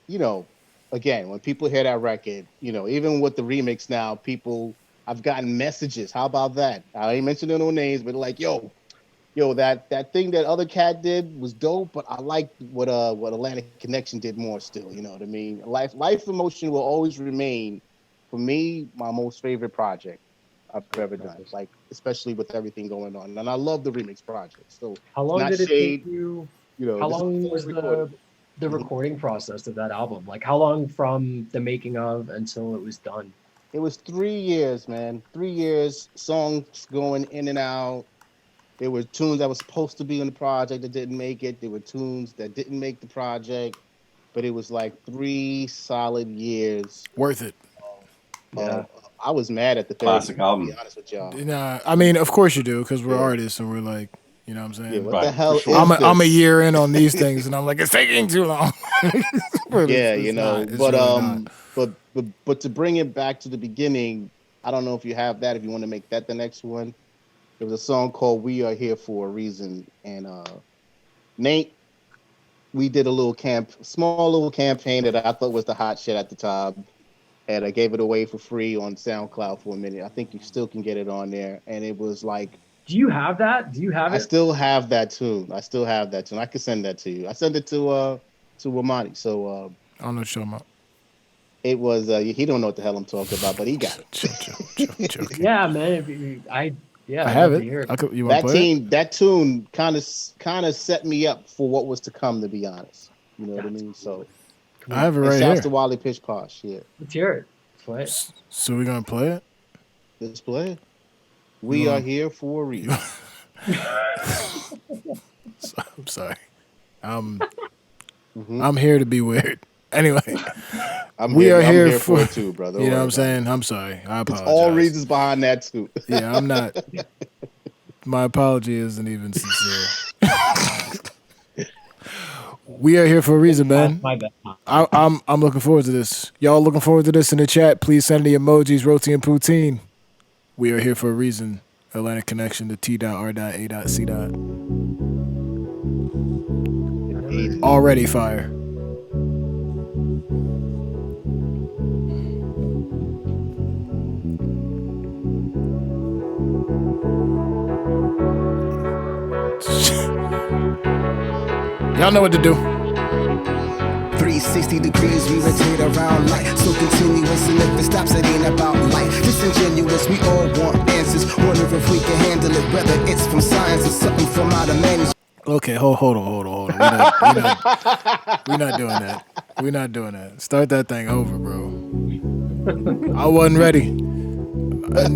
you know, again, when people hear that record, even with the remix now, people, I've gotten messages. How about that? I ain't mentioning no names, but like, yo, that thing that other cat did was dope, but I like what Atlantic Connection did more still. You know what I mean? Life Emotion will always remain for me my most favorite project I've ever done. Like, especially with everything going on, and I love the remix project. So How long not did it shade, take you? How this is long fully was recorded. the recording process of that album? Like, how long from the making of until it was done? It was 3 years, man. 3 years, songs going in and out. There were tunes that were supposed to be in the project that didn't make it. There were tunes that didn't make the project, but it was like 3 solid years Worth it. Yeah. of. I was mad at the Classic therapist, to be album. honest with y'all. Nah, I mean, of course you do, because we're Yeah, artists and we're like, you know what I'm yeah. saying? What the Right, for hell sure. is I'm a this? year in on these things, and I'm like, it's taking too long. But Yeah, it's not. It's but really not. but to bring it back to the beginning, I don't know if you have that. If you want to make that the next one, there was a song called "We Are Here for a Reason," and Nate, we did a small little campaign that I thought was the hot shit at the time, and I gave it away for free on SoundCloud for a minute. I think you still can get it on there, and it was like Do you have that? Do you have I it? still have that tune. I still have that tune. I can send that to you. I sent it to Amani. So I don't know what you're talking about. it was he don't know what the hell I'm talking about, but he got it. Joking. Yeah, man. I I'd have love to hear it. it. You want to That play it? team, that tune kind of set me up for what was to come, to be honest. You know what I That's mean? So I have it and right shouts here. to Wally Pitch Posh. Yeah. Let's hear it. Play it. So we're gonna play it. Let's play it. You We are want? here for a reason. I'm sorry. I'm Mhm. I'm here to be weird. Anyway, I'm we here. are I'm here here for for. it too, brother. You Don't know what worry I'm about it. saying? I'm sorry. I It's all apologize. reasons behind that too. Yeah, I'm not. My apology isn't even sincere. We are here for a reason, man. My bad. I'm looking forward to this. Y'all looking forward to this in the chat? Please send the emojis. Roti and Poutine. We are here for a reason. Atlantic Connection to T.R.A.C. Already fire. Y'all know what to do. 360 degrees, we rotate around light. So continuous, and if it stops, it ain't about life. Disingenuous, we all want answers. Wonder if we can handle it, whether it's from science or something from out of manuscript. Okay, hold on. We're not doing that. We're not doing that. Start that thing over, bro. I wasn't ready.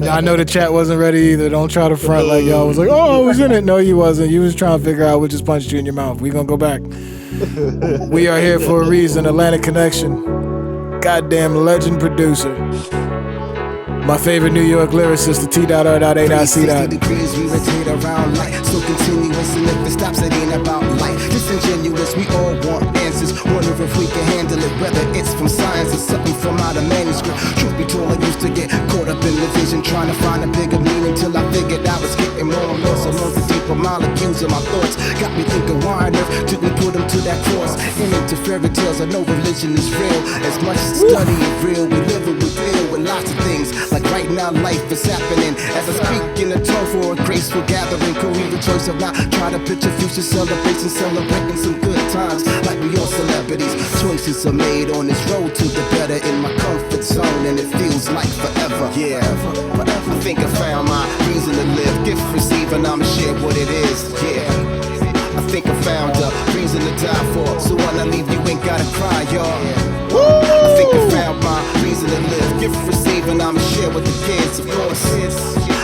I know the chat wasn't ready either. Don't try to front like y'all was like, oh, I was in it. No, you wasn't. You was trying to figure out what just punched you in your mouth. We gonna go back. We are here for a reason. Atlantic Connection. Goddamn legend producer. My favorite New York lyricist, the T.R.A.C. 360 degrees, we rotate around light. So continuous, and if it stops, it ain't about life. Disingenuous, we all want answers. Wonder if we can handle it, whether it's from science or something from out of manuscript. Truth be told, I used to get caught up in the vision, trying to find a bigger meaning till I figured I was getting more lost among the deeper molecules of my thoughts. Got me thinking, why on earth did we put them to that cross? And into fairy tales, I know religion is real. As much as study is real, we live and we feel with lots of things. Like right now, life is happening. As I speak in a tone for a graceful gathering, could we rejoice of not try to picture future celebrations, celebrating some good times like we all celebrities. Choices are made on this road to the better in my comfort zone, and it feels like forever. Yeah, forever. I think I found my reason to live. Gift receiving, I'ma share what it is. Yeah. I think I found a reason to die for. So when I leave, you ain't gotta cry, y'all. I think I found my reason to live. Gift receiving, I'ma share with the kids, of course.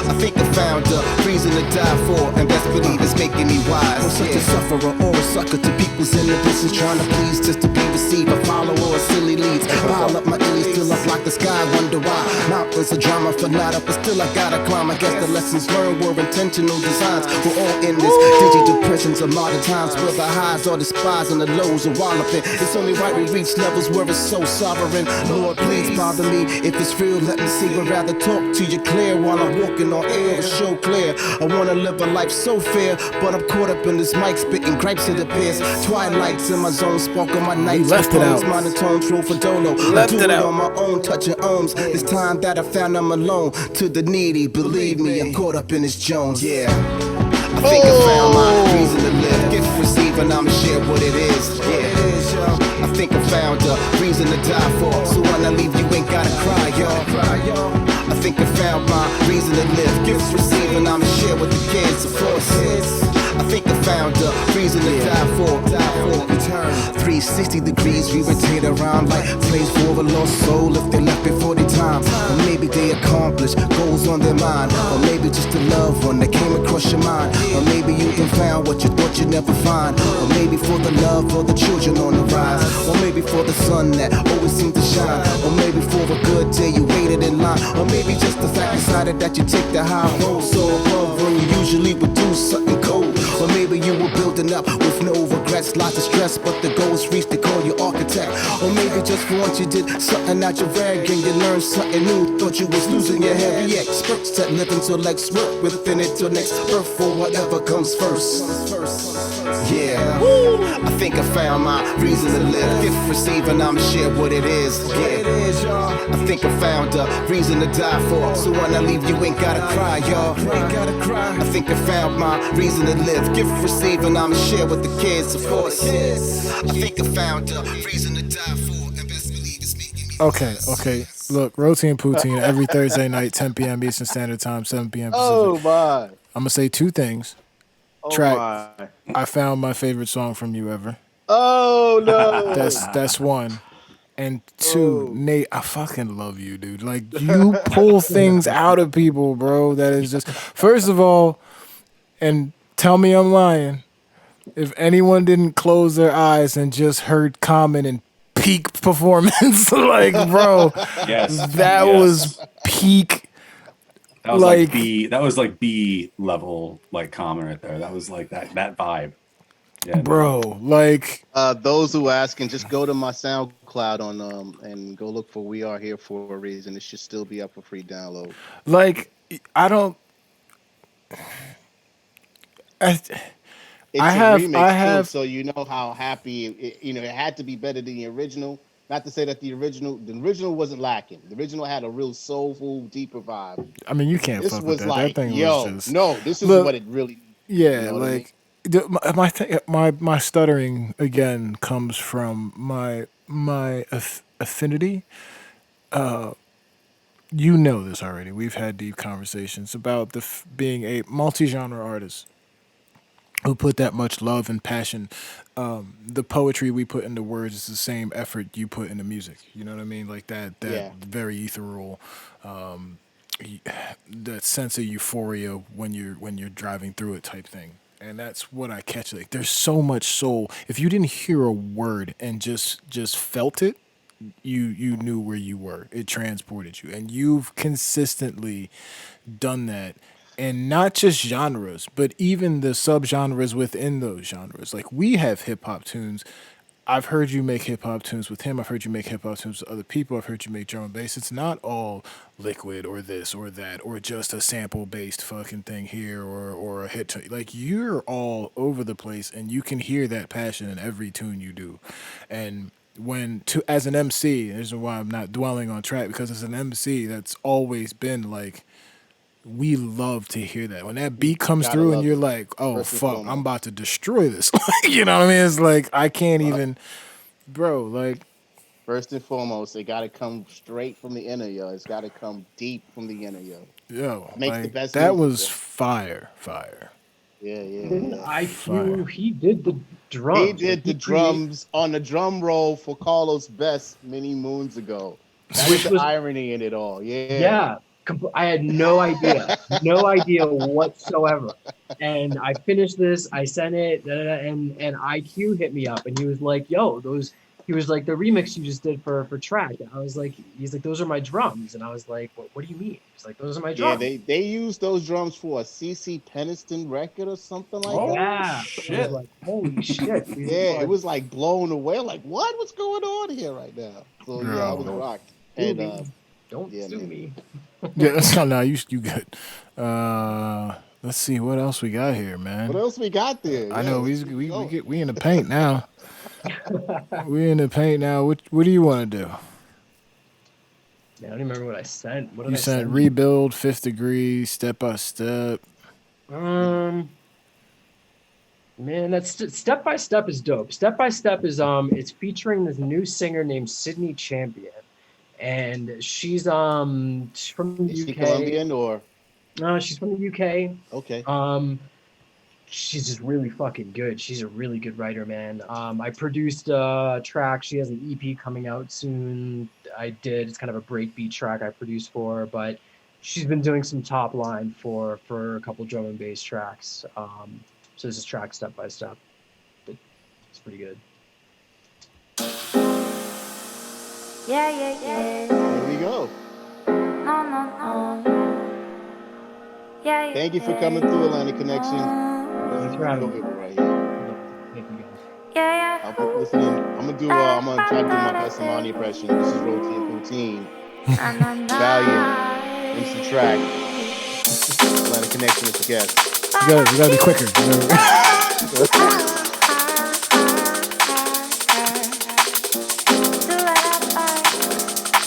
I think I found a reason to die for, and best believe it's making me wise. I'm such a sufferer or a sucker to people's inhibitions, trying to please just to be received. A follower or silly leads, pile up my ears till I block the sky. Wonder why mountains of drama for nada, but still I gotta climb. I guess the lessons learned were intentional designs. We're all in this digital prisons of modern times, where the highs are despised and the lows are walloping. It's only right we reach levels where it's so sovereign. Lord, please bother me. If it's real, let me see. But rather talk to you clear while I'm walking on air. The show clear. I wanna live a life so fair, but I'm caught up in this mic spitting gripes it appears. Twilights in my zone, spark on my nights. left it out. Monotone, troll for dolo. Left I do it it out. on my own, touching ohms. It's time that I found I'm alone. To the needy, believe me, I'm caught up in this Jones. Yeah. I think I found my reason to live. Gift receive and I'ma share what it is. Yeah. I think I found a reason to die for. So when I leave, you ain't gotta cry, y'all. I think I found my reason to live. Gifts receive and I'ma share with the kids, of course. I think I found a reason to die for. Return 360 degrees, we rotate around like place for a lost soul if they left before their time. Or maybe they accomplished goals on their mind. Or maybe just a loved one that came across your mind. Or maybe you even found what you thought you'd never find. Or maybe for the love of the children on the rise. Or maybe for the sun that always seemed to shine. Or maybe for a good day you waited in line. Or maybe just the fact decided that you take the high road so above when you usually would do something cold. Or maybe you were building up with no regrets, lots of stress, but the goal is reached, they call you architect. Or maybe just for once you did something out your bag and you learned something new, thought you was losing your head. Yeah, experts that live until legs work within it till next birth for whatever comes first. Yeah, I think I found my reason to live. Gift receive and I'ma share what it is. Yeah, I think I found a reason to die for. So when I leave, you ain't gotta cry, y'all. I think I found my reason to live. Gift receive and I'ma share with the kids, of course. I think I found a reason to die for, and best believe it's making me. Okay. Look, Roti and Poutine every Thursday night, 10 p.m. Eastern Standard Time, 7 p.m. Pacific. Oh my. I'm gonna say two things. Oh Track. my. I found my favorite song from you ever. Oh no. That's one. And two, Nate, I fucking love you, dude. Like, you pull things out of people, bro. That is just, first of all, and tell me I'm lying. If anyone didn't close their eyes and just heard Common and peak performance, like, bro, Yes, that yes. was peak. That was like- like B. That was like B level, like Common right there. That was like that vibe. Yeah, Bro, like, Those who are asking, just go to my SoundCloud on and go look for "We Are Here for a Reason." It should still be up for free download. I don't. It's I a have- remix I too, have- so you know how happy it had to be better than the original. Not to say that the original wasn't lacking. The original had a real soulful, deeper vibe. I mean, you can't This fuck with was that. like, That thing yo, was just. no, this is Look, what it really. Yeah, You know what I like my stuttering again comes from my affinity. You know this already. We've had deep conversations about being a multi-genre artist who put that much love and passion. The poetry we put into words is the same effort you put into music. You know what I mean? Like that Yeah. very ethereal, that sense of euphoria when you're driving through it type thing. And that's what I catch. Like, there's so much soul. If you didn't hear a word and just felt it, you knew where you were. It transported you, and you've consistently done that. And not just genres, but even the subgenres within those genres. Like, we have hip hop tunes. I've heard you make hip hop tunes with him. I've heard you make hip hop tunes with other people. I've heard you make drum and bass. It's not all liquid or this or that or just a sample based fucking thing here or a hit tune. Like, you're all over the place, and you can hear that passion in every tune you do. And as an MC, this is why I'm not dwelling on track, because as an MC, that's always been like, we love to hear that. When that beat comes Gotta through and love you're it. like, oh, First and fuck, foremost. I'm about to destroy this. You know what I mean? It's like, I can't even, bro, like, First and foremost, it got to come straight from the inner, yo. It's got to come deep from the inner, yo. yo, Make the like, best that music, was yo. fire. Yeah. IQ, he did the drums. He did the drums on the drum roll for Carlos Best many moons ago. That Which is the was- irony in it all. Yeah. Yeah, I had no idea whatsoever. And I finished this, I sent it, and IQ hit me up, and he was like, "Yo, those." He was like, "The remix you just did for track." And I was like, "He's like, those are my drums," and I was like, "What do you mean?" He's like, "Those are my Yeah, drums." they used those drums for a CC Peniston record or something like Oh, that. Yeah, I was shit. like, "Holy shit!" Dude. Yeah, it was like blown away. Like, what's going on here right now? So yeah, I was Bro. rocked. Sue And me. Don't yeah, sue man. me. Yeah, that's not. No, you good. Let's see what else we got here, man. What else we got there? I Yeah, know let's keep we going. we in the paint now. We in the paint now. What do you want to do? Yeah, I don't even remember what I sent. What did You I sent send? rebuild, fifth degree, step by step. Man, that's Step by Step is dope. Step by Step is it's featuring this new singer named Sydney Champion, and she's from the Is she UK. Colombian or She's from the UK. okay? She's just really fucking good. She's a really good writer, man. I produced a track. She has an EP coming out soon. It's kind of a breakbeat track I produced for her, but she's been doing some top line for a couple drum and bass tracks. So this is track Step by Step. It's pretty good. Yeah. There we go. No. Yeah. Thank you for coming through, Atlantic Connection. Thanks for having me. Right here. Thank you guys. Yeah. I'm gonna try to do my best Imani impression. This is Roti and Poutine. Valiant, MC Track. Atlantic Connection is the guest. You gotta be quicker.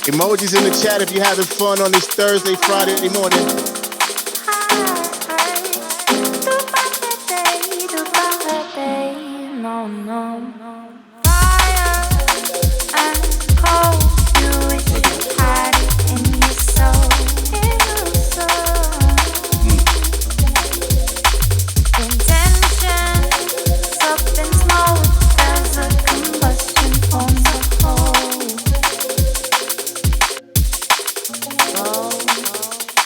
Emojis in the chat if you're having fun on this Thursday, Friday morning. No. Fire and cold, you wish you had it in your soul. Intention, up in smoke, there's a combustion forms a hole.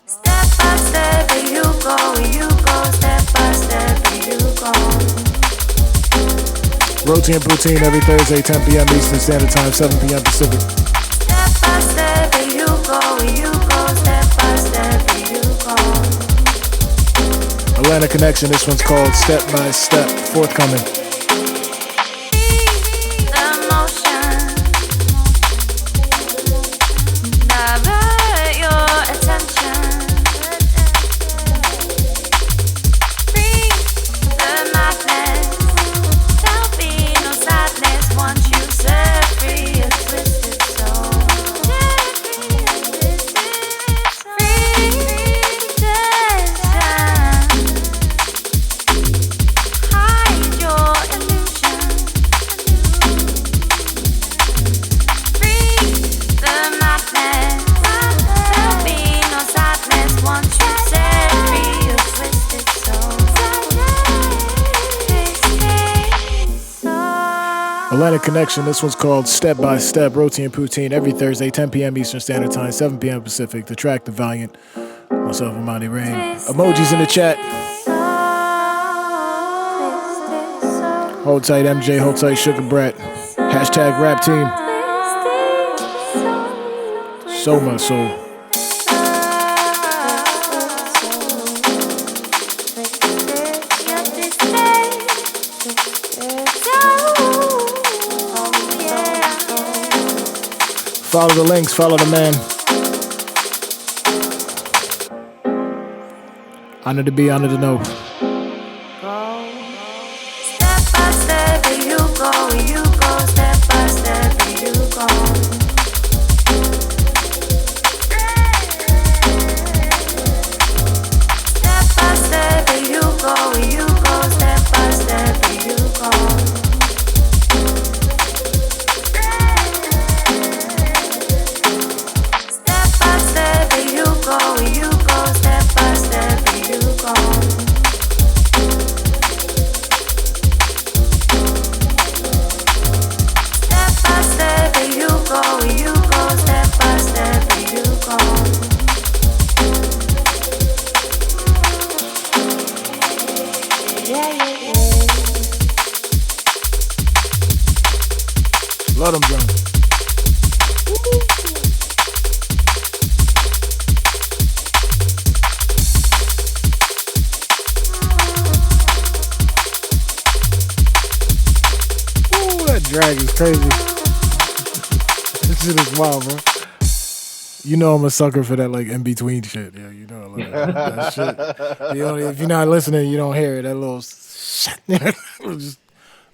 Step by step, where you go, step by step, where you go. Roti and Poutine every Thursday, 10 p.m. Eastern Standard Time, 7 p.m. Pacific. Step by step, where you go, step by step, where you go. Atlanta Connection, this one's called Step by Step, forthcoming. The motion, divert your attention. Free the madness, there'll be no sadness once you set free a twisted soul. Free tension, hide your illusion. Free the madness, there'll be no sadness once you set free a twisted soul. Atlantic Connection, this one's called Step by Step, Roti and Poutine every Thursday, 10 p.m. Eastern Standard Time, 7 p.m. Pacific. The track, The Valiant. Myself, Amani Rain. Emojis in the chat. Hold tight, MJ. Hold tight, Sugar Brett. Hashtag Rap Team. So much soul. Follow the links, follow the man. Honored to be, honored to know. Step by step, where you go, step by step, where you go. Step by step, where you go, step by step, where you go. Step by step, where you go, step by step, where you go. Love them drums. Ooh, that drag is crazy. This shit is wild, bro. You know I'm a sucker for that like in between shit. Yeah, you know I love that shit. If you're not listening, you don't hear it. That little shit just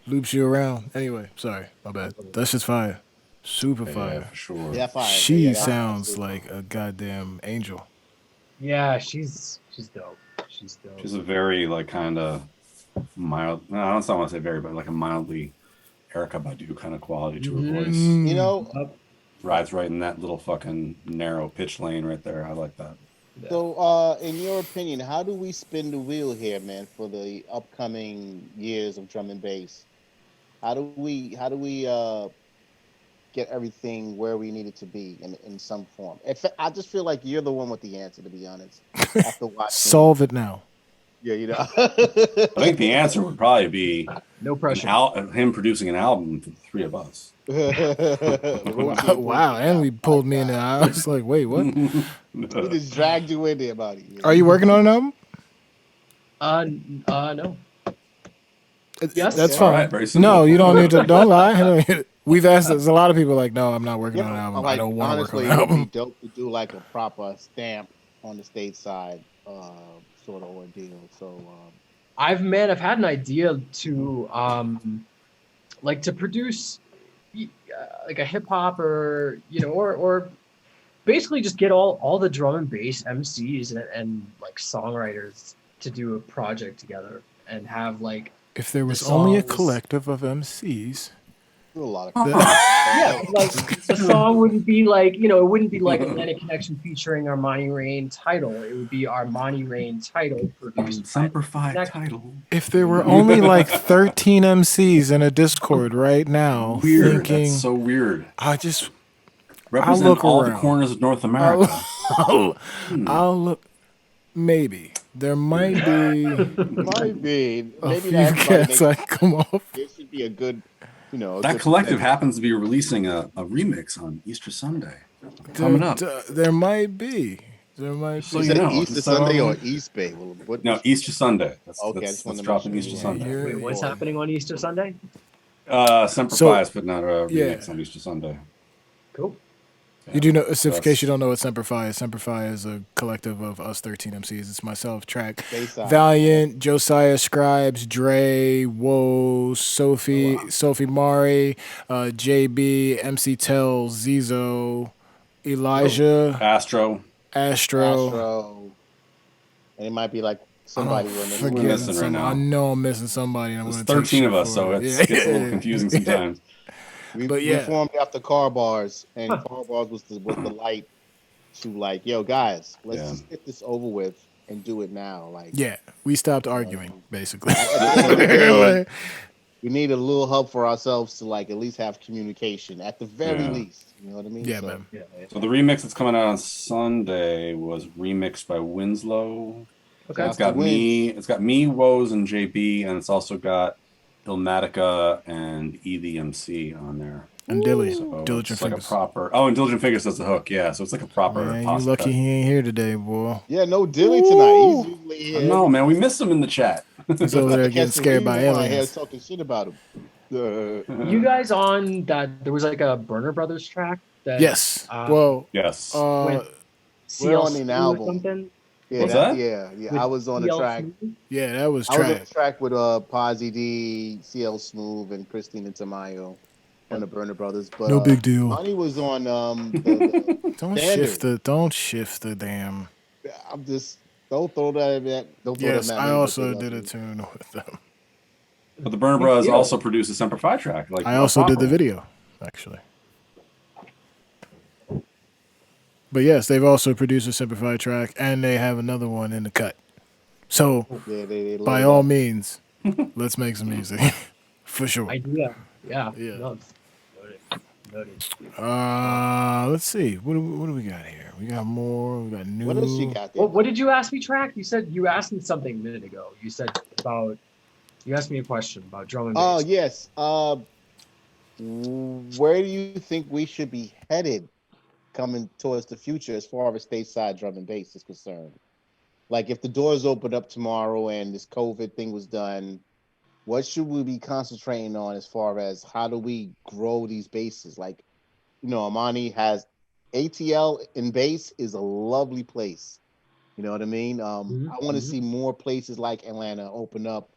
loops you around. Anyway, sorry, my bad. That's just fire. Super Yeah, fire. for sure. Yeah, fire. She Yeah, that's sounds super. like a goddamn angel. Yeah, she's dope. She's dope. She's a very like kind of mild. No, I don't want to say very, but like a mildly Erica Badu kind of quality to her voice. You know, Yep. Rides right in that little fucking narrow pitch lane right there. I like that. Yeah. so in your opinion, how do we spin the wheel here, man, for the upcoming years of drum and bass? How do we get everything where we need it to be in some form? I just feel like you're the one with the answer, to be honest. After watching, Solve it now. yeah, you know. I think the answer would probably be No pressure. him producing an album for the three of us. Wow, and we pulled me in there. I was like, wait, what? We just dragged you in there, buddy. Are you working on an album? No. Yes. That's All fine. right, very simple. No, you don't need to. Don't lie. We've asked. There's a lot of people like, no, I'm not working on an album. I don't want to work on honestly, an it would be album. dope to do like a proper stamp on the state side, sort of ordeal. So, I've had an idea to like to produce like a hip hop or or basically just get all the drum and bass MCs and like songwriters to do a project together and have like If there was the only a songs- collective of MCs, do a lot of yeah, like the song wouldn't be like, it wouldn't be like Atlantic Connection featuring Armani Rain title. It would be Armani Rain title produced by Semper Fi Next- title. if there were only like 13 MCs in a Discord right now, Weird. thinking, That's so weird. I just, Represent look all around. the corners of North America. I'll look. Maybe there might be might be a maybe few that cats I come off. it should be a good, a That good collective happens to be releasing a remix on Easter Sunday. Coming up. There might be. There might So be. Is you it know, Easter just, Sunday or East Bay? What, No, Easter Sunday. That's, Okay, I that's, just wanted that's to dropping mention Easter that. Sunday. You're- Wait, what's happening on Easter Sunday? Semper So- Fi is putting out a yeah. remix on Easter Sunday. Cool. You do know, in That's- case you don't know what Semper Fi is, Semper Fi is a collective of us 13 MCs. It's myself, Track, Bayside. Valiant, Josiah Scribes, Dre, Woe, Sophie, Sophie Mari, JB, MC Tell, Zizo, Elijah, Astro. Astro. And it might be like somebody running. Forgetting missing right some. now. I know I'm missing somebody. And I'm There's gonna take 13 of shit us, for so it. it gets a little confusing sometimes. But yeah. We formed after Car Bars, and Car Bars was the light to like, yo, guys, let's just get this over with and do it now. Like, Yeah, we stopped arguing, basically. at the end of the day, we need a little help for ourselves to like at least have communication at the very Yeah. least. You know what I mean? Yeah, So, man. Yeah. So the remix that's coming out on Sunday was remixed by Winslow. Okay. It's got me, Woes, and JB, and it's also got Illmatica and EDMC on there. And Dilly, So Diligent it's like a Fingers. proper. Oh, and Diligent Fingers does the hook. Yeah, so it's like a proper. Man, you pasta lucky cut. he ain't here today, boy. Yeah, no Dilly tonight. He's usually here. No, man, we missed him in the chat. He's over there Catch getting the scared by reason why I hear aliens. talking shit about him. You guys on that? There was like a Burner Brothers track. That, Yes. Uh, Well, Yes. with We're on CL the Smooth or album. something. Yeah, What's that? Yeah. With I was on the CL track. Smooth? yeah, that was I was on trash. the track with Posy D, CL Smooth, and Christina Tamayo on the Burner Brothers. But No big deal. Honey was on Don't shift the damn. I'm just don't throw that at don't throw Yes, that at I me, also but did they a tune with them. But the Burner Bros. deal. also produced a Semper Fi track. Like I also did the proper. video, actually. But yes, they've also produced a Simplified track, and they have another one in the cut. So, Yeah, they by load all up. means, let's make some music. For sure. Idea. Yeah. Yeah. Noted. Noted. Let's see. What do we got here? We got more. We got new. What else you got there? What did you ask me, Track? You asked me something a minute ago. You asked me a question about drum and bass. Oh yes. Where do you think we should be headed coming towards the future as far as stateside drum and bass is concerned? Like if the doors opened up tomorrow and this COVID thing was done, what should we be concentrating on as far as how do we grow these bases? Like, Amani has ATL in bass is a lovely place. You know what I mean? I want to Mm-hmm. see more places like Atlanta open up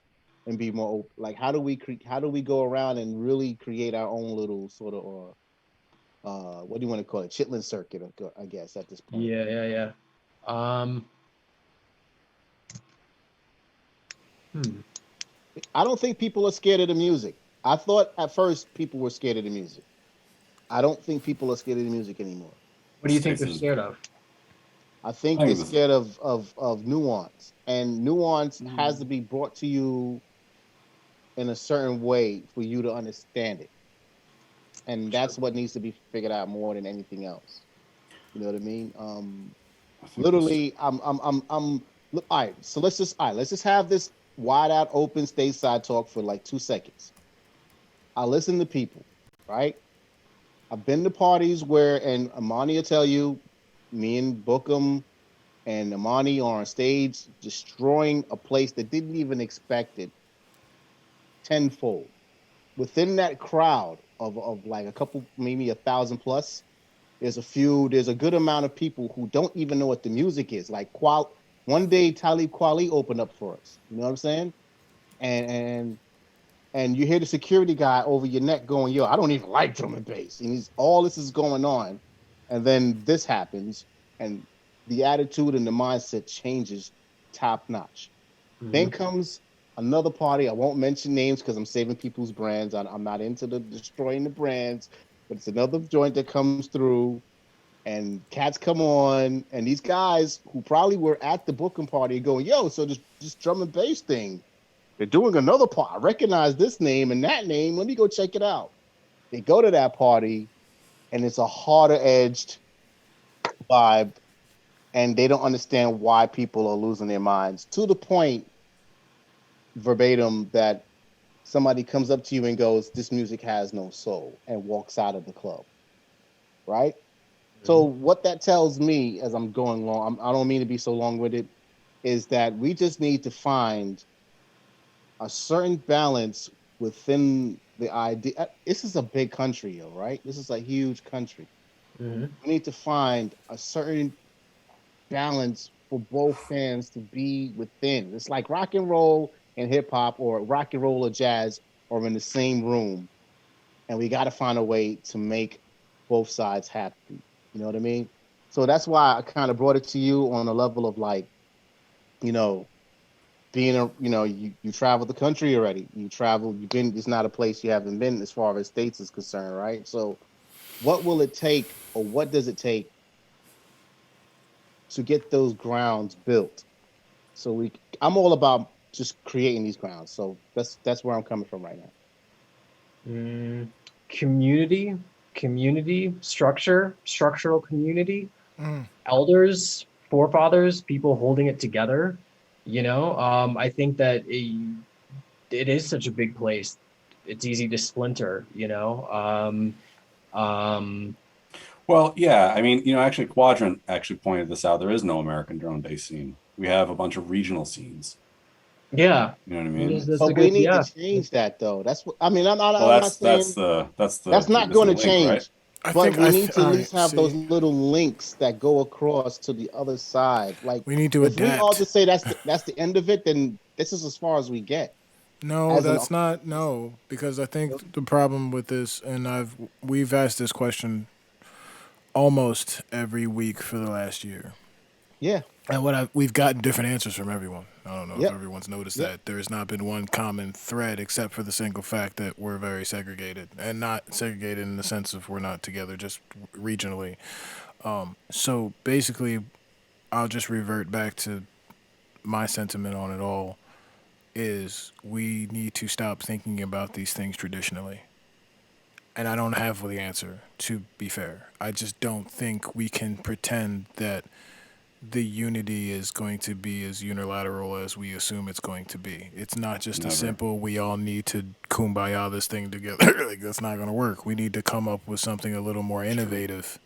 and be more open. Like, how do we go around and really create our own little sort of, or what do you want to call it, Chitlin circuit? I guess at this point, Yeah, yeah, yeah. Um, hmm. I don't think people are scared of the music. I thought at first people were scared of the music. I don't think people are scared of the music anymore. What do you think they're scared of? I think I they're think this, scared of nuance, and nuance has to Mm, be brought to you in a certain way for you to understand it, and sure. that's what needs to be figured out more than anything else. You know what I mean? I think this. Literally, look. All right, so let's just have this wide out, open, stateside talk for like 2 seconds. I listen to people, right? I've been to parties where, and Amani will tell you, me and Bookham and Amani are on stage destroying a place that didn't even expect it tenfold. Within that crowd of like a couple, maybe 1,000 plus, there's a good amount of people who don't even know what the music is. Like one day Talib Kweli opened up for us. You know what I'm saying? And and you hear the security guy over your neck going, "Yo, I don't even like drum and bass." And he's all this is going on, and then this happens, and the attitude and the mindset changes top notch. Mm-hmm. Then comes another party. I won't mention names because I'm saving people's brands. I'm not into the destroying the brands, but it's another joint that comes through, and cats come on, and these guys who probably were at the booking party going, "Yo, so this drum and bass thing, they're doing another part. I recognize this name and that name. Let me go check it out." They go to that party, and it's a harder edged vibe, and they don't understand why people are losing their minds to the point verbatim that somebody comes up to you and goes, "This music has no soul," and walks out of the club, right? So Mm-hmm. what that tells me as I'm going along, I don't mean to be so long with it, is that we just need to find a certain balance within the idea. This is a big country, yo, right? This is a huge country. Mm-hmm. We need to find a certain balance for both fans to be within. It's like rock and roll and hip hop, or rock and roll or jazz, are in the same room, and we got to find a way to make both sides happy. You know what I mean? So that's why I kind of brought it to you on a level of like, you know, you traveled the country already. You've been. It's not a place you haven't been as far as states is concerned, right? So what will it take, or what does it take to get those grounds built? So I'm all about just creating these grounds. So that's where I'm coming from right now. Mm, community, community structure, structural community, elders, forefathers, people holding it together. I think that it is such a big place. It's easy to splinter. Um, Well, yeah. I mean, actually, Quadrant actually pointed this out. There is no American drum and bass scene. We have a bunch of regional scenes. yeah, You know what I that mean? is, that's a But we good, need to yeah. change that, though. That's what I mean. I'm not. Well, I'm not that's saying the that's not going missing to link, right? change. I But think we need to all at right. least have those See, little links that go across to the other side. Like, we need to if we all adapt. just say that's the end of it, then this is as far as we get No, as an that's not no, because I think the problem with this, and we've asked this question almost every week for the last year. yeah, And we've gotten different answers from everyone. I don't know if yep, everyone's noticed yep. that there has not been one common thread except for the single fact that we're very segregated, and not segregated in the sense of we're not together, just regionally. So basically, I'll just revert back to my sentiment on it all. Is we need to stop thinking about these things traditionally. And I don't have the answer, to be fair. I just don't think we can pretend that the unity is going to be as unilateral as we assume it's going to be. It's not just a Never. simple we all need to kumbaya this thing together. Like that's not going to work. We need to come up with something a little more True. innovative.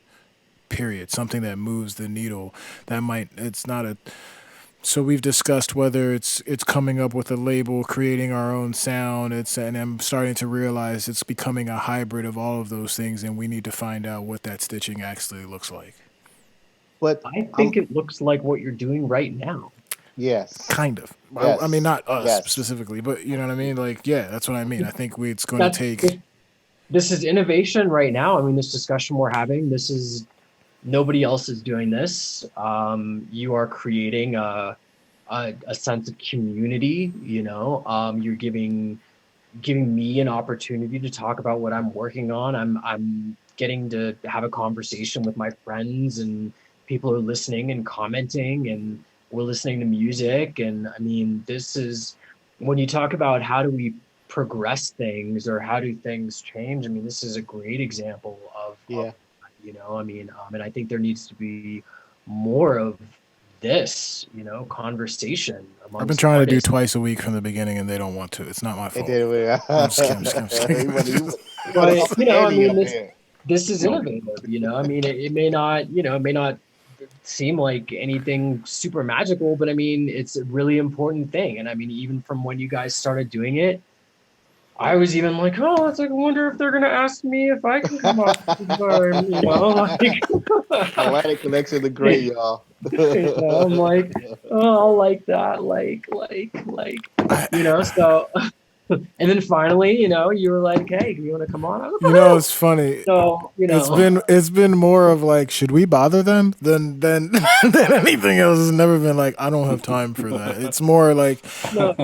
Period. Something that moves the needle. That might. It's not a. So we've discussed whether it's coming up with a label, creating our own sound. It's and I'm starting to realize it's becoming a hybrid of all of those things, and we need to find out what that stitching actually looks like. But I I'm think it looks like what you're doing right now. yes, Kind of. I mean, yes, not us yes. specifically, but you know what I mean. Like, yeah, that's what I mean. I think it's going to That's take. this is innovation right now. I mean, this discussion we're having, this is nobody else is doing this. You are creating a sense of community. You're giving me an opportunity to talk about what I'm working on. I'm getting to have a conversation with my friends, and people are listening and commenting, and we're listening to music. And I mean, this is when you talk about how do we progress things or how do things change. I mean, this is a great example of Yeah. I mean, and I think there needs to be more of this, conversation I've been amongst trying to do artists. twice a week from the beginning, and they don't want to. It's not my It fault. did. I'm just kidding. I'm just kidding. I'm just kidding. He wasn't But I understanding mean, up this there. this is No. innovative. I mean, it may not, it may not seem like anything super magical, but I mean, it's a really important thing. And I mean, even from when you guys started doing it, I was even like, oh, it's like, I wonder if they're gonna ask me if I can come up with one, Atlantic Connection, the great like, y'all. I'm like, oh, I like that, so. And then finally, you were like, hey, do you want to come on? I was You like, know, woo! it's funny. So, It's been more of like, should we bother them than than anything else. It's never been like, I don't have time for that. It's more like, no.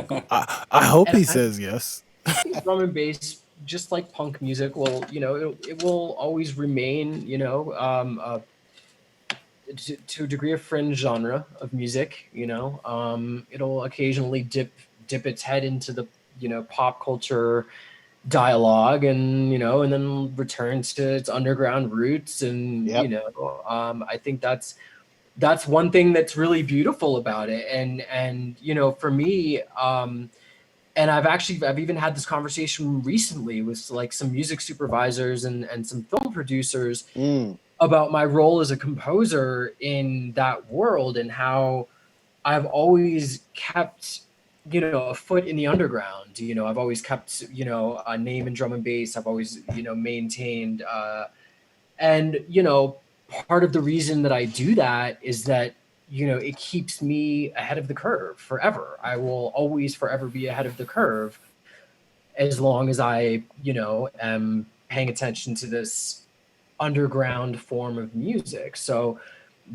I hope And he I says yes. think drum and bass, just like punk music, will, it will always remain, to a degree, a fringe genre of music. It'll occasionally dip its head into the, pop culture dialogue, and then returns to its underground roots. And Yep. I think that's one thing that's really beautiful about it. And for me, and I've even had this conversation recently with like some music supervisors and some film producers Mm. about my role as a composer in that world, and how I've always kept, a foot in the underground. I've always kept, a name in drum and bass. I've always, maintained, and, part of the reason that I do that is that, it keeps me ahead of the curve forever. I will always forever be ahead of the curve as long as I, am paying attention to this underground form of music. So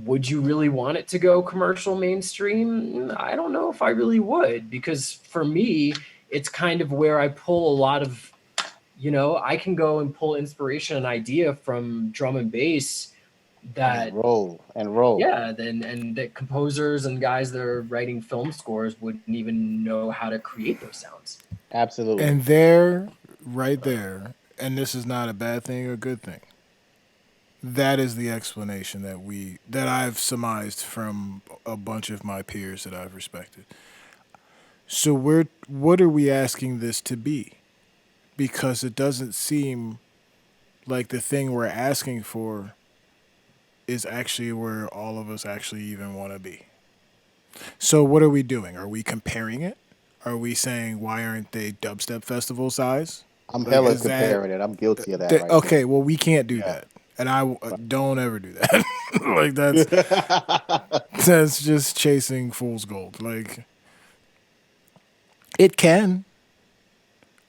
would you really want it to go commercial mainstream? I don't know if I really would, because for me, it's kind of where I pull a lot of, I can go and pull inspiration and idea from drum and bass And that, roll and roll. yeah, then and that composers and guys that are writing film scores wouldn't even know how to create those sounds. Absolutely. And there, right there, and this is not a bad thing or a good thing. That is the explanation that I've surmised from a bunch of my peers that I've respected. So what are we asking this to be? Because it doesn't seem like the thing we're asking for is actually where all of us actually even want to be. So what are we doing? Are we comparing it? Are we saying why aren't they dubstep festival size? I'm Like hella is that, comparing it. I'm guilty of that right okay? Well, we can't do there. that, and I don't ever do that. Like Yeah. that's just chasing fool's gold. Like it can,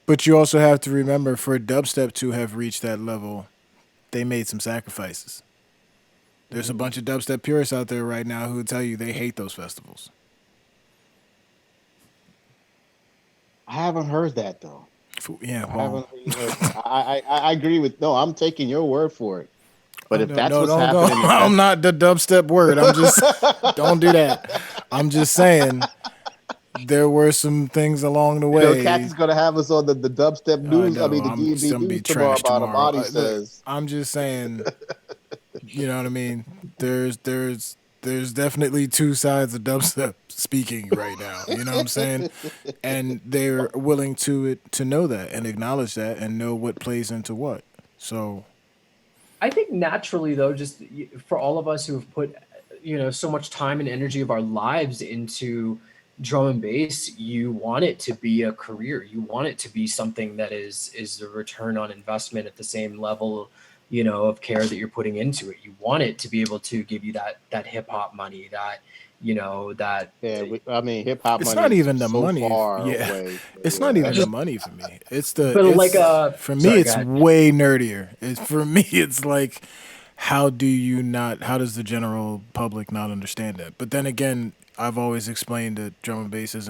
but you also have to remember for dubstep to have reached that level, they made some sacrifices. There's a Mhm. bunch of dubstep purists out there right now who would tell you they hate those festivals. I haven't heard that though. Yeah, I well, haven't really heard that. I agree with no. I'm taking your word for it. But oh, if no, that's no, what's don't go. happening, if I'm that's not the dubstep word. I'm just don't do that. I'm just saying there were some things along the Cat way. is gonna have us on the dubstep I news. I know mean the I'm D&B gonna be news tomorrow trashed about tomorrow. Amadi Look, says. I'm just saying. You know what I mean? There's there's definitely two sides of dubstep speaking right now. You know what I'm saying? And they're willing to know that and acknowledge that and know what plays into what. So I think naturally though, just for all of us who have put, so much time and energy of our lives into drum and bass, you want it to be a career. You want it to be something that is a return on investment at the same level, of care that you're putting into it. You want it to be able to give you that hip hop money, that that Yeah, I mean, hip hop it's money not is even the so money. far Yeah, away. it's not even the just money for me. but like It's for me. sorry, go It's ahead. way nerdier. It's for me. It's like, how do you not? How does the general public not understand that? But then again, I've always explained that drum and bass is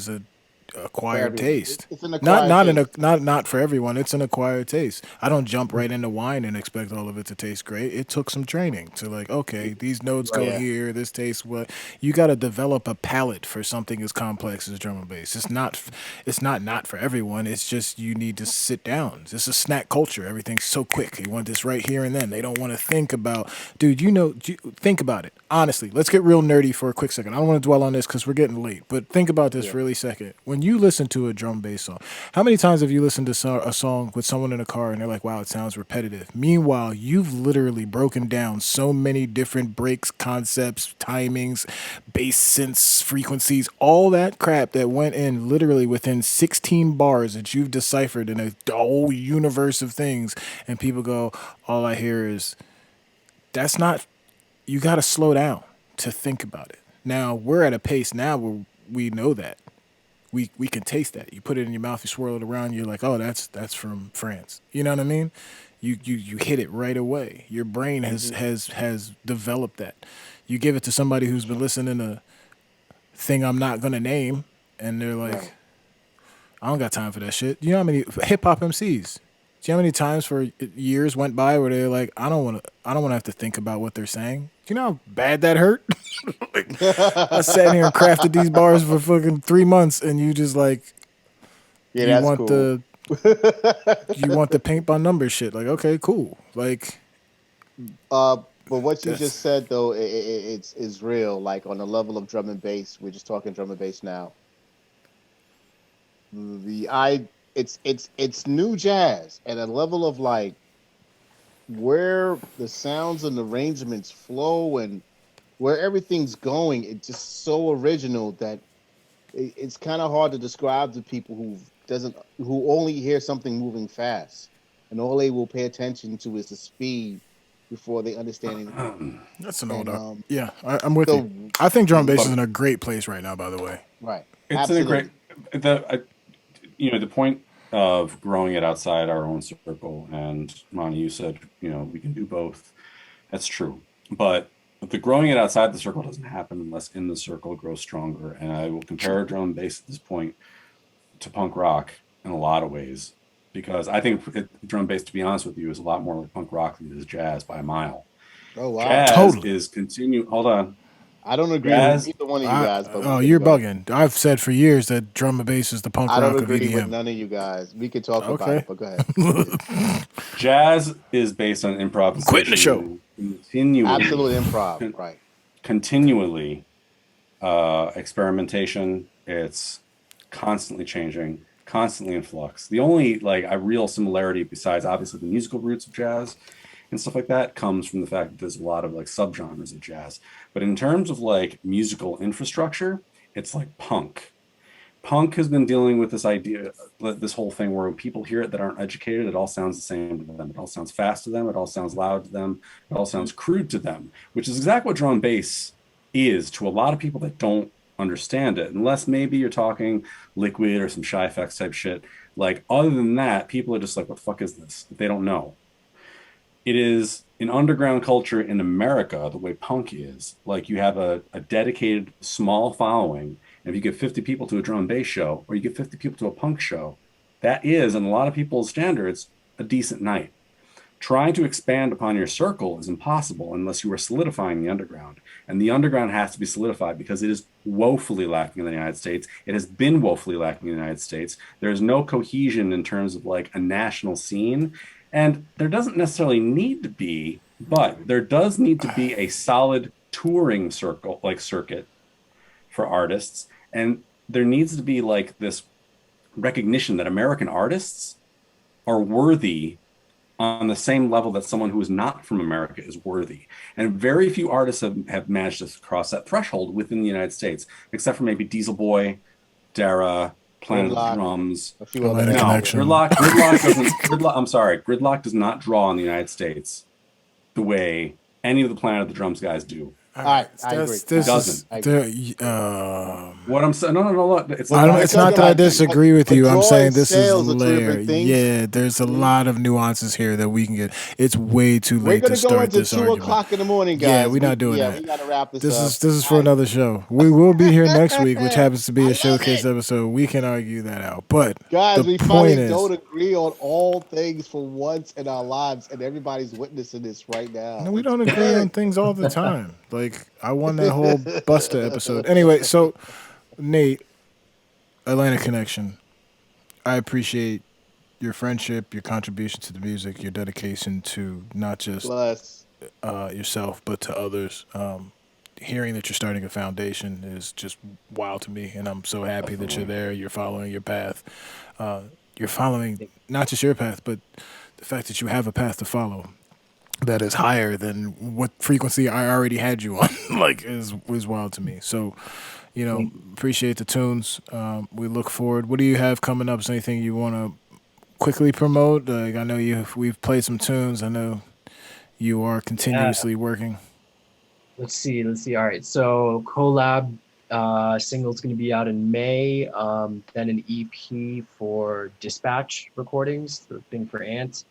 a For acquired everyone. taste. It's an Not acquired not in a taste. not for everyone. It's an acquired taste. I don't jump right into wine and expect all of it to taste great. It took some training to like, okay, these notes go Right. Yeah, here. This tastes what. You got to develop a palate for something as complex as drum and bass. It's not for everyone. It's just you need to sit down. It's a snack culture. Everything's so quick. They want this right here and then. They don't want to think about, dude. Think about it honestly. Let's get real nerdy for a quick second. I don't want to dwell on this because we're getting late. But think about this yeah. really second. When you listen to a drum bass song, how many times have you listened to a song with someone in a car and they're like, "Wow, it sounds repetitive." Meanwhile, you've literally broken down so many different breaks, concepts, timings, bass synths, frequencies, all that crap that went in literally within 16 bars that you've deciphered in a whole universe of things, and people go, "All I hear is." That's not. You got to slow down to think about it. Now we're at a pace now where we know that we can taste that. You put it in your mouth, you swirl it around, you're like, oh, that's from France. You know what I mean? You hit it right away. Your brain has Hmm. has developed that. You give it to somebody who's been listening to thing I'm not gonna name, and they're Right. like, I don't got time for that shit. You know how many hip hop MCs? Do you know how many times for years went by where they're like, I don't want to have to think about what they're saying. Do you know how bad that hurt? Like, I sat here and crafted these bars for fucking 3 months, and you just like, Yeah, you that's want cool. the you want the paint by numbers shit. Like, okay, cool. Like, uh, but what you that's just said though, it's is real. Like on the level of drum and bass, we're just talking drum and bass now. The I, it's new jazz at a level of like where the sounds and arrangements flow and where everything's going. It's just so original that it's kind of hard to describe to people who only hear something moving fast and all they will pay attention to is the speed before they understand anything. that's an old And yeah. I'm with you. so I think drum and bass is mhm, in a great place right now. By the way, right, It's in a great absolutely, the point of growing it outside our own circle, and Monty, you said, we can do both. That's true. But the growing it outside the circle doesn't happen unless in the circle it grows stronger. And I will compare drum and bass at this point to punk rock in a lot of ways. Because I think drum and bass, to be honest with you, is a lot more like punk rock than it is jazz by a mile. oh wow, Jazz totally. is continue. Hold on. I don't agree with Jazz. either one of you guys, but we Oh, can you're go ahead. bugging. I've said for years that drum and bass is the punk I don't rock of agree with EDM. none of you guys. We can talk about Okay, it, but go ahead. Jazz is based on I'm quitting the improvisation show. and continually, Absolute improv, con- right? continually experimentation. It's constantly changing, constantly in flux. The only like a real similarity, besides obviously the musical roots of jazz and stuff like that, comes from the fact that there's a lot of like subgenres of jazz. But in terms of like musical infrastructure, it's like punk. Punk has been dealing with this idea, this whole thing where when people hear it that aren't educated, it all sounds the same to them. It all sounds fast to them. It all sounds loud to them. It all sounds crude to them, which is exactly what drum and bass is to a lot of people that don't understand it. Unless maybe you're talking Liquid or some Shy Effects type shit. Like, other than that, people are just like, what the fuck is this? They don't know. It is an underground culture in America, the way punk is. Like, you have a dedicated small following. And if you get 50 people to a drum and bass show, or you get 50 people to a punk show, that is, in a lot of people's standards, a decent night. Trying to expand upon your circle is impossible unless you are solidifying the underground. And the underground has to be solidified because it is woefully lacking in the United States. It has been woefully lacking in the United States. There is no cohesion in terms of like a national scene. And there doesn't necessarily need to be, but there does need to be a solid touring circuit for artists, and there needs to be like this recognition that American artists are worthy on the same level that someone who is not from America is worthy. And very few artists have managed to cross that threshold within the United States, except for maybe Diesel Boy, Dara, Planet of the Gridlock, Drums. a few other Atlantic No, bands. Connection. Gridlock doesn't. I'm sorry, Gridlock does not draw in the United States the way any of the Planet of the Drums guys do. All right, I agree. This Doesn't. What I'm saying, no, look, it's I don't, not. it's not that I disagree with you. I'm saying this is sales are two layer. different things. Yeah, there's a lot of nuances here that we can get. It's way too We're late to gonna go start into this 2 argument. o'clock in the morning, guys. Yeah, we're not doing that. We gotta wrap this This up. is for another show. We will be here next week, which happens to be I a love showcase it. episode. We can argue that out. But Guys, the we point finally is, don't agree on all things for once in our lives, and everybody's witnessing this right now. no, we It's don't agree good. on things all the time. Like I won that whole Busta episode. Anyway, so Nate, Atlantic Connection. I appreciate your friendship, your contribution to the music, your dedication to not just Plus, yourself but to others. Hearing that you're starting a foundation is just wild to me, and I'm so happy that you're there. You're following your path. You're following not just your path, but the fact that you have a path to follow that is higher than what frequency I already had you on. Like is wild to me. So, appreciate the tunes. We look forward. What do you have coming up? Is there anything you want to quickly promote? Like I know we've played some tunes. I know you are continuously working. Let's see. All right. So collab single's going to be out in May. Then an EP for Dispatch recordings, the thing for Ant.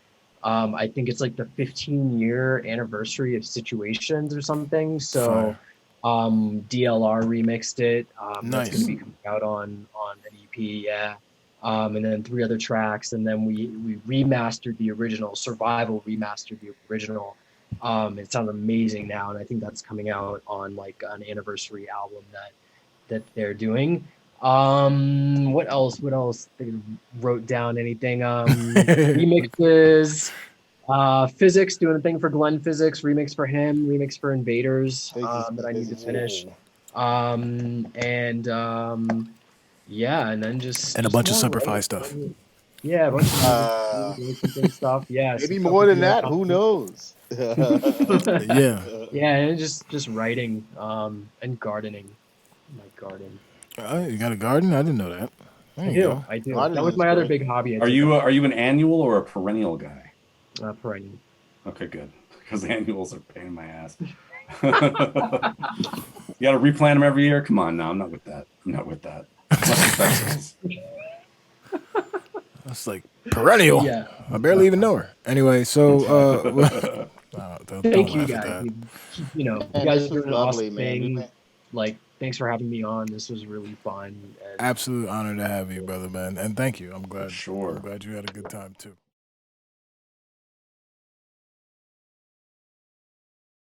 I think it's like the 15-year anniversary of Situations or something. So DLR remixed it. That's going to be coming out on an EP. Yeah. And then 3 other tracks. And then we remastered the original. Survival remastered the original. It sounds amazing now, and I think that's coming out on like an anniversary album that they're doing. What else? They wrote down anything. Remixes. Physics, doing a thing for Glenn Physics, remix for him, remix for Invaders that I need to finish. Yeah, and then just a bunch of more Superfly stuff. Yeah, a bunch of stuff. Yeah, maybe more than that. Who knows? Yeah. Yeah, and just writing and gardening. My garden. You got a garden? I didn't know that. There you go. I do. Gardening That was is my other great. big hobby. Are you an annual or a perennial guy? Perennial. Okay, good. Because annuals are a pain in my ass. You got to replant them every year. Come on, no, I'm not with that. That's like perennial. Yeah. I barely even know her. Anyway, so Thank you guys. You guys are doing an lovely, awesome man. thing. Like, thanks for having me on. This was really fun. And absolute honor to have you, brother, man. And thank you. I'm glad. Sure. I'm glad you had a good time too.